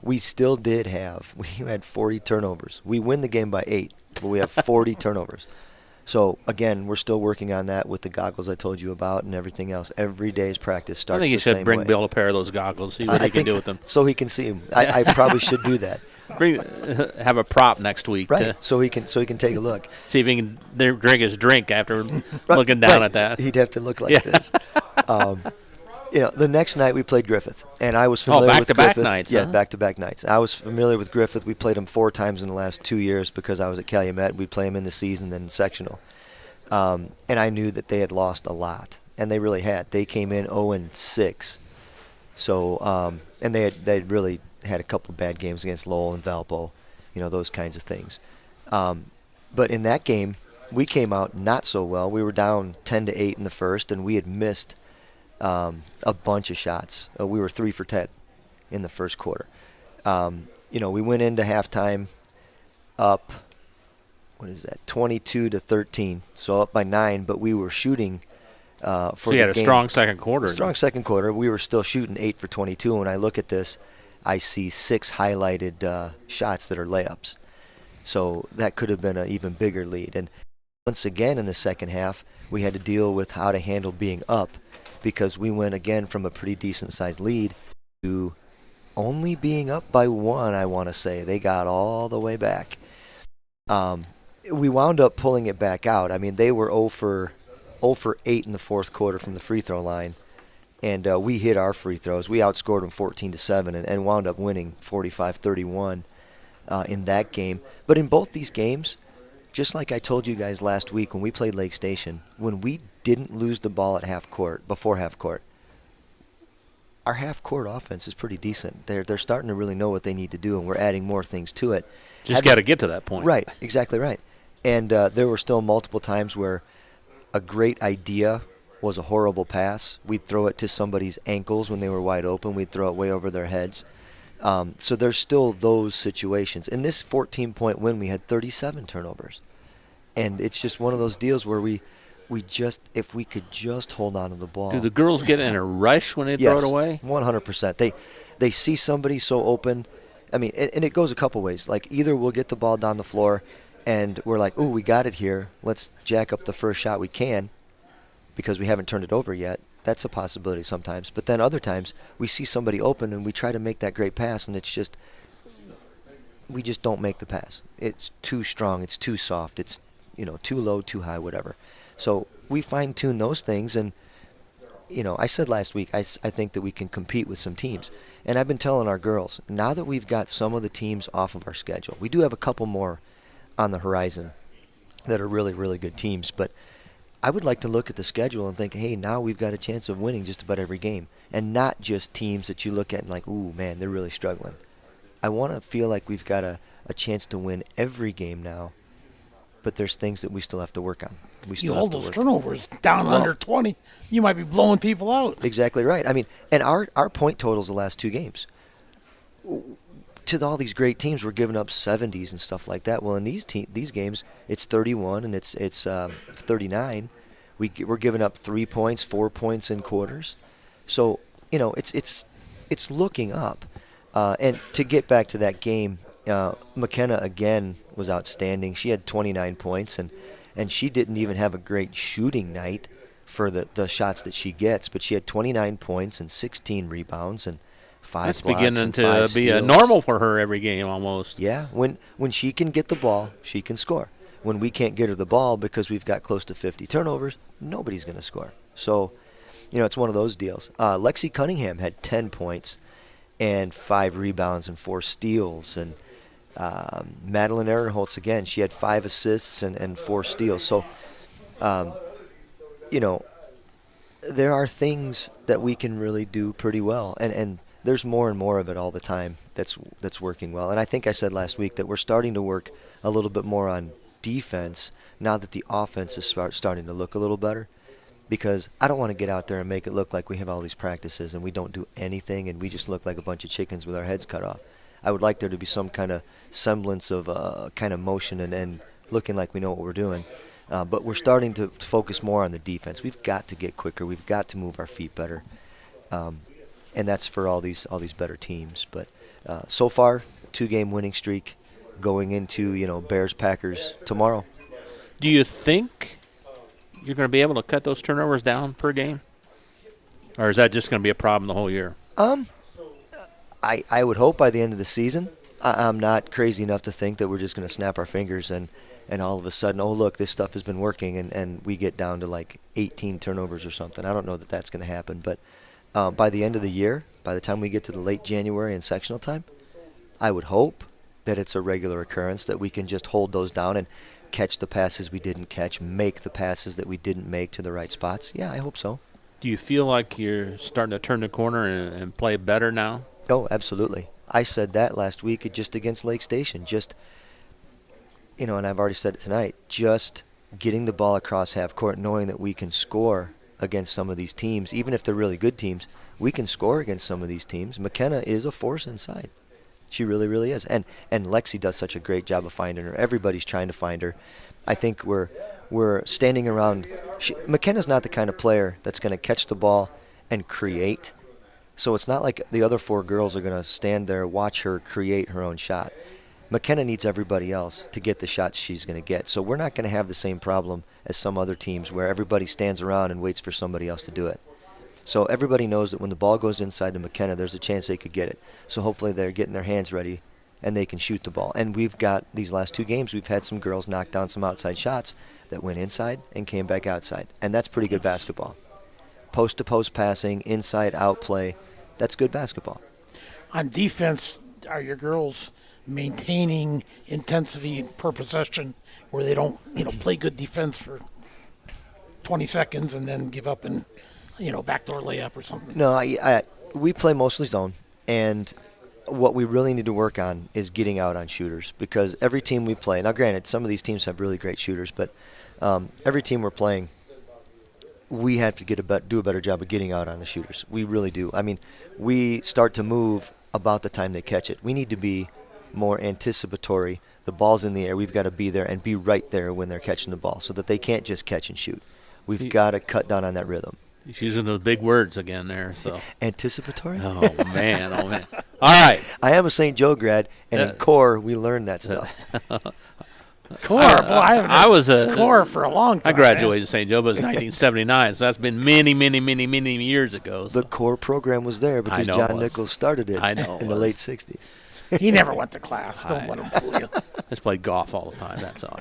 We had 40 turnovers. We win the game by 8, but we have 40 turnovers. So, again, we're still working on that with the goggles I told you about and everything else. Every day's practice starts the same way. I think you should bring Bill a pair of those goggles, see what he can do with them. So he can see them. I probably should do that. Have a prop next week. Right, so he can take a look. See if he can drink his drink after looking down at that. He'd have to look like this. The next night we played Griffith, and I was familiar with Griffith. Back-to-back nights. Yeah, back-to-back nights. I was familiar with Griffith. We played him 4 times in the last 2 years because I was at Calumet. We'd play him in the season, then in sectional. And I knew that they had lost a lot, and they really had. They came in 0-6. So, and they'd really had a couple bad games against Lowell and Valpo, those kinds of things. But in that game, we came out not so well. We were down 10-8 in the first, and we had missed a bunch of shots. We were 3 for 10 in the first quarter. We went into halftime up, 22-13, so up by 9, but we were shooting for so you had a strong second quarter. Strong second quarter. We were still shooting 8 for 22. When I look at this, I see 6 highlighted shots that are layups. So that could have been an even bigger lead. And once again in the second half, we had to deal with how to handle being up because we went again from a pretty decent-sized lead to only being up by 1, I want to say. They got all the way back. We wound up pulling it back out. I mean, they were 0 for 8 in the fourth quarter from the free throw line. and we hit our free throws. We outscored them 14-7 and wound up winning 45-31 in that game. But in both these games, just like I told you guys last week when we played Lake Station, when we didn't lose the ball at half court, before half court, our half court offense is pretty decent. They're starting to really know what they need to do, and we're adding more things to it. Just got to get to that point. Right, exactly right. And there were still multiple times where a great idea was a horrible pass. We'd throw it to somebody's ankles when they were wide open. We'd throw it way over their heads. So there's still those situations. In this 14-point win, we had 37 turnovers. And it's just one of those deals where we just, if we could just hold on to the ball. Do the girls get in a rush when they throw it away? 100%. They see somebody so open. I mean, and it goes a couple ways. Like, either we'll get the ball down the floor and we're like, ooh, we got it here. Let's jack up the first shot we can because we haven't turned it over yet. That's a possibility sometimes. But then other times we see somebody open and we try to make that great pass, and it's just, we just don't make the pass. It's too strong. It's too soft. It's, too low, too high, whatever. So we fine-tune those things, and, I said last week, I think that we can compete with some teams. And I've been telling our girls, now that we've got some of the teams off of our schedule, we do have a couple more on the horizon that are really, really good teams, but I would like to look at the schedule and think, hey, now we've got a chance of winning just about every game, and not just teams that you look at and like, ooh, man, they're really struggling. I want to feel like we've got a chance to win every game now, but there's things that we still have to work on. We still you have hold to those work. turnovers down under 20, you might be blowing people out. Exactly right. I mean, and our point totals the last two games, to all these great teams, we're giving up 70s and stuff like that. Well, in these games, it's 31 and it's 39. We're giving up 3 points, 4 points in quarters. So it's looking up. And to get back to that game, McKenna again was outstanding. She had 29 points and she didn't even have a great shooting night for the shots that she gets, but she had 29 points and 16 rebounds and 5 That's blocks beginning and to 5 be steals. normal for her every game almost. Yeah, when she can get the ball, she can score. When we can't get her the ball because we've got close to 50 turnovers, nobody's going to score. So, it's one of those deals. Lexi Cunningham had 10 points and 5 rebounds and 4 steals. And Madeline Ehrenholtz, again, she had 5 assists and 4 steals. So, there are things that we can really do pretty well. And there's more and more of it all the time that's working well. And I think I said last week that we're starting to work a little bit more on defense now that the offense is starting to look a little better, because I don't want to get out there and make it look like we have all these practices and we don't do anything and we just look like a bunch of chickens with our heads cut off. I would like there to be some kind of semblance of kind of motion and looking like we know what we're doing. But we're starting to focus more on the defense. We've got to get quicker. We've got to move our feet better. And that's for all these better teams. But so far, 2-game winning streak going into, Bears-Packers tomorrow. Do you think you're going to be able to cut those turnovers down per game? Or is that just going to be a problem the whole year? I would hope by the end of the season. I'm not crazy enough to think that we're just going to snap our fingers and all of a sudden, oh, look, this stuff has been working, and we get down to like 18 turnovers or something. I don't know that that's going to happen. But by the end of the year, by the time we get to the late January and sectional time, I would hope that it's a regular occurrence, that we can just hold those down and catch the passes we didn't catch, make the passes that we didn't make to the right spots. Yeah, I hope so. Do you feel like you're starting to turn the corner and play better now? Oh, absolutely. I said that last week just against Lake Station. Just, and I've already said it tonight, just getting the ball across half court, knowing that we can score against some of these teams. Even if they're really good teams, we can score against some of these teams. McKenna is a force inside. She really, really is. And Lexi does such a great job of finding her. Everybody's trying to find her. I think we're standing around. McKenna's not the kind of player that's going to catch the ball and create. So it's not like the other 4 girls are going to stand there, watch her create her own shot. McKenna needs everybody else to get the shots she's going to get. So we're not going to have the same problem as some other teams where everybody stands around and waits for somebody else to do it. So everybody knows that when the ball goes inside to McKenna, there's a chance they could get it. So hopefully they're getting their hands ready and they can shoot the ball. And we've got these last 2 games, we've had some girls knock down some outside shots that went inside and came back outside. And that's pretty good basketball. post-to-post passing, inside-out play. That's good basketball. On defense, are your girls maintaining intensity per possession where they don't, play good defense for 20 seconds and then give up and, backdoor layup or something? No, we play mostly zone, and what we really need to work on is getting out on shooters, because every team we play, now granted, some of these teams have really great shooters, but every team we're playing, we have to do a better job of getting out on the shooters. We really do. I mean, we start to move about the time they catch it. We need to be more anticipatory. The ball's in the air. We've got to be there and be right there when they're catching the ball so that they can't just catch and shoot. We've got to cut down on that rhythm. He's using those big words again there. So anticipatory? Oh, man. All right. I am a St. Joe grad, and in core, we learned that stuff. Core? I was a core for a long time. I graduated St. Joe, but it was 1979, so that's been many, many, many, many years ago. So. The core program was there because John Nichols started it in the late 60s. He never went to class. Don't let him fool you. Just played golf all the time. That's all.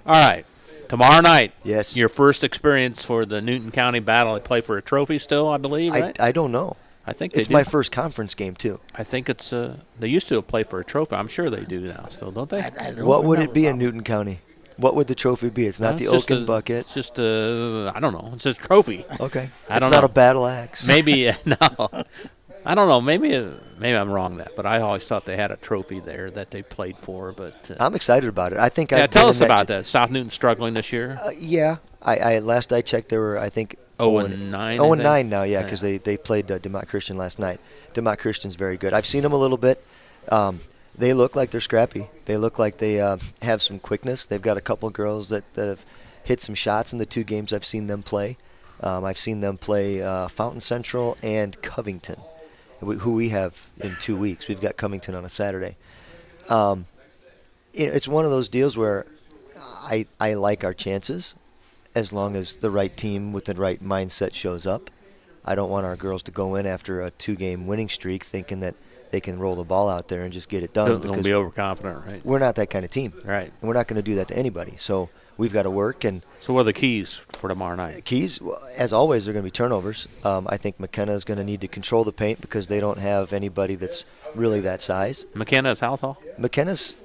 All right. Tomorrow night. Yes. Your first experience for the Newton County Battle. They play for a trophy still, I believe, right? I don't know. I think it's my first conference game, too. I think it's they used to play for a trophy. I'm sure they do now still, don't they? What would it be in Newton County? What would the trophy be? It's not the Oaken bucket. It's just I don't know. It's just a trophy. Okay. It's not a battle axe. Maybe no. I don't know. Maybe I'm wrong that, but I always thought they had a trophy there that they played for. But I'm excited about it. I think. Yeah, tell us about that. South Newton struggling this year. Yeah, I last I checked, they were 0-9. 0-9 now, yeah, because they played DeMott Christian last night. DeMott Christian's very good. I've seen them a little bit. They look like they're scrappy. They look like they have some quickness. They've got a couple of girls that have hit some shots in the 2 games I've seen them play. I've seen them play Fountain Central and Covington, who we have in 2 weeks. We've got Covington on a Saturday. It's one of those deals where I like our chances as long as the right team with the right mindset shows up. I don't want our girls to go in after a 2-game winning streak thinking that they can roll the ball out there and just get it done. Don't be overconfident, right? We're not that kind of team. Right. And we're not going to do that to anybody. So we've got to work. And so what are the keys for tomorrow night? Keys, as always, they're going to be turnovers. I think McKenna is going to need to control the paint because they don't have anybody that's really that size. McKenna's how tall? McKenna's,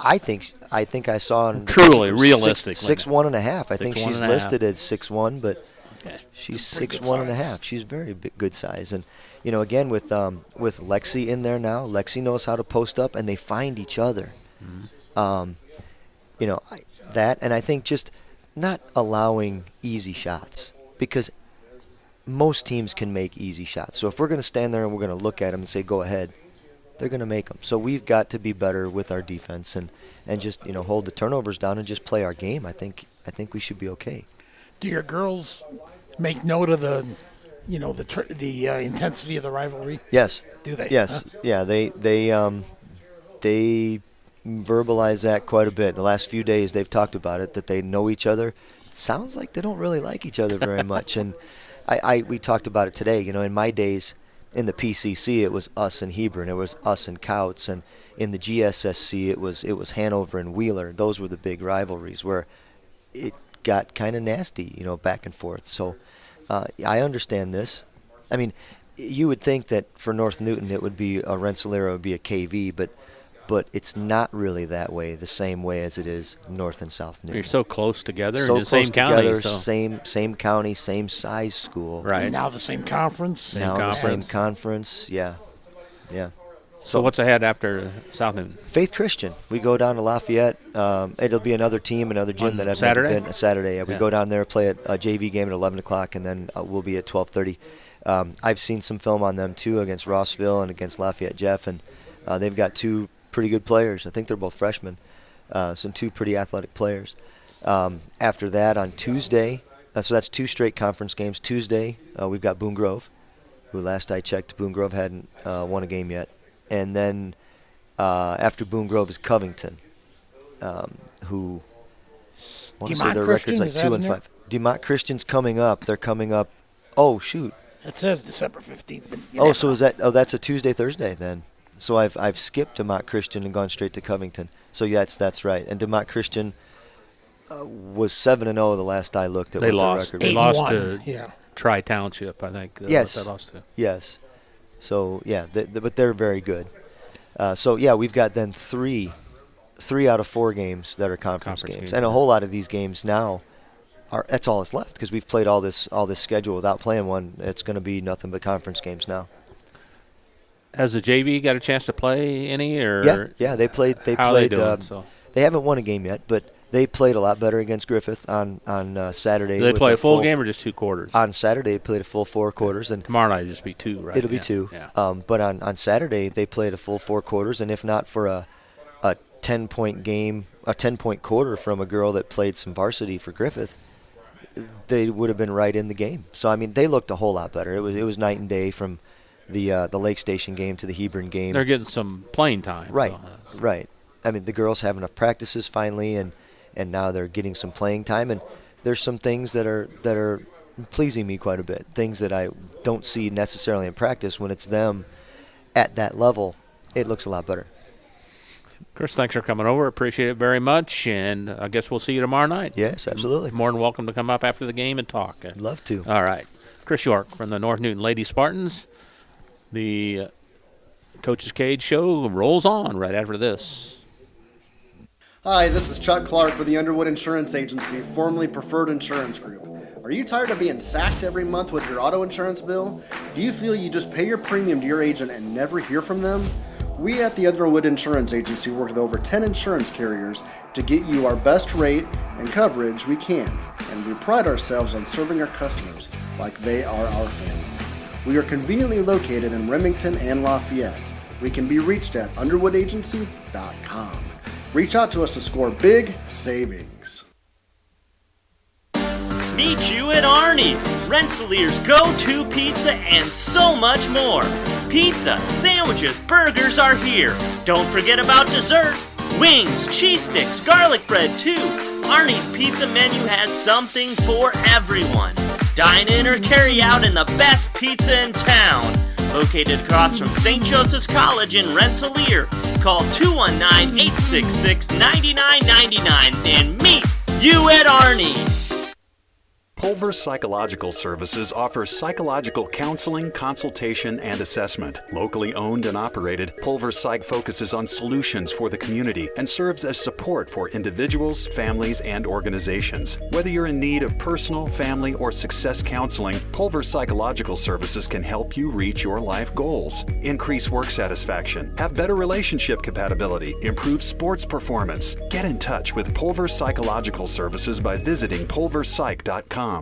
I think I saw on truly realistic 6'1.5". I think she's listed as 6'1", but she's 6'1.5". She's very good size. And again with Lexi in there now, Lexi knows how to post up, and they find each other. Mm-hmm. That, and I think just not allowing easy shots, because most teams can make easy shots. So if we're going to stand there and we're going to look at them and say, go ahead, they're going to make them. So we've got to be better with our defense and just hold the turnovers down and just play our game. I think we should be okay. Do your girls make note of the intensity of the rivalry? Yes. Do they? Yes. Huh? Yeah. They verbalize that quite a bit. The last few days they've talked about it, that they know each other. It sounds like they don't really like each other very much. And we talked about it today. In my days in the PCC, it was us and Hebron, it was us and Couts, and in the GSSC it was Hanover and Wheeler. Those were the big rivalries where it got kind of nasty, back and forth. So I understand this. I mean, you would think that for North Newton it would be a Rensselaer, it would be a KV, but it's not really that way, the same way as it is North and South Newton. You're so close together so in the same county. Together, same county, same size school. Right. And now the same conference. Same conference, yeah. So what's ahead after South Newton? Faith Christian. We go down to Lafayette. It'll be another team, another gym that I've Saturday? never been. Saturday. Yeah. We go down there, play a JV game at 11 o'clock, and then we'll be at 12:30. I've seen some film on them, too, against Rossville and against Lafayette Jeff, and they've got 2 pretty good players. I think they're both freshmen. Some 2 pretty athletic players. After that, on Tuesday, so that's 2 straight conference games. Tuesday, we've got Boone Grove, who last I checked, Boone Grove hadn't won a game yet. And then after Boone Grove is Covington, who I want to say their record's like 2-5. DeMott Christian's coming up. They're coming up. Oh shoot! It says December 15th. So is that? Oh, that's a Tuesday, Thursday then. So I've skipped DeMott Christian and gone straight to Covington. So yes, that's right. And DeMott Christian was 7-0 the last I looked at. They lost. They lost to Tri-Township, I think. Yes. That lost to. Yes. So, yeah, but they're very good. So, yeah, we've got then three out of 4 games that are conference games. And a whole lot of these games now, that's all that's left because we've played all this schedule without playing one. It's going to be nothing but conference games now. Has the JV got a chance to play any? Or yeah, they played. How are they doing? They haven't won a game yet, but they played a lot better against Griffith on Saturday. Do they play a full game or just 2 quarters? On Saturday, they played a full 4 quarters, and tomorrow night it'll just be 2, right? It'll be 2. Yeah. But on Saturday, they played a full 4 quarters, and if not for a 10-point game, a 10-point quarter from a girl that played some varsity for Griffith, they would have been right in the game. So I mean, they looked a whole lot better. It was night and day from the Lake Station game to the Hebron game. They're getting some playing time. Right, so right. I mean, the girls have enough practices finally, and now they're getting some playing time. And there's some things that are pleasing me quite a bit. Things that I don't see necessarily in practice. When it's them at that level, it looks a lot better. Chris, thanks for coming over. Appreciate it very much, and I guess we'll see you tomorrow night. Yes, absolutely. More than welcome to come up after the game and talk. I'd love to. All right. Chris York from the North Newton Lady Spartans. The Coach's Cage show rolls on right after this. Hi, this is Chuck Clark with the Underwood Insurance Agency, formerly Preferred Insurance Group. Are you tired of being sacked every month with your auto insurance bill? Do you feel you just pay your premium to your agent and never hear from them? We at the Underwood Insurance Agency work with over 10 insurance carriers to get you our best rate and coverage we can, and we pride ourselves on serving our customers like they are our family. We are conveniently located in Remington and Lafayette. We can be reached at underwoodagency.com. Reach out to us to score big savings. Meet you at Arnie's, Rensselaer's go-to pizza and so much more. Pizza, sandwiches, burgers are here. Don't forget about dessert. Wings, cheese sticks, garlic bread too. Arnie's pizza menu has something for everyone. Dine in or carry out in the best pizza in town. Located across from St. Joseph's College in Rensselaer. Call 219-866-9999 and meet you at Arnie's. Pulver Psychological Services offers psychological counseling, consultation, and assessment. Locally owned and operated, Pulver Psych focuses on solutions for the community and serves as support for individuals, families, and organizations. Whether you're in need of personal, family, or success counseling, Pulver Psychological Services can help you reach your life goals. Increase work satisfaction, have better relationship compatibility, improve sports performance. Get in touch with Pulver Psychological Services by visiting pulverpsych.com. I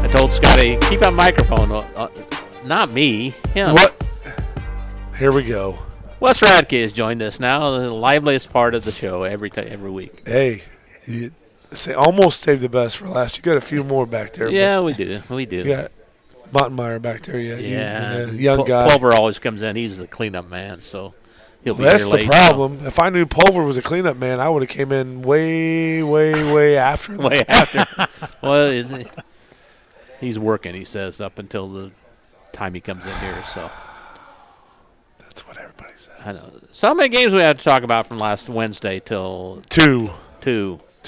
told Scotty, keep that microphone. Not me, him. What? Here we go. Wes Radke has joined us now, the liveliest part of the show every week. Hey, you almost saved the best for last. You got a few more back there. Yeah, we do. We do. You got Mottenmeyer back there. Yeah. Young guy. Pulver always comes in. He's the cleanup man, so he'll be That's here late. the problem. If I knew Pulver was a cleanup man, I would have came in way after. Way after. Well, he's working, he says, up until the time he comes in here. So that's what everybody says. I know. So how many games we had to talk about from last Wednesday till two?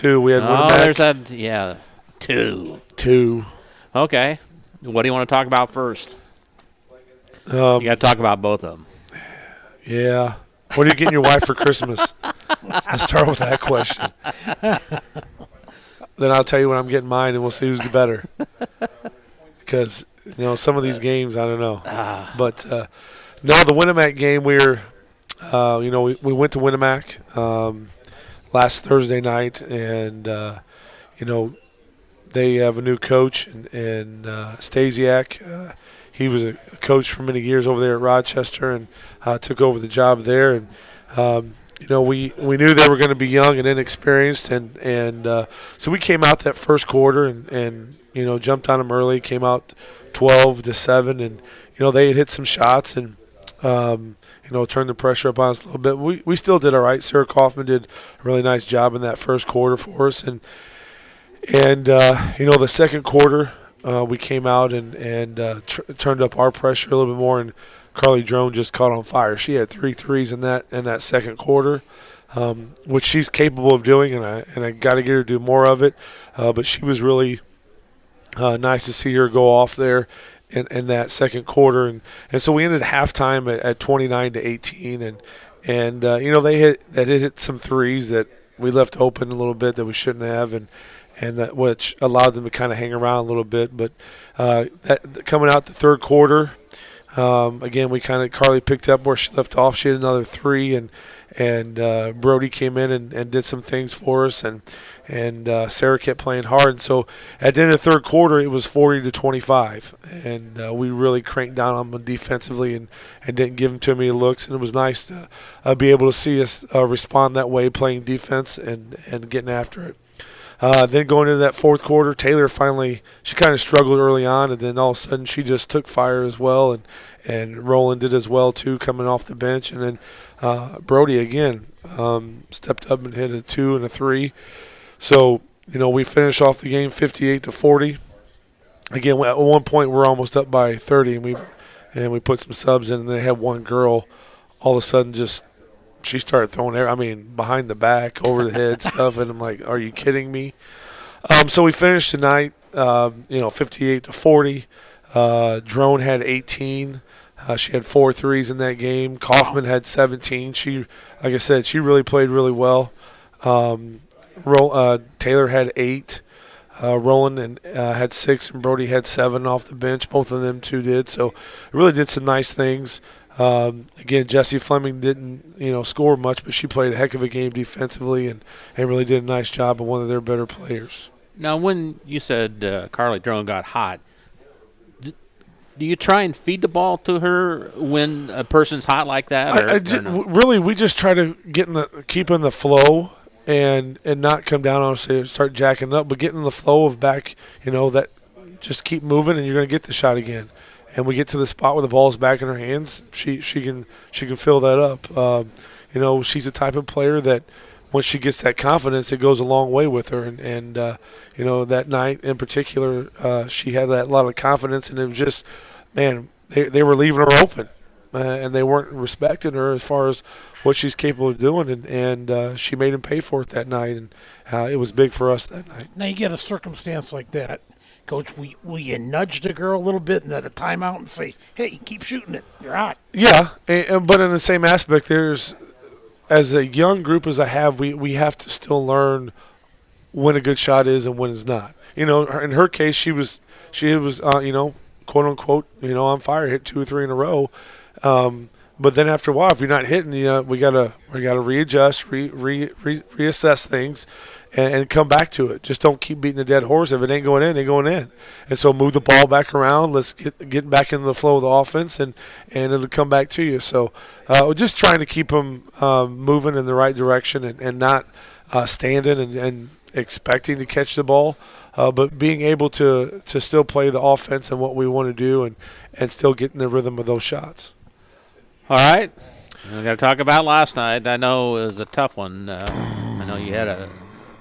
We had Winamac. There's that. Yeah, two. Okay. What do you want to talk about first? You got to talk about both of them. Yeah. What are you getting your wife for Christmas? Let's start with that question. Then I'll tell you when I'm getting mine, and we'll see who's the better. Because some of these games, I don't know. But no, the Winamac game, we went to Winamac last Thursday night, and they have a new coach, and Stasiak. He was a coach for many years over there at Rochester, and took over the job there. And we knew they were going to be young and inexperienced, and so we came out that first quarter and jumped on them early. Came out 12-7, and they had hit some shots and turned the pressure up on us a little bit. We still did all right. Sarah Kaufman did a really nice job in that first quarter for us, and the second quarter we came out and turned up our pressure a little bit more, and Carly Drone just caught on fire. She had 3 threes in that second quarter, which she's capable of doing, and I got to get her to do more of it. But she was really nice to see her go off there in that second quarter, and so we ended halftime at 29-18, and they hit some threes that we left open a little bit that we shouldn't have, and that which allowed them to kind of hang around a little bit. But that coming out the third quarter, again, Carly picked up where she left off. She had another 3, and Brody came in and did some things for us, and Sarah kept playing hard. And so at the end of the third quarter, it was 40-25, and we really cranked down on them defensively and didn't give them too many looks. And it was nice to be able to see us respond that way, playing defense and getting after it. Then going into that fourth quarter, Taylor she kind of struggled early on, and then all of a sudden she just took fire as well, and Roland did as well too, coming off the bench. And then Brody again stepped up and hit a 2 and a 3. So, we finished off the game 58-40. Again, at one point we're almost up by 30, and we put some subs in, and they had one girl all of a sudden she started throwing behind the back, over the head stuff, and I'm like, are you kidding me? So we finished tonight, 58-40. Drone had 18. She had 4 threes in that game. Kaufman had 17. She, like I said, she really played really well. Taylor had 8. Roland had 6, and Brody had 7 off the bench. Both of them 2 did. So really did some nice things. Again, Jessie Fleming didn't, score much, but she played a heck of a game defensively and really did a nice job of one of their better players. Now, when you said Carly Drone got hot, do you try and feed the ball to her when a person's hot like that? Really, we just try to keep in the flow and not come down on us and start jacking up, but get in the flow of back, that just keep moving and you're going to get the shot again. And we get to the spot where the ball's back in her hands, she can fill that up. She's the type of player that once she gets that confidence, it goes a long way with her. And that night in particular, she had that lot of confidence, and it was just, man, they were leaving her open, and they weren't respecting her as far as what she's capable of doing. And she made them pay for it that night, and it was big for us that night. Now you get a circumstance like that. Coach, will you nudge the girl a little bit and at a timeout and say, hey, keep shooting it, you're hot? Yeah, but in the same aspect, as a young group as I have, we have to still learn when a good shot is and when it's not. In her case, she was quote unquote, on fire, hit 2 or 3 in a row. But then after a while, if you're not hitting, we gotta readjust, reassess things, and come back to it. Just don't keep beating the dead horse. If it ain't going in, it ain't going in. And so move the ball back around. Let's get back into the flow of the offense, and it'll come back to you. So we're just trying to keep them moving in the right direction and not standing and expecting to catch the ball, but being able to still play the offense and what we want to do and still get in the rhythm of those shots. All right. We're going to talk about last night. I know it was a tough one. I know you had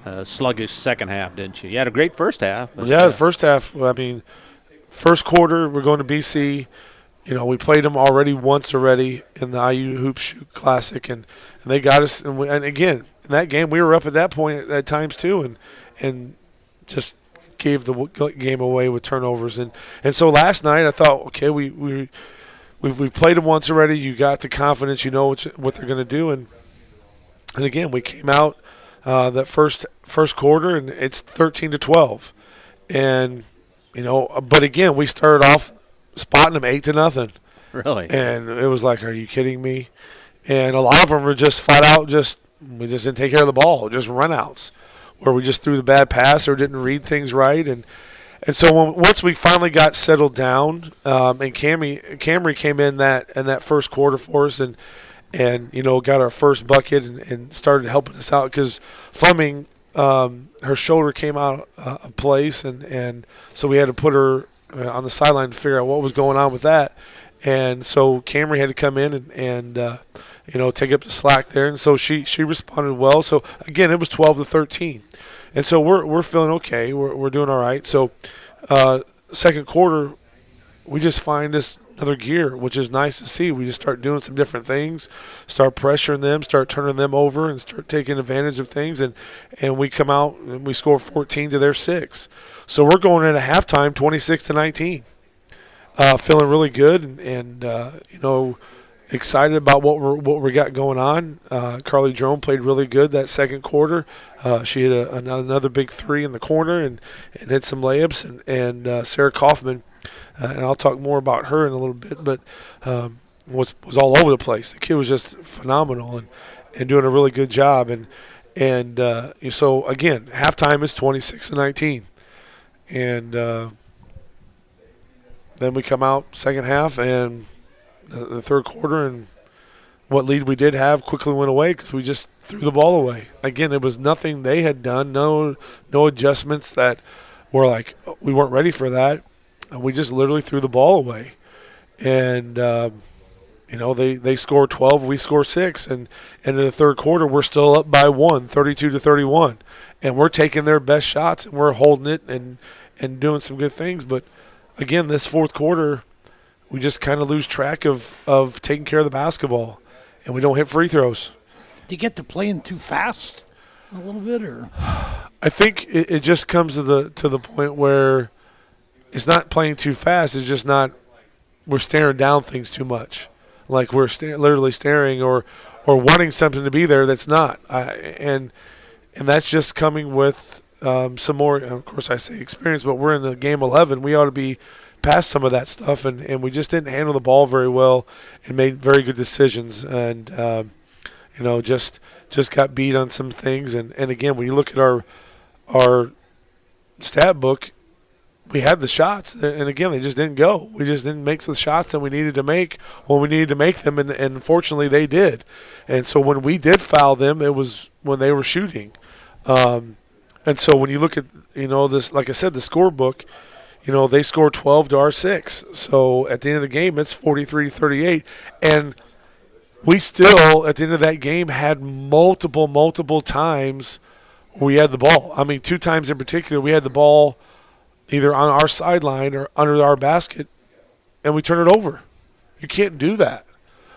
a sluggish second half, didn't you? You had a great first half. Yeah, the first half, first quarter, we're going to BC. We played them once already in the IU Hoop Shoot Classic, and they got us. And again, in that game, we were up at that point at times too, and just gave the game away with turnovers. And so last night, I thought, okay, we've played them once already. You got the confidence. You know what they're going to do. And again, we came out that first quarter, and it's 13-12. And, but again, we started off spotting them 8-0. Really? And it was like, are you kidding me? And a lot of them were just flat out we just didn't take care of the ball, just run-outs, where we just threw the bad pass or didn't read things right. And so once we finally got settled down, and Camry came in that first quarter for us, and got our first bucket and started helping us out because Fleming, her shoulder came out of place, and so we had to put her on the sideline to figure out what was going on with that. And so Camry had to come in and take up the slack there, and so she responded well. So again, it was 12-13. And so we're feeling okay. We're doing all right. So second quarter, we just find this another gear, which is nice to see. We just start doing some different things, start pressuring them, start turning them over, and start taking advantage of things. And we come out and we score 14 to their 6. So we're going into halftime 26-19, feeling really good and excited about what we got going on. Carly Drone played really good that second quarter. She hit another big 3 in the corner and hit some layups. And Sarah Kaufman, and I'll talk more about her in a little bit, but was all over the place. The kid was just phenomenal and doing a really good job. And so again, halftime is 26-19, and then we come out second half and the third quarter, and what lead we did have quickly went away because we just threw the ball away. Again, it was nothing they had done, no adjustments that were like we weren't ready for that. We just literally threw the ball away. And, they scored 12, we scored 6. And in the third quarter, we're still up by 1, 32-31. And we're taking their best shots, and we're holding it and doing some good things. But, again, this fourth quarter, we just kind of lose track of taking care of the basketball, and we don't hit free throws. Do you get to playing too fast a little bit? Or I think it just comes to the point where it's not playing too fast. It's just not we're staring down things too much, like we're literally staring or wanting something to be there that's not. And that's just coming with some more. Of course, I say experience, but we're in the game 11. We ought to be past some of that stuff, and we just didn't handle the ball very well and made very good decisions. And just got beat on some things. And again, when you look at our stat book, we had the shots, and again, they just didn't go. We just didn't make the shots that we needed to make when we needed to make them, and unfortunately they did. And so when we did foul them, it was when they were shooting. And so when you look at, this, like I said, the scorebook, they scored 12 to our 6. So at the end of the game, it's 43-38. And we still, at the end of that game, had multiple times we had the ball. I mean, 2 times in particular, we had the ball either on our sideline or under our basket, and we turn it over. You can't do that.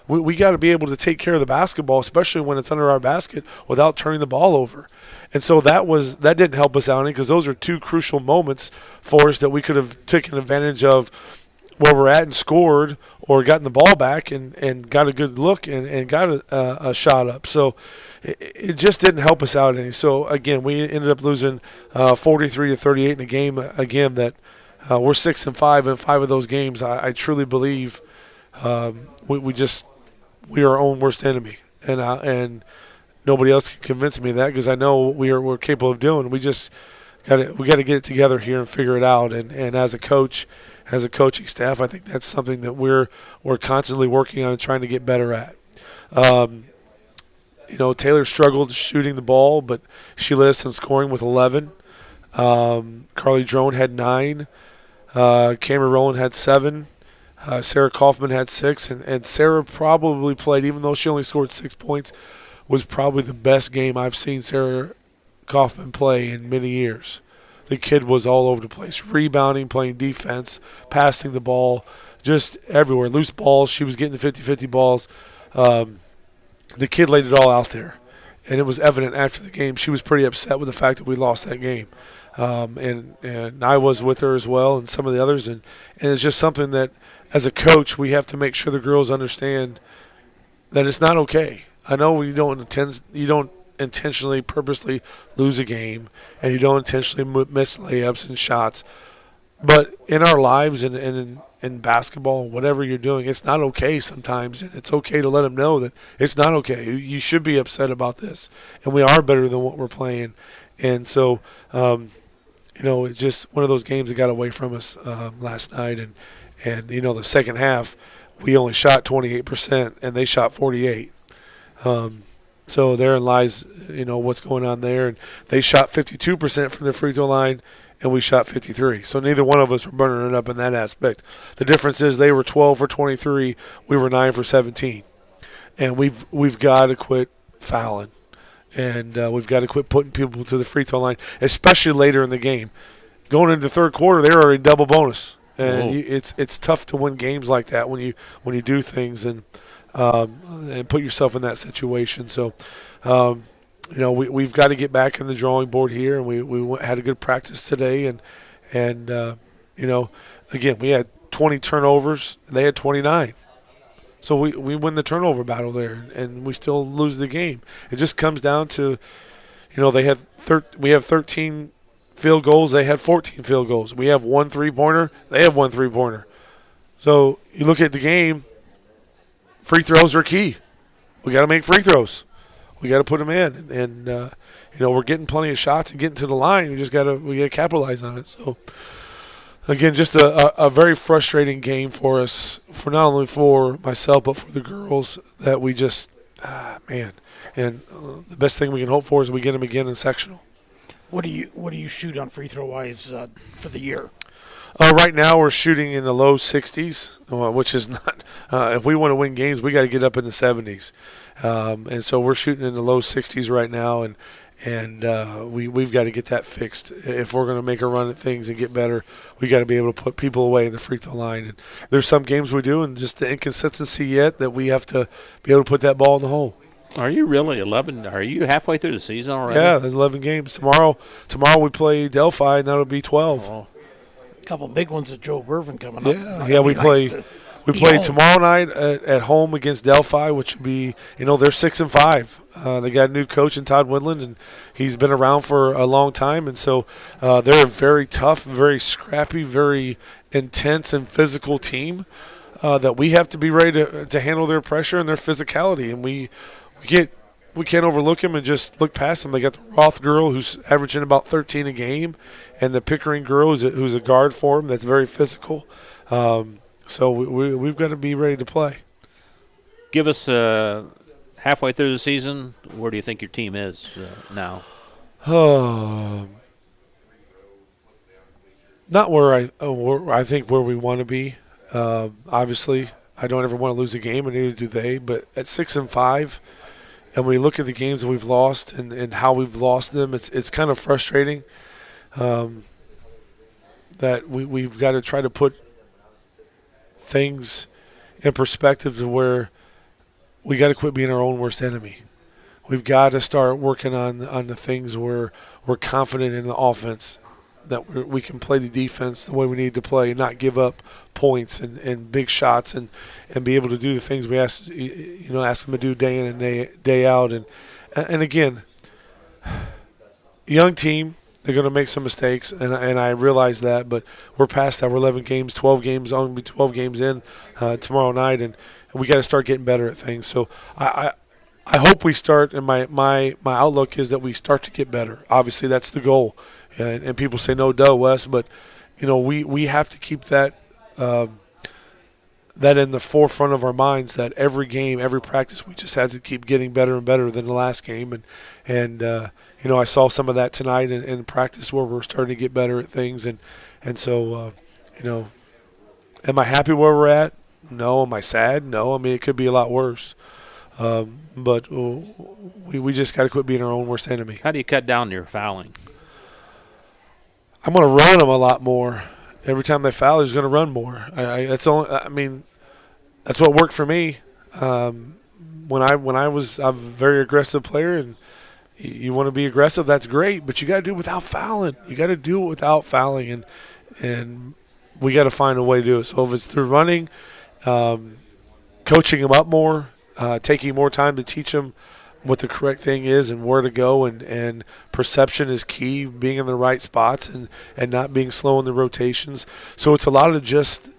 We got to be able to take care of the basketball, especially when it's under our basket, without turning the ball over. And so that didn't help us out any, because those are 2 crucial moments for us that we could have taken advantage of where we're at and scored, or gotten the ball back and got a good look and got a shot up. So it just didn't help us out any. So, again, we ended up losing 43-38 in a game, again, that we're 6-5 in 5 of those games. I truly believe we are our own worst enemy. And nobody else can convince me of that, because I know we're capable of doing. We just got to get it together here and figure it out. And as a coach, as a coaching staff, I think that's something that we're constantly working on and trying to get better at. Taylor struggled shooting the ball, but she led us in scoring with 11. Carly Drone had 9. Cameron Rowland had 7. Sarah Kaufman had 6. And Sarah probably played, even though she only scored 6 points, was probably the best game I've seen Sarah Kaufman play in many years. The kid was all over the place, rebounding, playing defense, passing the ball, just everywhere. Loose balls, she was getting the 50-50 balls. The kid laid it all out there, and it was evident after the game. She was pretty upset with the fact that we lost that game, and I was with her as well, and some of the others. And it's just something that, as a coach, we have to make sure the girls understand that it's not okay. I know you don't intentionally, purposely lose a game, and you don't intentionally miss layups and shots. But in our lives and in basketball and whatever you're doing, it's not okay sometimes. And it's okay to let them know that it's not okay. You should be upset about this. And we are better than what we're playing. And so, it's just one of those games that got away from us last night. And the second half, we only shot 28%, and they shot 48%. So therein lies, what's going on there. And they shot 52% from the free throw line, and we shot 53%. So neither one of us were burning it up in that aspect. The difference is they were 12 for 23, we were 9 for 17. And we've got to quit fouling, and we've got to quit putting people to the free throw line, especially later in the game. going into the third quarter, they're already double bonus. And Whoa. it's tough to win games like that when you do things and put yourself in that situation. So, we've got to get back in the drawing board here, and we had a good practice today, and again, we had 20 turnovers, they had 29. So we win the turnover battle there, and we still lose the game. It just comes down to, we have 13 field goals, they had 14 field goals. We have 1 3-pointer, they have 1 3-pointer. So you look at the game, free throws are key. We got to make free throws. We got to put them in, and we're getting plenty of shots and getting to the line. We got to capitalize on it. So again, just a very frustrating game for us, for not only for myself but for the girls. That we just man, and the best thing we can hope for is we get them again in sectional. What do you shoot on free throw wise for the year? Right now we're shooting in the low 60s, which is not. If we want to win games, we got to get up in the 70s, and so we're shooting in the low 60s right now, and we've got to get that fixed. If we're going to make a run at things and get better, we got to be able to put people away in the free throw line. And there's some games we do, and just the inconsistency yet that we have to be able to put that ball in the hole. Are you really 11? Are you halfway through the season already? Yeah, there's 11 games. Tomorrow we play Delphi, and that'll be 12. A couple big ones at Joe Bervin coming up. Yeah, we play tomorrow night at home against Delphi, which would be, they're 6-5. They got a new coach in Todd Woodland, and he's been around for a long time, and so they're a very tough, very scrappy, very intense and physical team that we have to be ready to handle their pressure and their physicality, and we can't overlook them and just look past them. They got the Roth girl who's averaging about 13 a game, and the Pickering girl who's a guard for them that's very physical. So we've got to be ready to play. Give us halfway through the season, where do you think your team is now? Not where I think where we want to be. Obviously, I don't ever want to lose a game, and neither do they. But at 6-5, and we look at the games that we've lost and how we've lost them, it's kind of frustrating that we've got to try to put things in perspective to where we got to quit being our own worst enemy. We've got to start working on the things where we're confident in the offense, that we can play the defense the way we need to play and not give up points and big shots and be able to do the things we ask them to do day in and day out. And again, young team, they're going to make some mistakes, and I realize that, but we're past that. We're 11 games, 12 games, only be 12 games in tomorrow night, and we got to start getting better at things. So I hope we start, and my outlook is that we start to get better. Obviously, that's the goal, and people say no, duh, Wes, but we have to keep that in the forefront of our minds. That every game, every practice, we just had to keep getting better and better than the last game, and I saw some of that tonight in practice where we're starting to get better at things, and so am I happy where we're at? No. Am I sad? No. I mean, it could be a lot worse. But we just got to quit being our own worst enemy. How do you cut down your fouling? I'm going to run them a lot more. Every time they foul, he's going to run more. That's what worked for me. I'm a very aggressive player, and you want to be aggressive, that's great, but you got to do it without fouling. You got to do it without fouling, and we got to find a way to do it. So if it's through running, coaching them up more, taking more time to teach them what the correct thing is and where to go, and perception is key, being in the right spots and not being slow in the rotations. So it's a lot of just,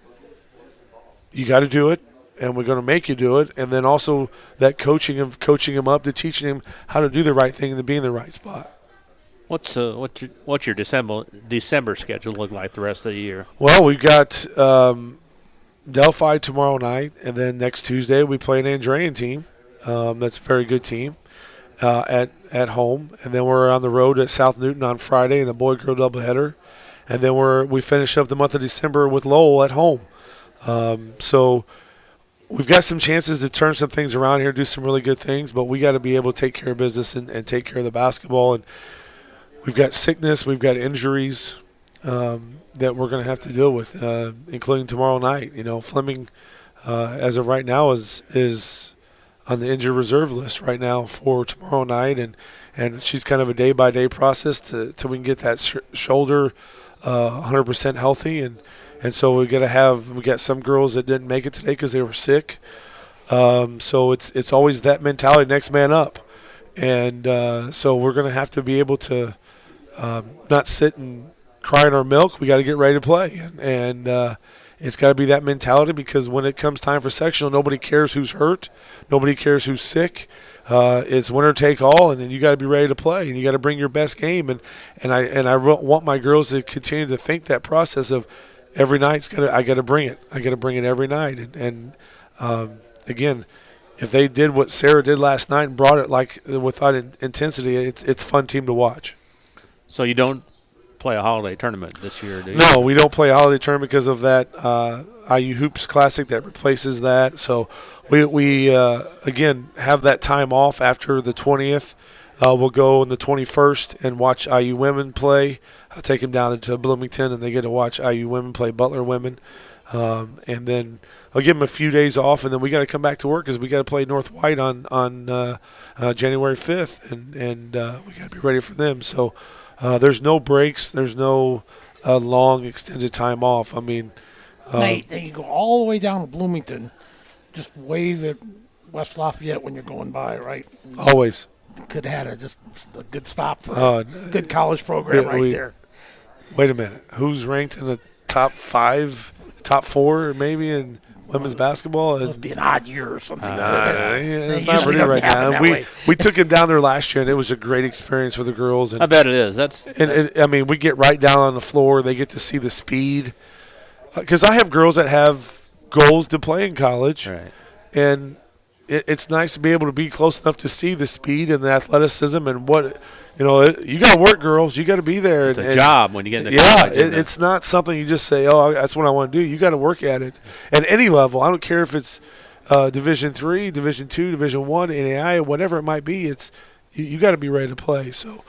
you got to do it, and we're going to make you do it, and then also that coaching him up to teaching him how to do the right thing and to be in the right spot. What's your December schedule look like the rest of the year? Well, we've got Delphi tomorrow night, and then next Tuesday we play an Andrean team. That's a very good team at home, and then we're on the road at South Newton on Friday in the boy-girl doubleheader, and then we finish up the month of December with Lowell at home. So we've got some chances to turn some things around here, do some really good things, but we got to be able to take care of business and take care of the basketball. And we've got sickness, we've got injuries. that we're going to have to deal with, including tomorrow night. Fleming, as of right now, is on the injured reserve list right now for tomorrow night, and she's kind of a day-by-day process till we can get that shoulder 100% healthy, and so we got some girls that didn't make it today because they were sick. So it's always that mentality, next man up, and so we're going to have to be able to not sit and cry in our milk. We got to get ready to play, and it's got to be that mentality, because when it comes time for sectional, nobody cares who's hurt, nobody cares who's sick. It's winner take all, and then you got to be ready to play, and you got to bring your best game. And I want my girls to continue to think that process of every night's I got to bring it. I got to bring it every night. And again, if they did what Sarah did last night and brought it without intensity, it's a fun team to watch. So you don't play a holiday tournament this year, do you? No, we don't play a holiday tournament because of that IU Hoops Classic that replaces that. So we again have that time off after the 20th. We'll go on the 21st and watch IU women play. I'll take them down to Bloomington, and they get to watch IU women play Butler women. And then I'll give them a few days off, and then we got to come back to work because we got to play North White on January 5th, and we got to be ready for them. So there's no breaks. There's no long extended time off. I mean, Nate, you go all the way down to Bloomington, just wave at West Lafayette when you're going by, right? Always. Could have had just a good stop for a good college program there. Wait a minute. Who's ranked in the top 4 maybe in women's basketball? It must be an odd year or something. It's not really right now. We took him down there last year, and it was a great experience for the girls. And, I bet it is. I mean, we get right down on the floor. They get to see the speed. Because I have girls that have goals to play in college, right. And it's nice to be able to be close enough to see the speed and the athleticism and what you got to work, girls. You got to be there. It's a job when you get into college. Yeah, it's not something you just say, "Oh, that's what I want to do." You got to work at it at any level. I don't care if it's Division III, Division II, Division I, NAI, whatever it might be. It's you got to be ready to play. So.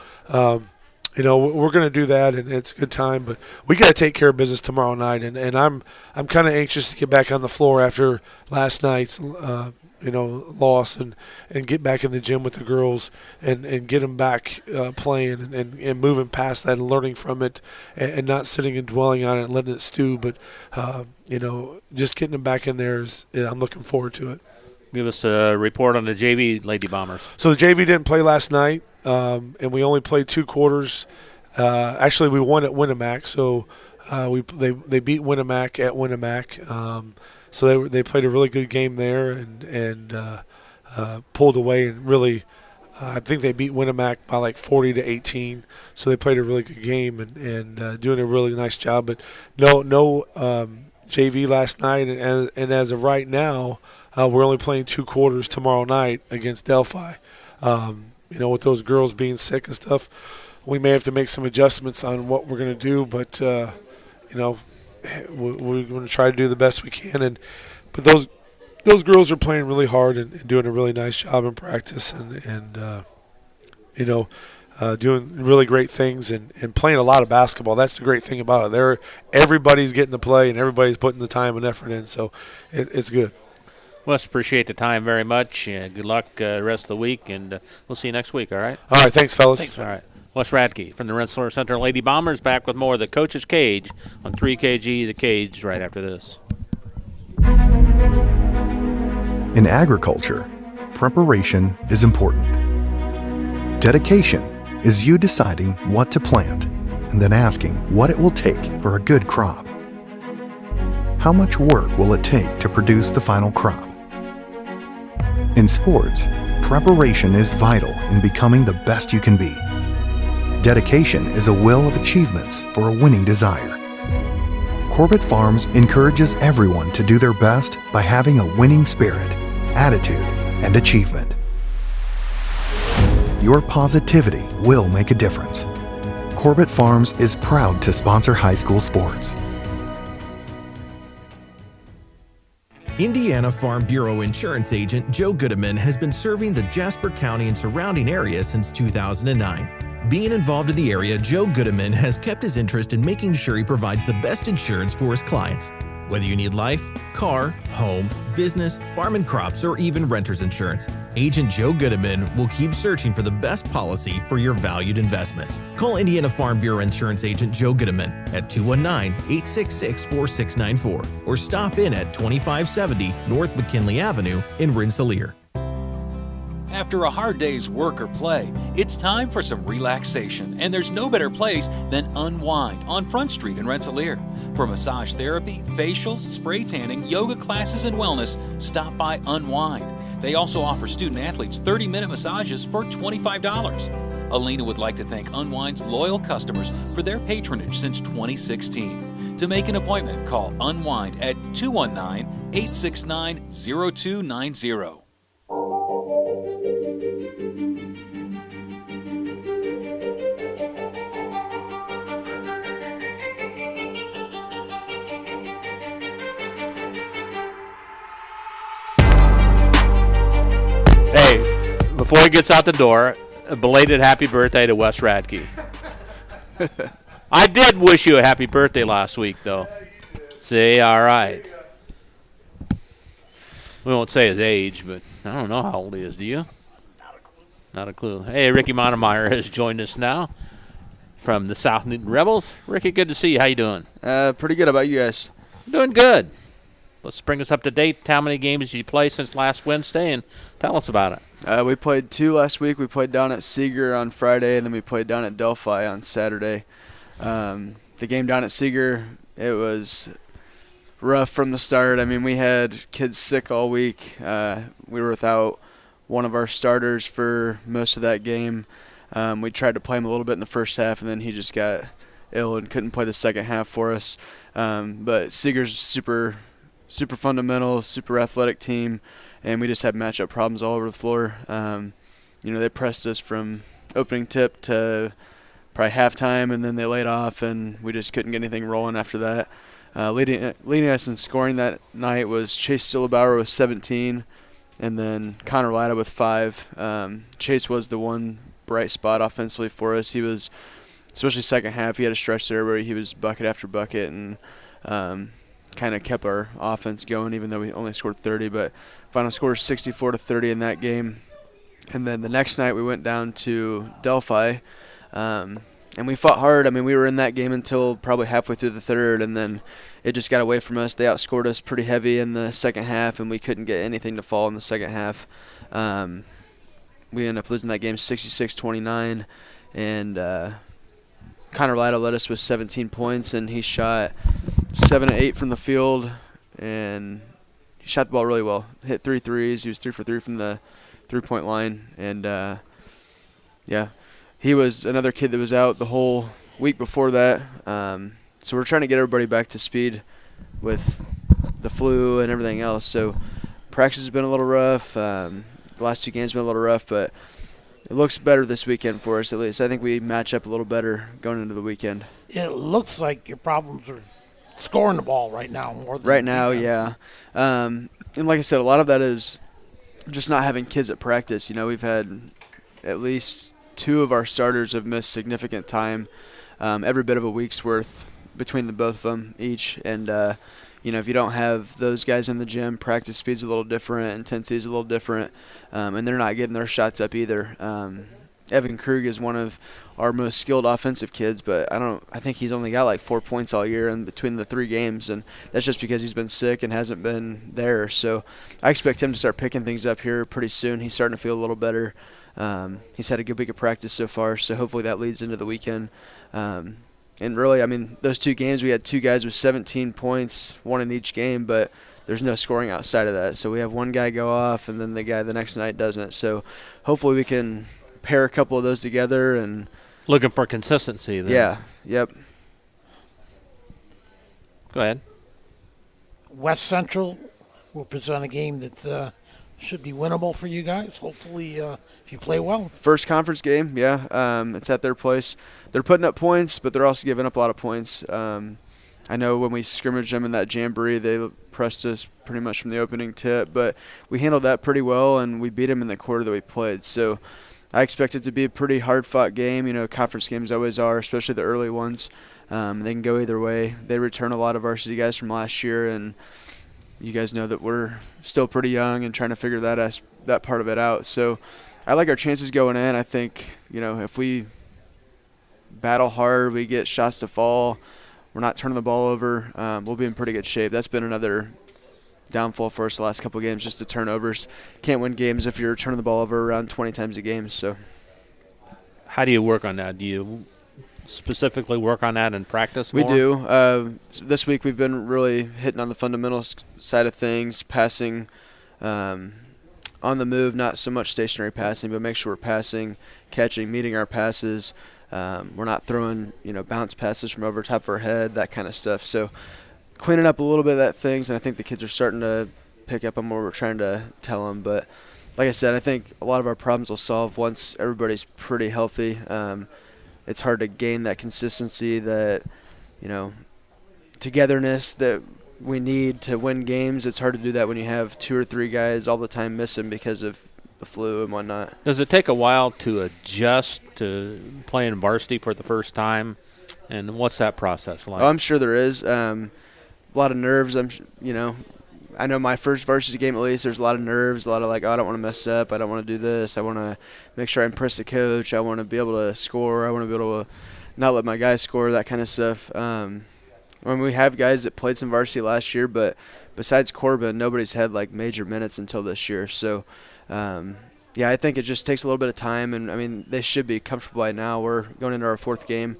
We're going to do that, and it's a good time. But we got to take care of business tomorrow night, and I'm kind of anxious to get back on the floor after last night's loss and get back in the gym with the girls and get them back playing and moving past that and learning from it and not sitting and dwelling on it and letting it stew. But just getting them back in there I'm looking forward to it. Give us a report on the JV Lady Bombers. So the JV didn't play last night. And we only played 2 quarters. Actually, we won at Winnemac, so they beat Winnemac at Winnemac. So they played a really good game there and pulled away and really. I think they beat Winnemac by like 40-18. So they played a really good game and doing a really nice job. But no JV last night, and as of right now, we're only playing 2 quarters tomorrow night against Delphi. With those girls being sick and stuff, we may have to make some adjustments on what we're going to do. But, we're going to try to do the best we can. But those girls are playing really hard and doing a really nice job in practice and doing really great things and playing a lot of basketball. That's the great thing about it. Everybody's getting to play and everybody's putting the time and effort in. So it's good. Wes, appreciate the time very much. Good luck the rest of the week, and we'll see you next week, all right? All right, thanks, fellas. Thanks. All right. Wes Radke from the Rensselaer Center Lady Bombers back with more of the Coach's Cage on 3KG, The Cage, right after this. In agriculture, preparation is important. Dedication is you deciding what to plant and then asking what it will take for a good crop. How much work will it take to produce the final crop? In sports, preparation is vital in becoming the best you can be. Dedication is a will of achievements for a winning desire. Corbett Farms encourages everyone to do their best by having a winning spirit, attitude, and achievement. Your positivity will make a difference. Corbett Farms is proud to sponsor high school sports. Indiana Farm Bureau insurance agent Joe Goodman has been serving the Jasper County and surrounding area since 2009. Being involved in the area, Joe Goodman has kept his interest in making sure he provides the best insurance for his clients. Whether you need life, car, home, business, farm and crops, or even renter's insurance, Agent Joe Goodman will keep searching for the best policy for your valued investments. Call Indiana Farm Bureau Insurance Agent Joe Goodman at 219-866-4694 or stop in at 2570 North McKinley Avenue in Rensselaer. After a hard day's work or play, it's time for some relaxation, and there's no better place than Unwind on Front Street in Rensselaer. For massage therapy, facials, spray tanning, yoga classes, and wellness, stop by Unwind. They also offer student athletes 30-minute massages for $25. Alina would like to thank Unwind's loyal customers for their patronage since 2016. To make an appointment, call Unwind at 219-869-0290. Hey, before he gets out the door, a belated happy birthday to Wes Radke. I did wish you a happy birthday last week, though. See, all right. We won't say his age, but I don't know how old he is. Do you? Not a clue. Hey, Ricky Monemeyer has joined us now from the South Newton Rebels. Ricky, good to see you. How you doing? Pretty good. How about you guys? Doing good. Let's bring us up to date. How many games did you play since last Wednesday, and tell us about it. We played 2 last week. We played down at Seeger on Friday, and then we played down at Delphi on Saturday. The game down at Seeger, it was rough from the start. I mean, we had kids sick all week. We were without one of our starters for most of that game. We tried to play him a little bit in the first half, and then he just got ill and couldn't play the second half for us. But Seeger's super fundamental, super athletic team, and we just had matchup problems all over the floor. They pressed us from opening tip to probably halftime, and then they laid off, and we just couldn't get anything rolling after that. Leading us in scoring that night was Chase Stillebauer with 17, and then Connor Latta with 5. Chase was the one bright spot offensively for us. He was, especially second half, he had a stretch there where he was bucket after bucket, and kind of kept our offense going, even though we only scored 30. But final score was 64-30 in that game. And then the next night we went down to Delphi, and we fought hard. I mean, we were in that game until probably halfway through the third, and then it just got away from us. They outscored us pretty heavy in the second half, and we couldn't get anything to fall in the second half. We ended up losing that game 66-29, and Connor Latta led us with 17 points, and he shot 7 of 8 from the field, and he shot the ball really well. Hit 3 threes. He was 3 for 3 from the three-point line, and he was another kid that was out the whole week before that. So we're trying to get everybody back to speed with the flu and everything else. So practice has been a little rough. The last 2 games have been a little rough, but it looks better this weekend for us at least. I think we match up a little better going into the weekend. It looks like your problems are scoring the ball right now more than right now, defense. yeah. And like I said, a lot of that is just not having kids at practice. We've had at least 2 of our starters have missed significant time, every bit of a week's worth between the both of them each. And if you don't have those guys in the gym, practice speed's a little different, intensity's a little different, and they're not getting their shots up either. Evan Krug is one of our most skilled offensive kids, but I think he's only got like 4 points all year in between the 3 games, and that's just because he's been sick and hasn't been there. So I expect him to start picking things up here pretty soon. He's starting to feel a little better. He's had a good week of practice so far, so hopefully that leads into the weekend. And really, I mean, those 2 games, we had 2 guys with 17 points, 1 in each game, but there's no scoring outside of that. So we have one guy go off, and then the guy the next night doesn't. So hopefully we can pair a couple of those together. And looking for consistency then. Yeah, yep. Go ahead. West Central will present a game that should be winnable for you guys, hopefully, if you play well. First conference game, yeah. It's at their place. They're putting up points, but they're also giving up a lot of points. I know when we scrimmaged them in that jamboree, they pressed us pretty much from the opening tip, but we handled that pretty well, and we beat them in the quarter that we played. So I expect it to be a pretty hard-fought game. Conference games always are, especially the early ones. They can go either way. They return a lot of varsity guys from last year, and you guys know that we're still pretty young and trying to figure that part of it out. So I like our chances going in. I think, if we battle hard, we get shots to fall, we're not turning the ball over, we'll be in pretty good shape. That's been another downfall for us the last couple of games, just the turnovers. Can't win games if you're turning the ball over around 20 times a game. So how do you work on that? Do you specifically work on that in practice more? We do. This week we've been really hitting on the fundamentals side of things, passing on the move, not so much stationary passing, but make sure we're passing, catching, meeting our passes. We're not throwing, bounce passes from over top of our head, that kind of stuff. So cleaning up a little bit of that things, and I think the kids are starting to pick up on what we're trying to tell them. But like I said, I think a lot of our problems will solve once everybody's pretty healthy. It's hard to gain that consistency, that, togetherness that we need to win games. It's hard to do that when you have 2 or 3 guys all the time missing because of the flu and whatnot. Does it take a while to adjust to playing varsity for the first time? And what's that process like? Oh, I'm sure there is. A lot of nerves. I know my first varsity game, at least, there's a lot of nerves, a lot of I don't want to mess up, I don't want to do this, I want to make sure I impress the coach, I want to be able to score, I want to be able to not let my guys score, that kind of stuff. When we have guys that played some varsity last year, but besides Corbin, nobody's had major minutes until this year. So, I think it just takes a little bit of time, and they should be comfortable by now. We're going into our 4th game.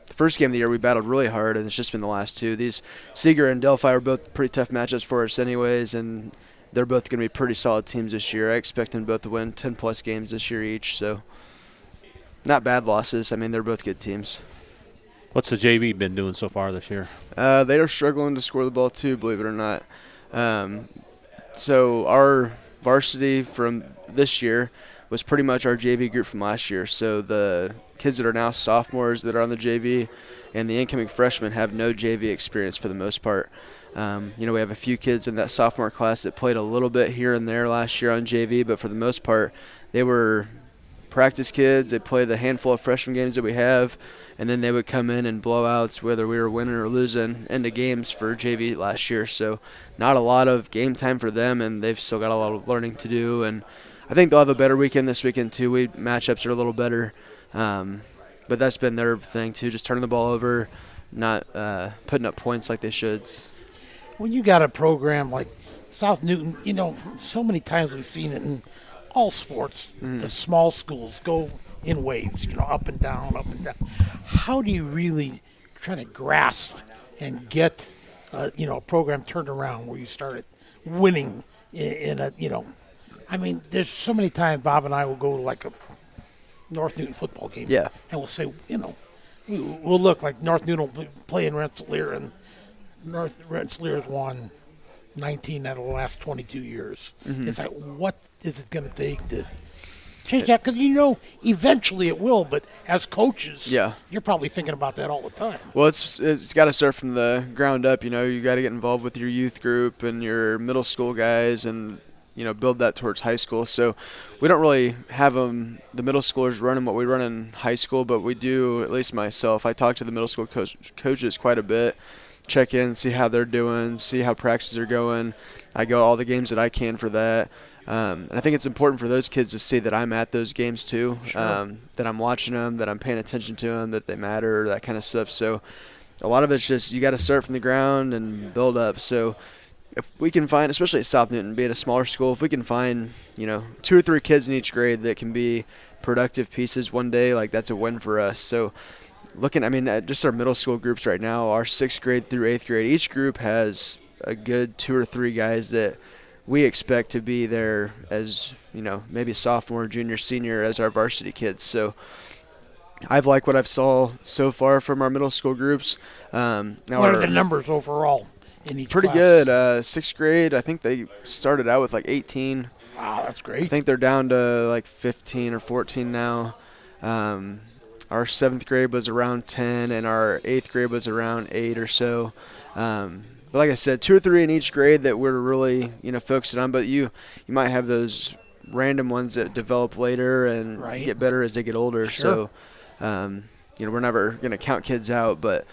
The first game of the year we battled really hard, and it's just been the last 2. These Seeger and Delphi are both pretty tough matchups for us anyways, and they're both going to be pretty solid teams this year. I expect them both to win 10-plus games this year each, so not bad losses. They're both good teams. What's the JV been doing so far this year? They are struggling to score the ball too, believe it or not. So our varsity from this year was pretty much our JV group from last year. So the kids that are now sophomores that are on the JV and the incoming freshmen have no JV experience for the most part. We have a few kids in that sophomore class that played a little bit here and there last year on JV, but for the most part, they were practice kids. They played the handful of freshman games that we have, and then they would come in and blowouts, whether we were winning or losing, into games for JV last year. So not a lot of game time for them, and they've still got a lot of learning to do. And I think they'll have a better weekend this weekend too. Matchups are a little better, but that's been their thing too, just turning the ball over, not putting up points like they should. When you got a program like South Newton, so many times we've seen it in all sports. The small schools go in waves, up and down, up and down. How do you really try to grasp and get, a program turned around where you started winning in a, there's so many times Bob and I will go to a North Newton football game. Yeah. And we'll say, we'll look like North Newton will play in Rensselaer, and North Rensselaer's won 19 out of the last 22 years. Mm-hmm. It's what is it going to take to change that? Because eventually it will, but as coaches, you're probably thinking about that all the time. Well, it's got to start from the ground up. You got to get involved with your youth group and your middle school guys, and build that towards high school. So we don't really have the middle schoolers running what we run in high school, but we do, at least myself. I talk to the middle school coaches quite a bit. Check in, see how they're doing, see how practices are going. I go all the games that I can for that. And I think it's important for those kids to see that I'm at those games too, that I'm watching them, that I'm paying attention to them, that they matter, that kind of stuff. So a lot of it's just you got to start from the ground and build up. So if we can find, especially at South Newton, being a smaller school, if we can find 2 or 3 kids in each grade that can be productive pieces one day, that's a win for us. So at just our middle school groups right now, our 6th grade through 8th grade, each group has a good 2 or 3 guys that we expect to be there as, maybe sophomore, junior, senior as our varsity kids. So I've liked what I've saw so far from our middle school groups. What are the numbers overall in each Pretty class? good. 6th grade, I think they started out with 18. Wow, that's great. I think they're down to 15 or 14 now. Our 7th grade was around 10, and our 8th grade was around 8 or so. But like I said, 2 or 3 in each grade that we're really, focusing on. But you might have those random ones that develop later and get better as they get older. Sure. So, we're never going to count kids out, but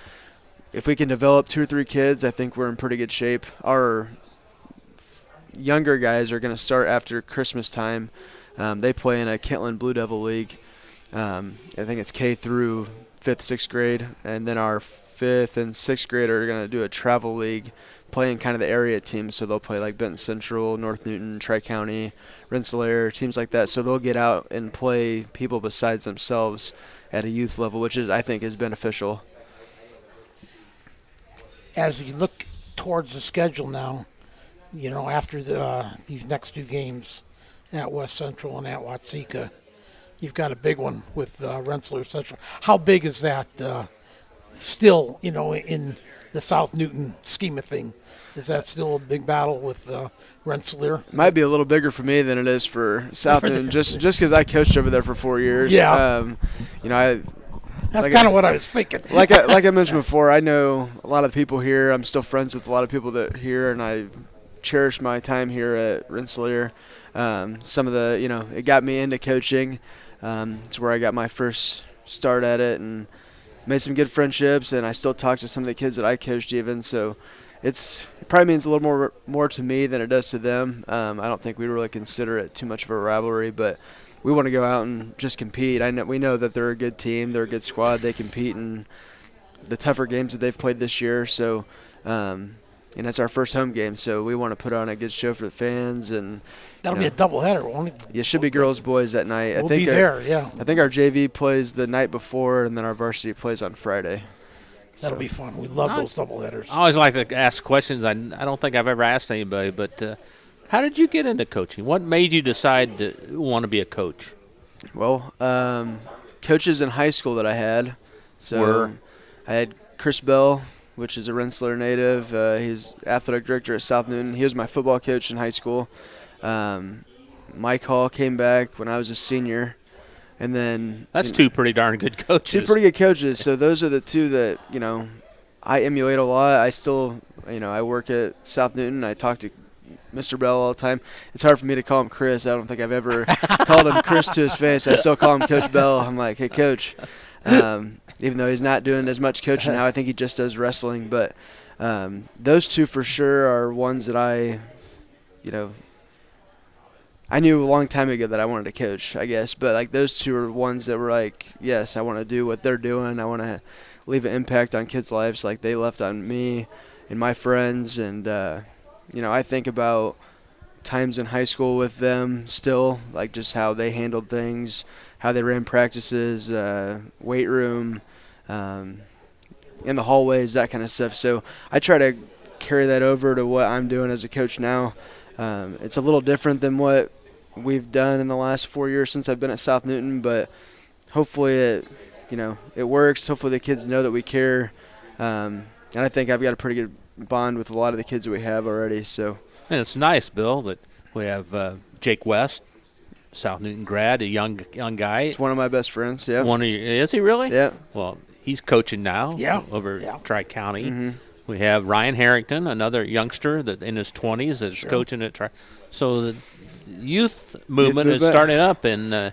if we can develop 2 or 3 kids, I think we're in pretty good shape. Our younger guys are going to start after Christmas time. They play in a Kentland Blue Devil League. I think it's K through 5th, 6th grade, and then our 5th and 6th grade are going to do a travel league, playing kind of the area teams. So they'll play like Benton Central, North Newton, Tri-County, Rensselaer, teams like that. So they'll get out and play people besides themselves at a youth level, which I think is beneficial. As you look towards the schedule now, after these next 2 games at West Central and at Watseka, you've got a big one with Rensselaer Central. How big is that still, in the South Newton scheme of thing? Is that still a big battle with Rensselaer? Might be a little bigger for me than it is for South Newton, just because I coached over there for 4 years. Yeah. That's kind of what I was thinking. Like I mentioned before, I know a lot of people here. I'm still friends with a lot of people that are here, and I cherish my time here at Rensselaer. Some of the, it got me into coaching. It's where I got my first start at it and made some good friendships, and I still talk to some of the kids that I coached even. So it probably means a little more to me than it does to them. I don't think we really consider it too much of a rivalry, but we want to go out and just compete. We know that they're a good team. They're a good squad. They compete in the tougher games that they've played this year. So, and it's our first home game, so we want to put on a good show for the fans. And that'll be a doubleheader, won't it? It should be girls, boys that night. We'll be there, yeah. I think our JV plays the night before, and then our varsity plays on Friday. That'll be fun. We love those doubleheaders. I always like to ask questions. I don't think I've ever asked anybody, but how did you get into coaching? What made you decide to want to be a coach? Well, coaches in high school that I had. So I had Chris Bell, which is a Rensselaer native. He's athletic director at South Newton. He was my football coach in high school. Mike Hall came back when I was a senior. And then that's 2 pretty darn good coaches. 2 pretty good coaches. So those are the 2 that, I emulate a lot. I still, I work at South Newton. I talk to Mr. Bell all the time. It's hard for me to call him Chris. I don't think I've ever called him Chris to his face. I still call him Coach Bell. I'm like, hey, Coach. Even though he's not doing as much coaching now, I think he just does wrestling. But those 2 for sure are ones that I knew a long time ago that I wanted to coach, I guess. But like those 2 are ones that were like, yes, I want to do what they're doing. I want to leave an impact on kids' lives like they left on me and my friends. And I think about times in high school with them still, like just how they handled things, how they ran practices, weight room, in the hallways, that kind of stuff. So I try to carry that over to what I'm doing as a coach now. It's a little different than what we've done in the last 4 years since I've been at South Newton, but hopefully it works. Hopefully the kids know that we care. And I think I've got a pretty good bond with a lot of the kids that we have already. So, and it's nice, Bill, that we have Jake West, South Newton grad, a young guy. He's one of my best friends. Yeah. Is he really? Yeah. Well, he's coaching now. Yeah. Over Tri-County. Mm-hmm. We have Ryan Harrington, another youngster that in his 20s that's coaching at So the youth movement is starting up in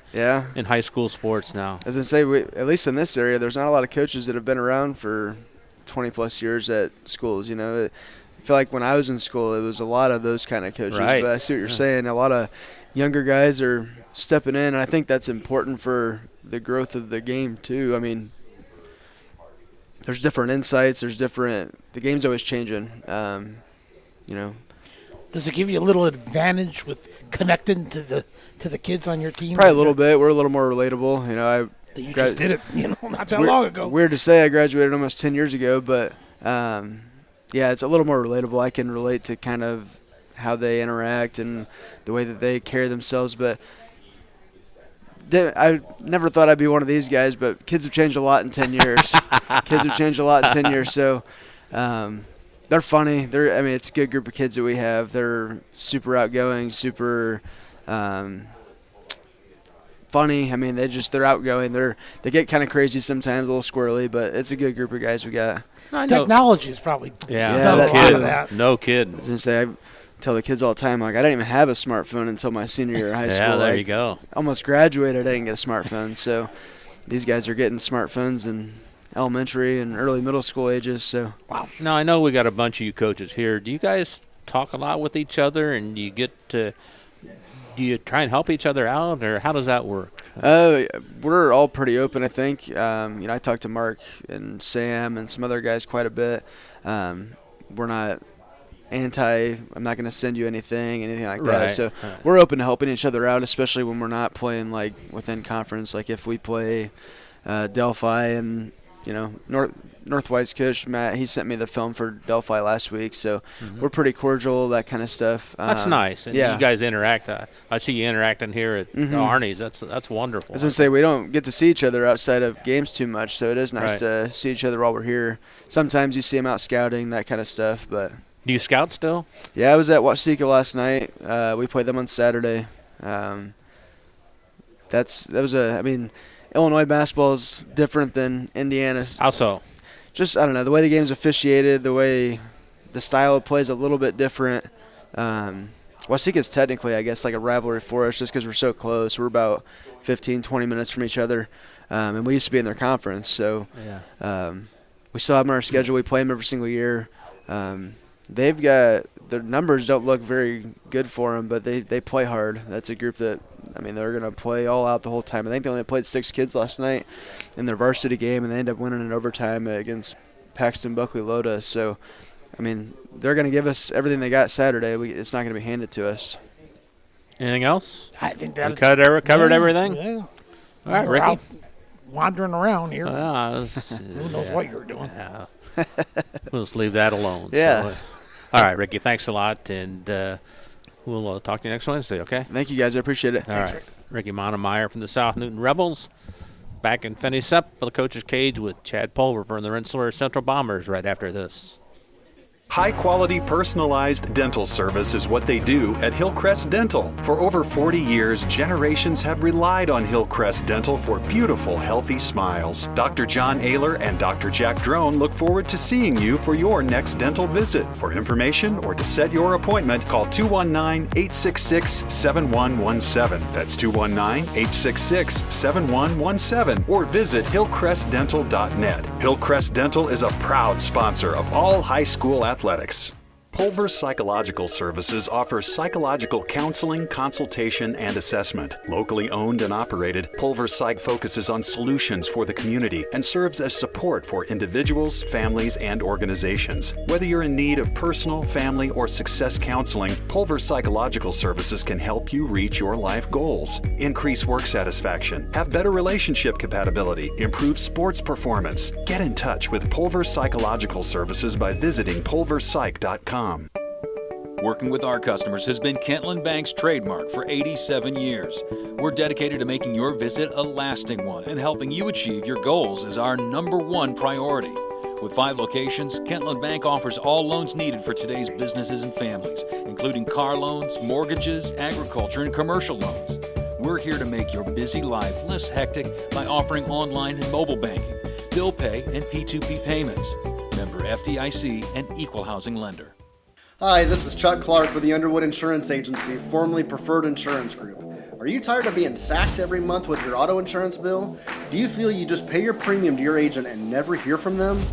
high school sports now. As I say, at least in this area, there's not a lot of coaches that have been around for 20-plus years at schools. I feel like when I was in school, it was a lot of those kind of coaches. Right. But I see what you're saying. A lot of younger guys are stepping in, and I think that's important for the growth of the game too. I mean, there's different insights. The game's always changing. Does it give you a little advantage with connecting to the kids on your team? Probably a little bit. We're a little more relatable. You just did it, not that long ago. Weird to say, I graduated almost 10 years ago, but it's a little more relatable. I can relate to kind of how they interact and the way that they carry themselves. But I never thought I'd be one of these guys, but kids have changed a lot in 10 years. So they're funny. It's a good group of kids that we have. They're super outgoing, super funny. They're outgoing. They get kind of crazy sometimes, a little squirrely, but it's a good group of guys we got. Technology is probably no kidding. I was gonna say, tell the kids all the time, like, I didn't even have a smartphone until my senior year of high school. Yeah, there like, you go. Almost graduated, I didn't get a smartphone. So these guys are getting smartphones in elementary and early middle school ages. So wow. Now, I know we got a bunch of you coaches here. Do you guys talk a lot with each other, and do you try and help each other out, or how does that work? We're all pretty open, I think. I talk to Mark and Sam and some other guys quite a bit. We're not I'm not going to send you anything like that. So we're open to helping each other out, especially when we're not playing like within conference. Like if we play Delphi and, Northwise coach Matt, he sent me the film for Delphi last week, so we're pretty cordial, that kind of stuff. That's nice. And you guys interact. I see you interacting here at Arnie's. That's wonderful. I was going to say, we don't get to see each other outside of games too much, so it is nice to see each other while we're here. Sometimes you see them out scouting, that kind of stuff. But do you scout still? Yeah, I was at Watsika last night. We played them on Saturday. Illinois basketball is different than Indiana's. How so? Just, I don't know, the way the game's officiated, the way the style of play is a little bit different. Watsika's technically, I guess, like a rivalry for us just because we're so close. We're about 15, 20 minutes from each other, and we used to be in their conference. So we still have them on our schedule. We play them every single year. They've got – their numbers don't look very good for them, but they play hard. That's a group that – they're going to play all out the whole time. I think they only played 6 kids last night in their varsity game, and they ended up winning in overtime against Paxton Buckley Loda. So, they're going to give us everything they got Saturday. It's not going to be handed to us. Anything else? I think we covered everything? Yeah. All right, Ricky. Out wandering around here. Who knows what you're doing? Yeah. We'll just leave that alone. Yeah. So, all right, Ricky, thanks a lot, and we'll talk to you next Wednesday, okay? Thank you, guys. I appreciate it. All right. Ricky Monemeyer from the South Newton Rebels. Back in Finish Up for the Coach's Cage with Chad Pulver from the Rensselaer Central Bombers right after this. High-quality, personalized dental service is what they do at Hillcrest Dental. For over 40 years, generations have relied on Hillcrest Dental for beautiful, healthy smiles. Dr. John Ayler and Dr. Jack Drone look forward to seeing you for your next dental visit. For information or to set your appointment, call 219-866-7117. That's 219-866-7117. Or visit hillcrestdental.net. Hillcrest Dental is a proud sponsor of all high school athletics. Pulver Psychological Services offers psychological counseling, consultation, and assessment. Locally owned and operated, Pulver Psych focuses on solutions for the community and serves as support for individuals, families, and organizations. Whether you're in need of personal, family, or success counseling, Pulver Psychological Services can help you reach your life goals. Increase work satisfaction, have better relationship compatibility, improve sports performance. Get in touch with Pulver Psychological Services by visiting pulverpsych.com. Working with our customers has been Kentland Bank's trademark for 87 years. We're dedicated to making your visit a lasting one, and helping you achieve your goals is our #1 priority. With 5 locations, Kentland Bank offers all loans needed for today's businesses and families, including car loans, mortgages, agriculture, and commercial loans. We're here to make your busy life less hectic by offering online and mobile banking, bill pay, and P2P payments. Member FDIC and equal housing lender. Hi, this is Chuck Clark with the Underwood Insurance Agency, formerly Preferred Insurance Group. Are you tired of being sacked every month with your auto insurance bill? Do you feel you just pay your premium to your agent and never hear from them?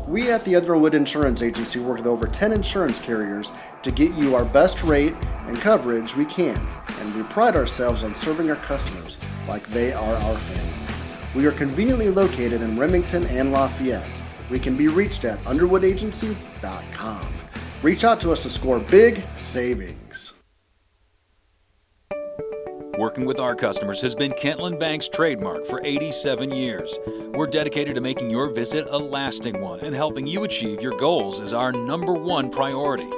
We at the Underwood Insurance Agency work with over 10 insurance carriers to get you our best rate and coverage we can, and we pride ourselves on serving our customers like they are our family. We are conveniently located in Remington and Lafayette. We can be reached at underwoodagency.com. Reach out to us to score big savings. Working with our customers has been Kentland Bank's trademark for 87 years. We're dedicated to making your visit a lasting one, and helping you achieve your goals is our #1 priority.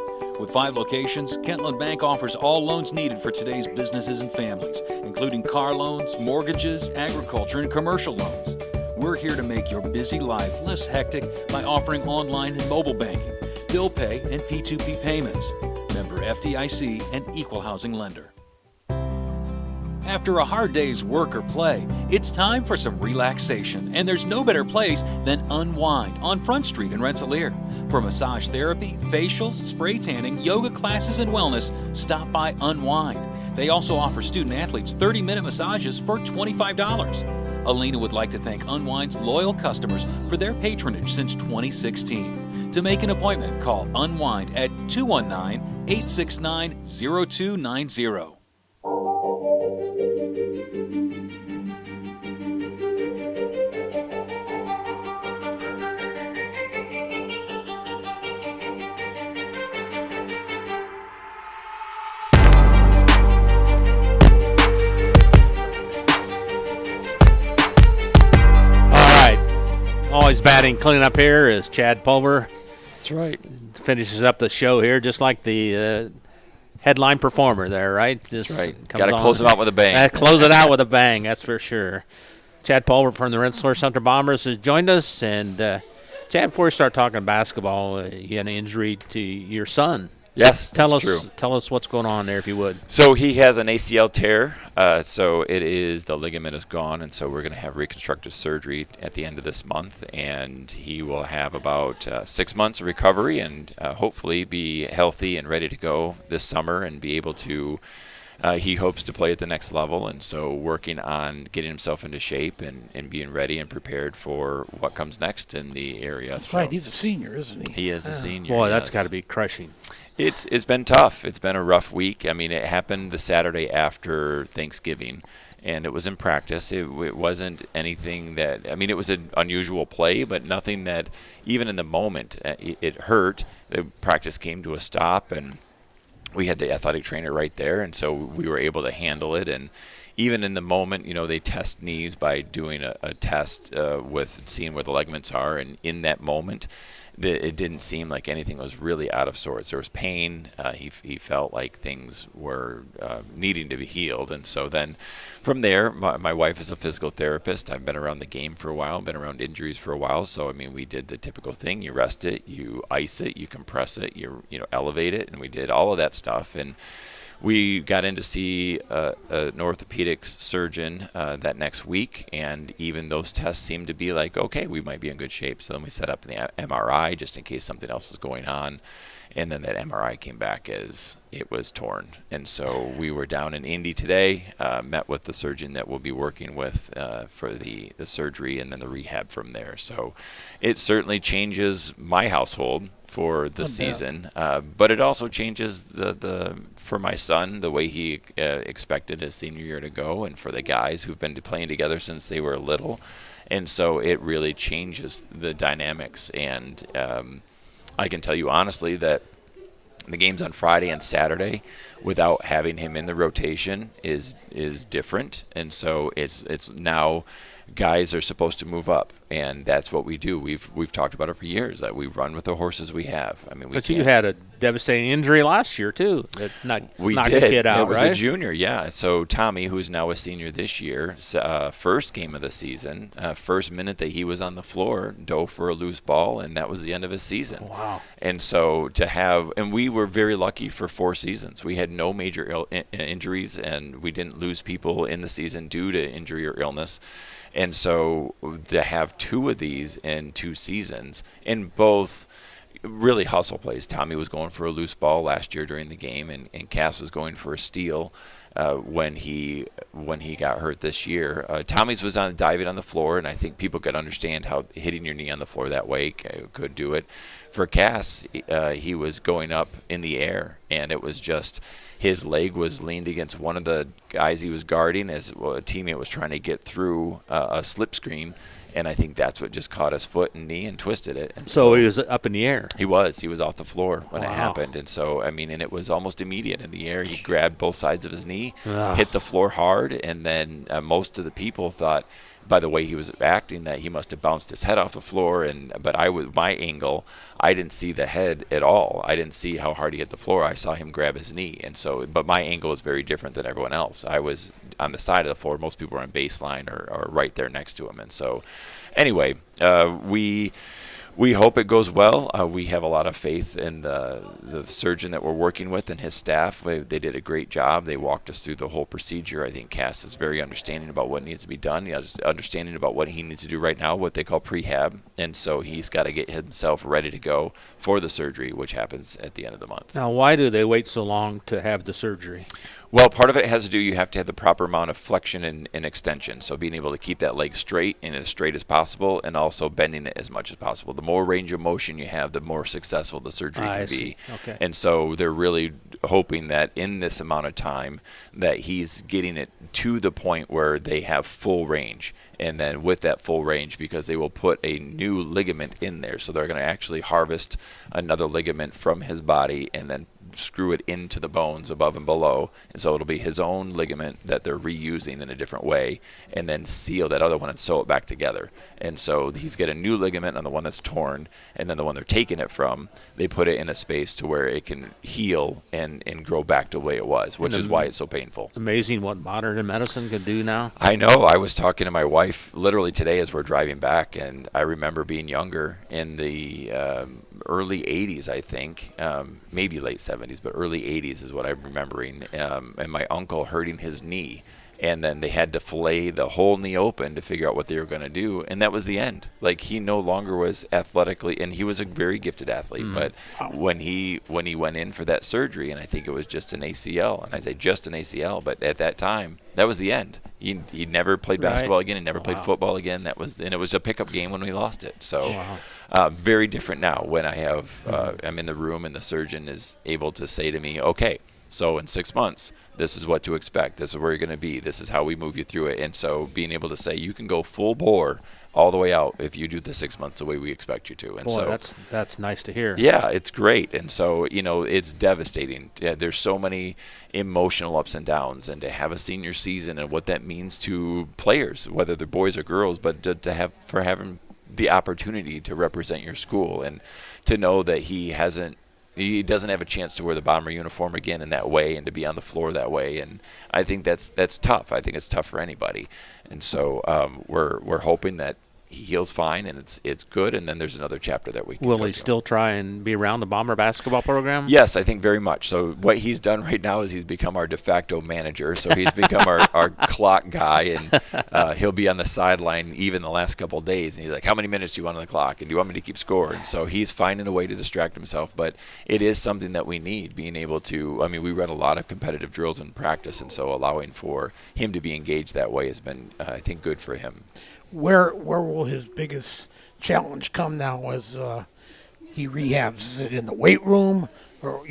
With 5 locations, Kentland Bank offers all loans needed for today's businesses and families, including car loans, mortgages, agriculture, and commercial loans. We're here to make your busy life less hectic by offering online and mobile banking, bill pay, and P2P payments. Member FDIC and equal housing lender. After a hard day's work or play, it's time for some relaxation, and there's no better place than Unwind on Front Street in Rensselaer. For massage therapy, facials, spray tanning, yoga classes, and wellness, stop by Unwind. They also offer student-athletes 30-minute massages for $25. Alina would like to thank Unwind's loyal customers for their patronage since 2016. To make an appointment, call Unwind at 219-869-0290. Always batting clean up here is Chad Pulver. That's right. Finishes up the show here just like the headline performer there, right? That's right. Got to close it out with a bang. Close it out with a bang, that's for sure. Chad Pulver from the Rensselaer Sumter Bombers has joined us. And, Chad, before we start talking basketball, you had an injury to your son. Yes, that's true. Tell us what's going on there, if you would. So he has an ACL tear. So it is the ligament is gone, and so we're going to have reconstructive surgery at the end of this month, and he will have about 6 months of recovery and hopefully be healthy and ready to go this summer and be able to. He hopes to play at the next level, and so working on getting himself into shape and being ready and prepared for what comes next in the area. That's right. He's a senior, isn't he? He is a senior. Boy, that's got to be crushing. It's been tough. It's been a rough week. I mean, it happened the Saturday after Thanksgiving, and it was in practice. It wasn't anything that – I mean, it was an unusual play, but nothing that even in the moment it hurt. The practice came to a stop, and we had the athletic trainer right there, and so we were able to handle it. And even in the moment, they test knees by doing a test with seeing where the ligaments are, and in that moment – it didn't seem like anything was really out of sorts. There was pain. He felt like things were needing to be healed. And so then from there, my wife is a physical therapist. I've been around the game for a while, been around injuries for a while. So, I mean, we did the typical thing. You rest it, you ice it, you compress it, you elevate it. And we did all of that stuff. And we got in to see an orthopedic surgeon that next week, and even those tests seemed to be like, okay, we might be in good shape. So then we set up the MRI just in case something else was going on. And then that MRI came back as it was torn. And so we were down in Indy today, met with the surgeon that we'll be working with for the surgery and then the rehab from there. So it certainly changes my household for the season, but it also changes the for my son, the way he expected his senior year to go, and for the guys who've been playing together since they were little. And so it really changes the dynamics. And I can tell you honestly that the games on Friday and Saturday without having him in the rotation is different. And so it's now guys are supposed to move up, and that's what we do. We've talked about it for years, that we run with the horses we have. I mean, but you had a devastating injury last year too. That knocked the kid out. It was right? a junior, yeah. So Tommy, who's now a senior this year, first game of the season, first minute that he was on the floor, dove for a loose ball, and that was the end of his season. Wow. And so and we were very lucky for 4 seasons. We had no major injuries, and we didn't lose people in the season due to injury or illness. And so to have 2 of these in 2 seasons, and both really hustle plays. Tommy was going for a loose ball last year during the game, and Cass was going for a steal when he got hurt this year. Tommy's was diving on the floor, and I think people could understand how hitting your knee on the floor that way could do it. For Cass, he was going up in the air, and it was just his leg was leaned against one of the guys he was guarding as a teammate was trying to get through a slip screen, and I think that's what just caught his foot and knee and twisted it. And so he was up in the air. He was off the floor when it happened. And so, I mean, and it was almost immediate in the air. He grabbed both sides of his knee, hit the floor hard, and then most of the people thought, by the way he was acting, that he must have bounced his head off the floor. But my angle, I didn't see the head at all. I didn't see how hard he hit the floor. I saw him grab his knee. And so, but my angle was very different than everyone else. I was on the side of the floor. Most people were on baseline or right there next to him. And so, anyway, We hope it goes well. We have a lot of faith in the surgeon that we're working with and his staff. They did a great job. They walked us through the whole procedure. I think Cass is very understanding about what needs to be done. He has understanding about what he needs to do right now, what they call prehab. And so he's got to get himself ready to go for the surgery, which happens at the end of the month. Now, why do they wait so long to have the surgery? Well, part of it has to do, you have to have the proper amount of flexion and extension. So being able to keep that leg straight and as straight as possible, and also bending it as much as possible. The more range of motion you have, the more successful the surgery can be. Okay. And so they're really hoping that in this amount of time that he's getting it to the point where they have full range. And then with that full range, because they will put a new ligament in there. So they're going to actually harvest another ligament from his body and then screw it into the bones above and below, and so it'll be his own ligament that they're reusing in a different way, and then seal that other one and sew it back together. And so he's got a new ligament on the one that's torn, and then the one they're taking it from, they put it in a space to where it can heal and grow back to the way it was, which is why it's so painful. Amazing what modern medicine can do now. I know. I was talking to my wife literally today as we're driving back, and I remember being younger in the early 80s, I think, maybe late 70s, but early 80s is what I'm remembering, and my uncle hurting his knee. And then they had to fillet the whole knee open to figure out what they were going to do, and that was the end. Like, he no longer was athletically, and he was a very gifted athlete, but when he went in for that surgery, and I think it was just an ACL, and I say just an ACL, but at that time, that was the end. He never played basketball again, and never played football again. And it was a pickup game when we lost it. So very different now when I have I'm in the room and the surgeon is able to say to me, okay, so in 6 months, this is what to expect. This is where you're going to be. This is how we move you through it. And so being able to say you can go full bore all the way out if you do the 6 months the way we expect you to. And Boy, that's nice to hear. Yeah, it's great. And so, it's devastating. Yeah, there's so many emotional ups and downs, and to have a senior season and what that means to players, whether they're boys or girls, but to have the opportunity to represent your school and to know that he doesn't have a chance to wear the Bomber uniform again in that way and to be on the floor that way. And I think that's tough. I think it's tough for anybody. And so we're hoping that he heals fine and it's good, and then there's another chapter that we can Will he still try and be around the Bomber basketball program? Yes, I think very much. So what he's done right now is he's become our de facto manager. So he's become our clock guy, and he'll be on the sideline even the last couple of days. And he's like, how many minutes do you want on the clock? And do you want me to keep score? And so he's finding a way to distract himself. But it is something that we need, being able to, we run a lot of competitive drills in practice, and so allowing for him to be engaged that way has been, I think, good for him. Where will his biggest challenge come now as he rehabs? Is it in the weight room, or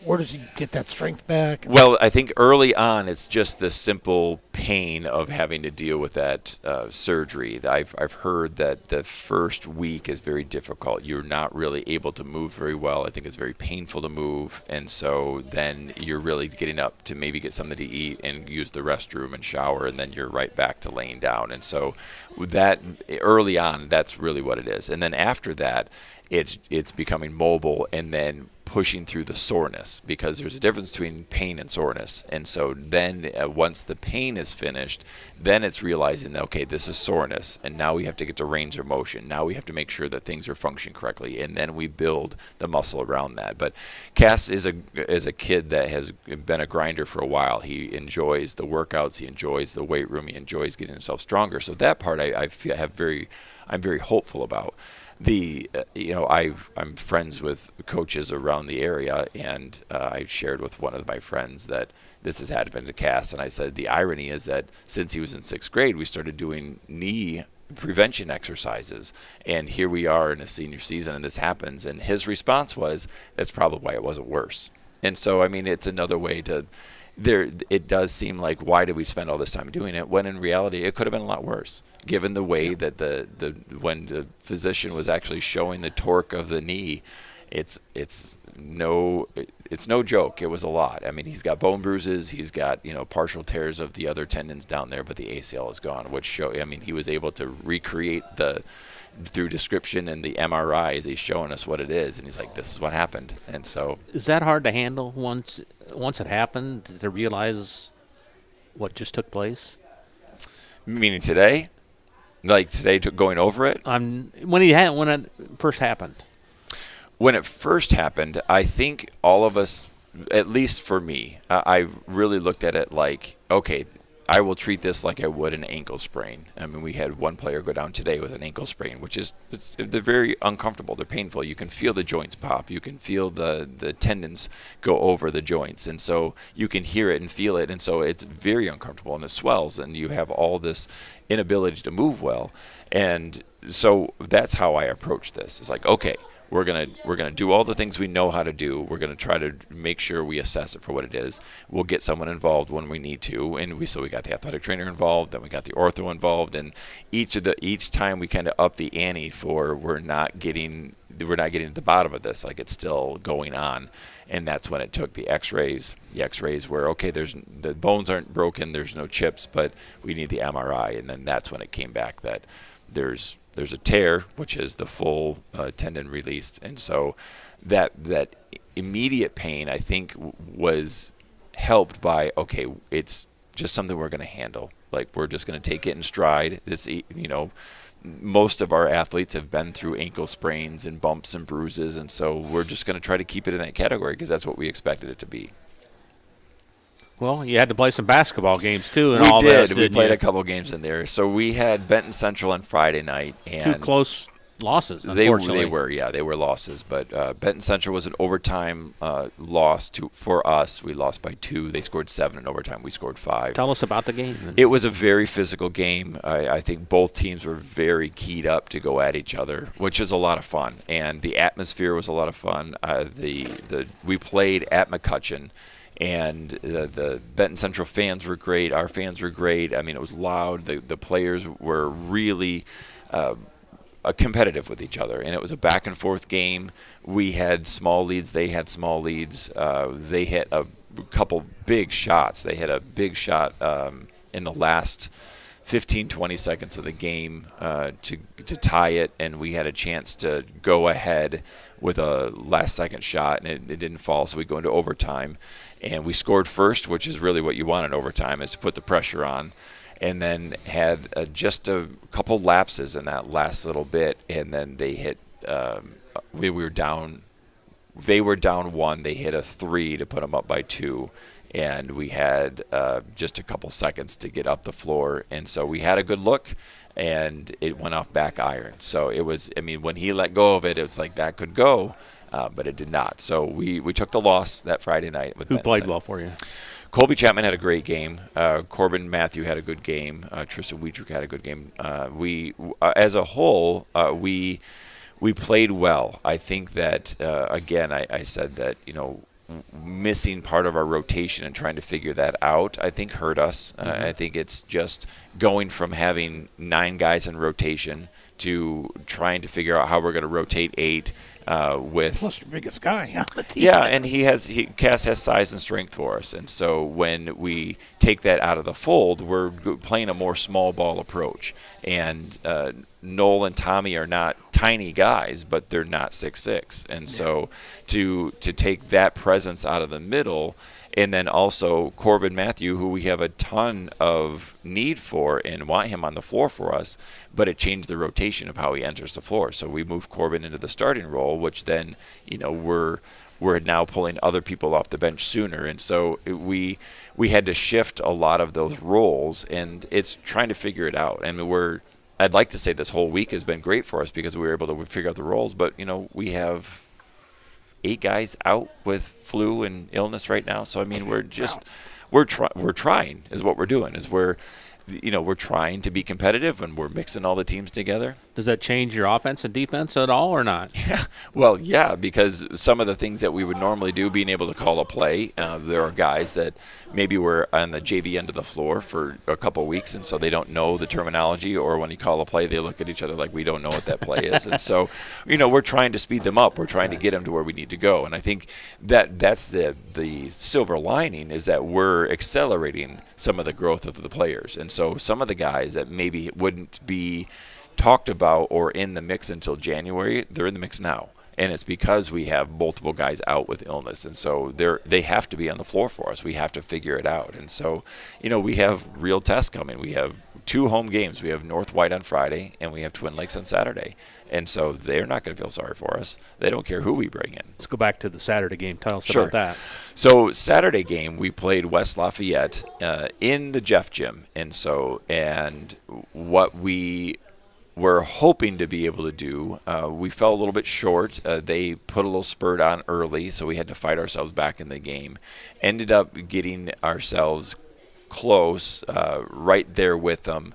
where does he get that strength back? Well, I think early on it's just the simple pain of having to deal with that surgery. I've heard that the first week is very difficult. You're not really able to move very well. I think it's very painful to move, and so then you're really getting up to maybe get something to eat and use the restroom and shower, and then you're right back to laying down. And so that early on, that's really what it is. And then after that, it's becoming mobile, and then pushing through the soreness, because there's a difference between pain and soreness. And so then once the pain is finished, then it's realizing that, okay, this is soreness, and now we have to get to range of motion. Now we have to make sure that things are functioning correctly, and then we build the muscle around that. But Cass is a kid that has been a grinder for a while. He enjoys the workouts, he enjoys the weight room, he enjoys getting himself stronger. So that part I'm very hopeful about. I'm friends with coaches around the area, and I shared with one of my friends that this has happened to Cass, and I said the irony is that since he was in 6th grade, we started doing knee prevention exercises, and here we are in a senior season, and this happens, and his response was, that's probably why it wasn't worse. And so, it's another way to... It does seem like, why did we spend all this time doing it, when in reality it could have been a lot worse, given the way that when the physician was actually showing the torque of the knee, it's no joke. It was a lot. He's got bone bruises, he's got partial tears of the other tendons down there, but the ACL is gone, which he was able to recreate through description and the MRIs, he's showing us what it is, and he's like, this is what happened. And so, is that hard to handle once it happened, to realize what just took place? Meaning today? Like today, going over it. When it first happened. When it first happened, I think all of us, at least for me, I really looked at it like, okay, I will treat this like I would an ankle sprain. I mean, we had one player go down today with an ankle sprain, which is they're very uncomfortable. They're painful. You can feel the joints pop. You can feel the tendons go over the joints, and so you can hear it and feel it, and so it's very uncomfortable, and it swells, and you have all this inability to move well. And so that's how I approach this. It's like, okay, we're gonna do all the things we know how to do. We're gonna try to make sure we assess it for what it is. We'll get someone involved when we need to, and we got the athletic trainer involved, then we got the ortho involved, and each time we kind of up the ante for we're not getting to the bottom of this, like it's still going on, and that's when it took the X-rays. The X-rays were okay. The bones aren't broken. There's no chips, but we need the MRI, and then that's when it came back that there's a tear, which is the full tendon released, and so that immediate pain, I think, was helped by, okay, it's just something we're going to handle. Like, we're just going to take it in stride. It's, most of our athletes have been through ankle sprains and bumps and bruises, and so we're just going to try to keep it in that category because that's what we expected it to be. Well, you had to play some basketball games too, and we all did. this. We played a couple games in there. So we had Benton Central on Friday night, and 2 close losses. They Unfortunately, were losses. But Benton Central was an overtime loss for us. We lost by 2. They scored 7 in overtime. We scored 5. Tell us about the game. Then. It was a very physical game. I think both teams were very keyed up to go at each other, which is a lot of fun. And the atmosphere was a lot of fun. We played at McCutcheon. And the Benton Central fans were great. Our fans were great. I mean, it was loud. The players were really competitive with each other, and it was a back-and-forth game. We had small leads. They had small leads. They hit a couple big shots. They hit a big shot in the last 15, 20 seconds of the game to tie it, and we had a chance to go ahead with a last-second shot, and it didn't fall, so we go into overtime. And we scored first, which is really what you want in overtime, is to put the pressure on. And then had just a couple lapses in that last little bit, and then they hit. We were down. They were down 1. They hit a 3 to put them up by 2, and we had just a couple seconds to get up the floor. And so we had a good look, and it went off back iron. So it was. I mean, when he let go of it, it was like that could go. But it did not. So we took the loss that Friday night. Who played well for you? Colby Chapman had a great game. Corbin Matthew had a good game. Tristan Wiedrich had a good game. We, as a whole, we played well. I think that, again, I said that, missing part of our rotation and trying to figure that out, I think hurt us. Mm-hmm. I think it's just going from having 9 guys in rotation to trying to figure out how we're going to rotate 8. Plus the biggest guy on the team. Yeah, and Cass has size and strength for us, and so when we take that out of the fold, we're playing a more small ball approach. And Noel and Tommy are not tiny guys, but they're not 6'6", and so to take that presence out of the middle. And then also Corbin Matthew, who we have a ton of need for and want him on the floor for us, but it changed the rotation of how he enters the floor. So we moved Corbin into the starting role, which then, we're now pulling other people off the bench sooner. And so we had to shift a lot of those roles, and it's trying to figure it out. I mean, I'd like to say this whole week has been great for us because we were able to figure out the roles, but, we have 8 guys out with flu and illness right now. So I mean, we're trying is what we're doing. Is we're trying to be competitive, and we're mixing all the teams together. Does that change your offense and defense at all, or not? Yeah, well, yeah, because some of the things that we would normally do, being able to call a play, there are guys that maybe were on the JV end of the floor for a couple of weeks, and so they don't know the terminology, or when you call a play, they look at each other like we don't know what that play is. And so, we're trying to speed them up. We're trying to get them to where we need to go. And I think that's the silver lining, is that we're accelerating some of the growth of the players. And so some of the guys that maybe wouldn't be talked about or in the mix until January, they're in the mix now. and it's because we have multiple guys out with illness, and so they have to be on the floor for us. We have to figure it out, and so we have real tests coming. We have 2 home games. We have North White on Friday, and we have Twin Lakes on Saturday. And so they're not going to feel sorry for us. They don't care who we bring in. Let's go back to the Saturday game. Tell us Sure. about that. So Saturday game, we played West Lafayette in the Jeff Gym. And what we were hoping to be able to do, we fell a little bit short. They put a little spurt on early, so we had to fight ourselves back in the game. Ended up getting ourselves close, right there with them.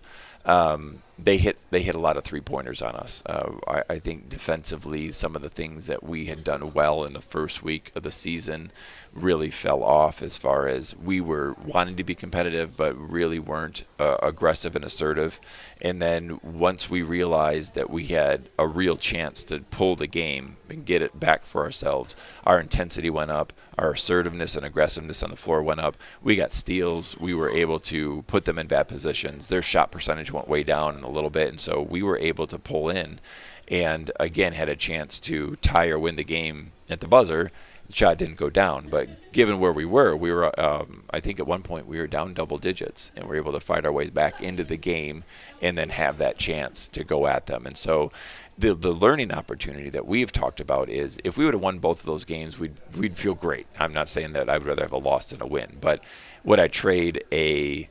They hit a lot of 3-pointers on us. I think defensively, some of the things that we had done well in the first week of the season really fell off, as far as we were wanting to be competitive but really weren't aggressive and assertive. And then once we realized that we had a real chance to pull the game and get it back for ourselves, our intensity went up, our assertiveness and aggressiveness on the floor went up. We got steals. We were able to put them in bad positions. Their shot percentage went way down in a little bit, and so we were able to pull in and, again, had a chance to tie or win the game at the buzzer. The shot didn't go down, but given where we were, I think at one point we were down double digits, and we were able to fight our ways back into the game and then have that chance to go at them. And so the learning opportunity that we've talked about is, if we would have won both of those games, we'd feel great. I'm not saying that I would rather have a loss than a win, but would I trade a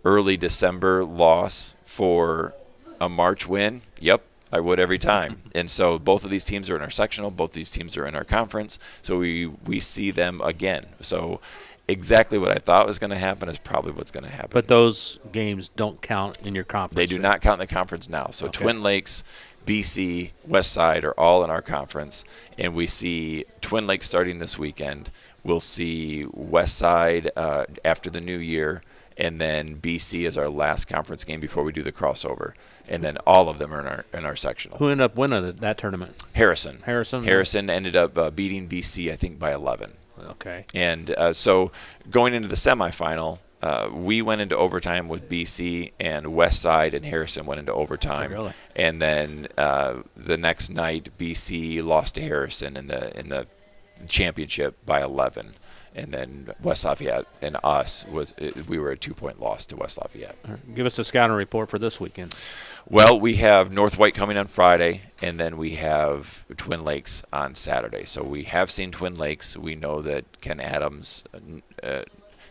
early December loss for a March win? Yep. I would every time. And so both of these teams are in our sectional. Both of these teams are in our conference. So we see them again. So exactly what I thought was going to happen is probably what's going to happen. But those games don't count in your conference. They do not count in the conference now. So okay. Twin Lakes, BC, West Side are all in our conference. And we see Twin Lakes starting this weekend. We'll see West Side after the new year. And then BC is our last conference game before we do the crossover. And then all of them are in our sectional. Who ended up winning that tournament? Harrison. Harrison ended up beating BC, I think, by 11. Okay. And so going into the semifinal, we went into overtime with BC, and West Side and Harrison went into overtime. Oh, really? And then the next night, BC lost to Harrison in the championship by 11. And then West Lafayette and us we were a 2-point loss to West Lafayette. Right. Give us a scouting report for this weekend. Well, we have North White coming on Friday, and then we have Twin Lakes on Saturday. So we have seen Twin Lakes. We know that Ken Adams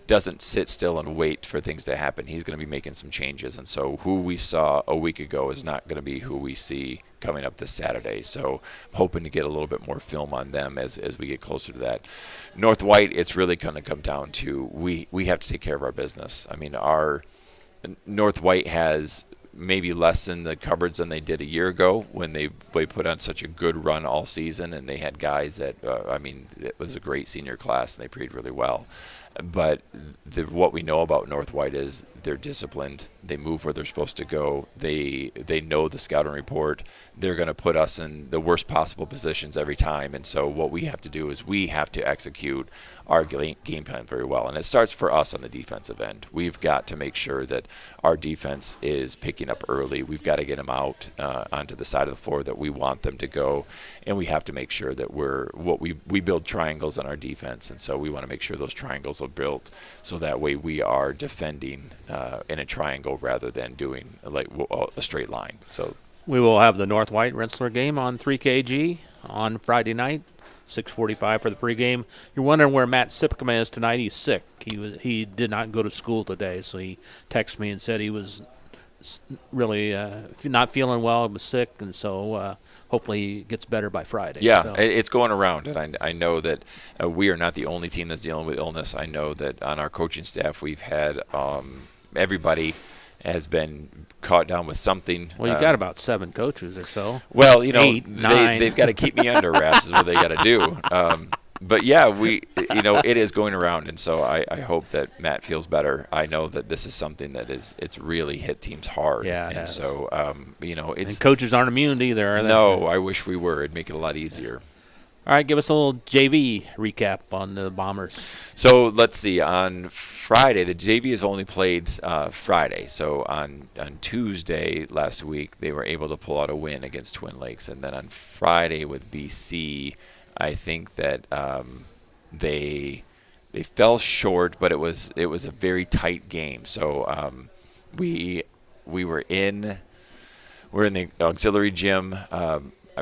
doesn't sit still and wait for things to happen. He's going to be making some changes. And so who we saw a week ago is not going to be who we see coming up this Saturday. So I'm hoping to get a little bit more film on them as we get closer to that. North White, it's really going to come down to we have to take care of our business. I mean, our North White has maybe less in the cupboards than they did a year ago when they put on such a good run all season, and they had guys that, it was a great senior class, and they played really well. But what we know about North White is they're disciplined. They move where they're supposed to go. They know the scouting report. They're going to put us in the worst possible positions every time. And so what we have to do is we have to execute our game plan very well. And it starts for us on the defensive end. We've got to make sure that our defense is picking up early. We've got to get them out onto the side of the floor that we want them to go. And we have to make sure that we build triangles on our defense. And so we want to make sure those triangles are built so that way we are defending in a triangle rather than doing like a straight line. So we will have the North White Rensselaer game on 3KG on Friday night, 6:45 for the pregame. You're wondering where Matt Sipkema is tonight. He's sick. He did not go to school today, so he texted me and said he was really not feeling well. He was sick, and so hopefully he gets better by Friday. Yeah, so. It's going around, and I know that we are not the only team that's dealing with illness. I know that on our coaching staff we've had everybody has been caught down with something. Well, you've got about 7 coaches or so. Well, 8, 9. They've got to keep me under wraps is what they got to do. But yeah, it is going around, and so I hope that Matt feels better. I know that this is something that it's really hit teams hard. Yeah, and so it's and coaches aren't immune either, are they? No, I wish we were. It'd make it a lot easier. All right, give us a little JV recap on the Bombers. So let's see. On Friday, the JV has only played Friday. So on Tuesday last week, they were able to pull out a win against Twin Lakes. And then on Friday with BC, I think that they fell short, but it was a very tight game. So we're in the auxiliary gym.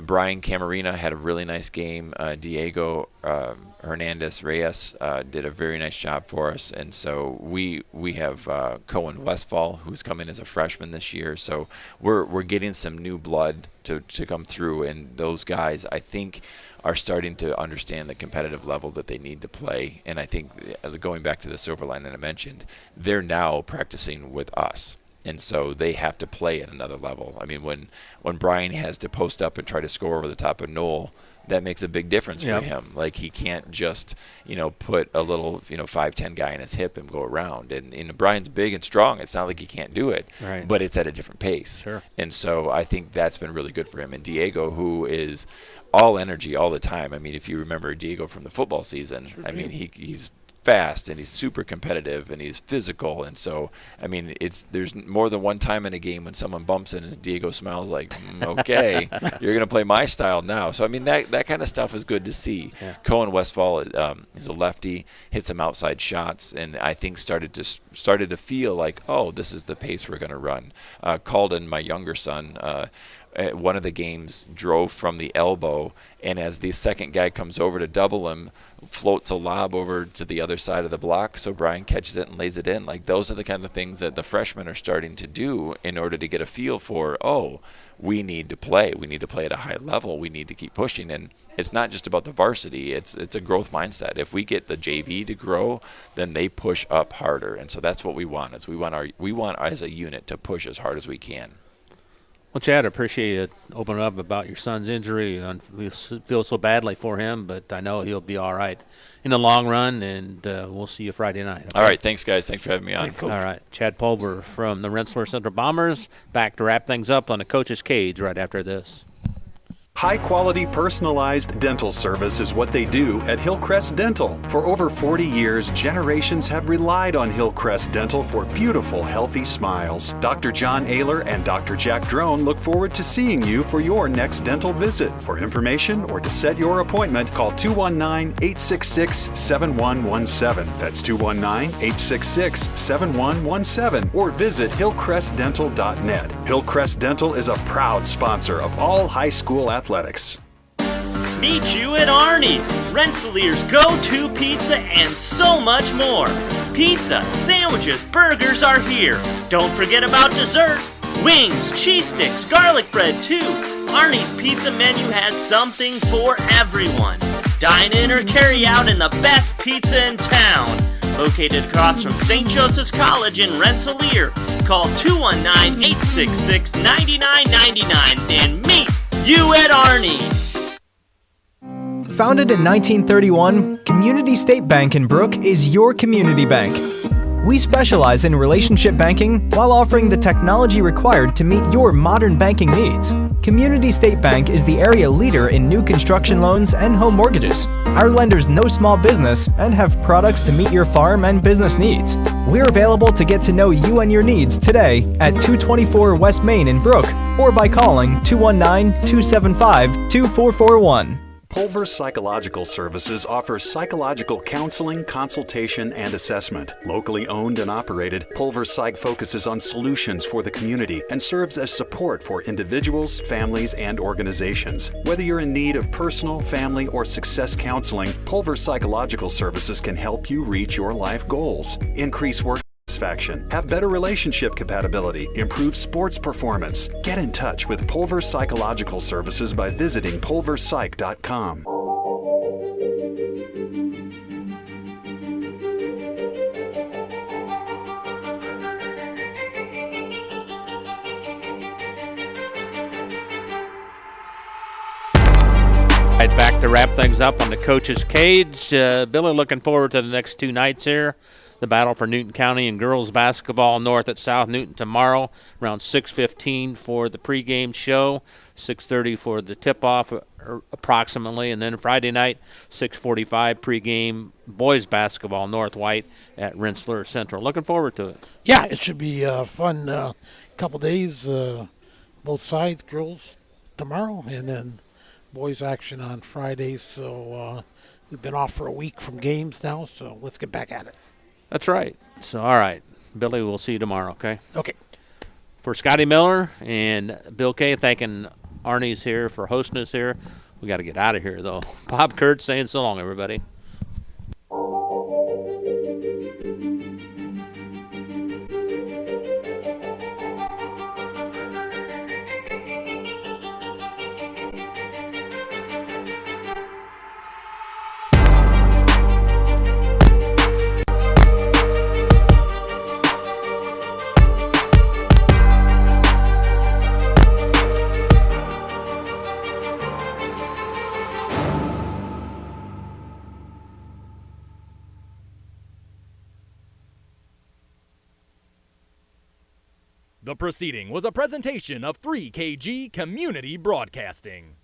Brian Camarina had a really nice game. Diego Hernandez Reyes did a very nice job for us. And so we have Cohen Westfall, who's come in as a freshman this year. So we're getting some new blood to come through. And those guys, I think, are starting to understand the competitive level that they need to play. And I think, going back to the silver line that I mentioned, they're now practicing with us. And so they have to play at another level. I mean, when Brian has to post up and try to score over the top of Noel, that makes a big difference for him. Like, he can't just, put a little, 5'10" guy in his hip and go around. And Brian's big and strong. It's not like he can't do it, right, but it's at a different pace. Sure. And so I think that's been really good for him. And Diego, who is all energy all the time. I mean, if you remember Diego from the football season, sure, I mean, he's fast and he's super competitive and he's physical, and so I mean there's more than one time in a game when someone bumps in and Diego smiles like okay, you're gonna play my style now. So I mean that kind of stuff is good to see. Cohen Westfall is a lefty, hits some outside shots, and I think started to feel like, oh, this is the pace we're gonna run. Calden, my younger son, at one of the games drove from the elbow, and as the second guy comes over to double him, floats a lob over to the other side of the block, so Brian catches it and lays it in. Like, those are the kind of things that the freshmen are starting to do in order to get a feel for, oh, we need to play. We need to play at a high level. We need to keep pushing. And it's not just about the varsity. It's a growth mindset. If we get the JV to grow, then they push up harder. And so that's what we want. We want as a unit to push as hard as we can. Well, Chad, I appreciate you opening up about your son's injury. We feel so badly for him, but I know he'll be all right in the long run, and we'll see you Friday night. Okay? All right. Thanks, guys. Thanks for having me on. All right. Chad Pulver from the Rensselaer Central Bombers, back to wrap things up on the Coach's Cage right after this. High-quality, personalized dental service is what they do at Hillcrest Dental. For over 40 years, generations have relied on Hillcrest Dental for beautiful, healthy smiles. Dr. John Ayler and Dr. Jack Drone look forward to seeing you for your next dental visit. For information or to set your appointment, call 219-866-7117. That's 219-866-7117. Or visit hillcrestdental.net. Hillcrest Dental is a proud sponsor of all high school athletics. Meet you at Arnie's, Rensselaer's go-to pizza and so much more. Pizza, sandwiches, burgers are here. Don't forget about dessert. Wings, cheese sticks, garlic bread too. Arnie's pizza menu has something for everyone. Dine in or carry out in the best pizza in town. Located across from St. Joseph's College in Rensselaer. Call 219-866-9999 and meet you at Arnie's. Founded in 1931, Community State Bank in Brook is your community bank. We specialize in relationship banking while offering the technology required to meet your modern banking needs. Community State Bank is the area leader in new construction loans and home mortgages. Our lenders know small business and have products to meet your farm and business needs. We're available to get to know you and your needs today at 224 West Main in Brook or by calling 219-275-2441. Pulver Psychological Services offers psychological counseling, consultation, and assessment. Locally owned and operated, Pulver Psych focuses on solutions for the community and serves as support for individuals, families, and organizations. Whether you're in need of personal, family, or success counseling, Pulver Psychological Services can help you reach your life goals. Increase work satisfaction, have better relationship compatibility, improve sports performance. Get in touch with Pulver Psychological Services by visiting pulverpsych.com. Back to wrap things up on the Coach's Cage. Billy, looking forward to the next two nights here. The battle for Newton County and girls basketball north at South Newton tomorrow around 6:15 for the pregame show, 6:30 for the tip-off approximately, and then Friday night 6:45 pregame boys basketball North White at Rensselaer Central. Looking forward to it. Yeah, it should be a fun couple days. Both sides, girls tomorrow, and then boys action on Friday. So we've been off for a week from games now, so let's get back at it. That's right. So, all right, Billy, we'll see you tomorrow, okay? Okay. For Scotty Miller and Bill Kay, thanking Arnie's here for hosting us here. We got to get out of here, though. Bob Kurtz saying so long, everybody. The proceeding was a presentation of 3KG Community Broadcasting.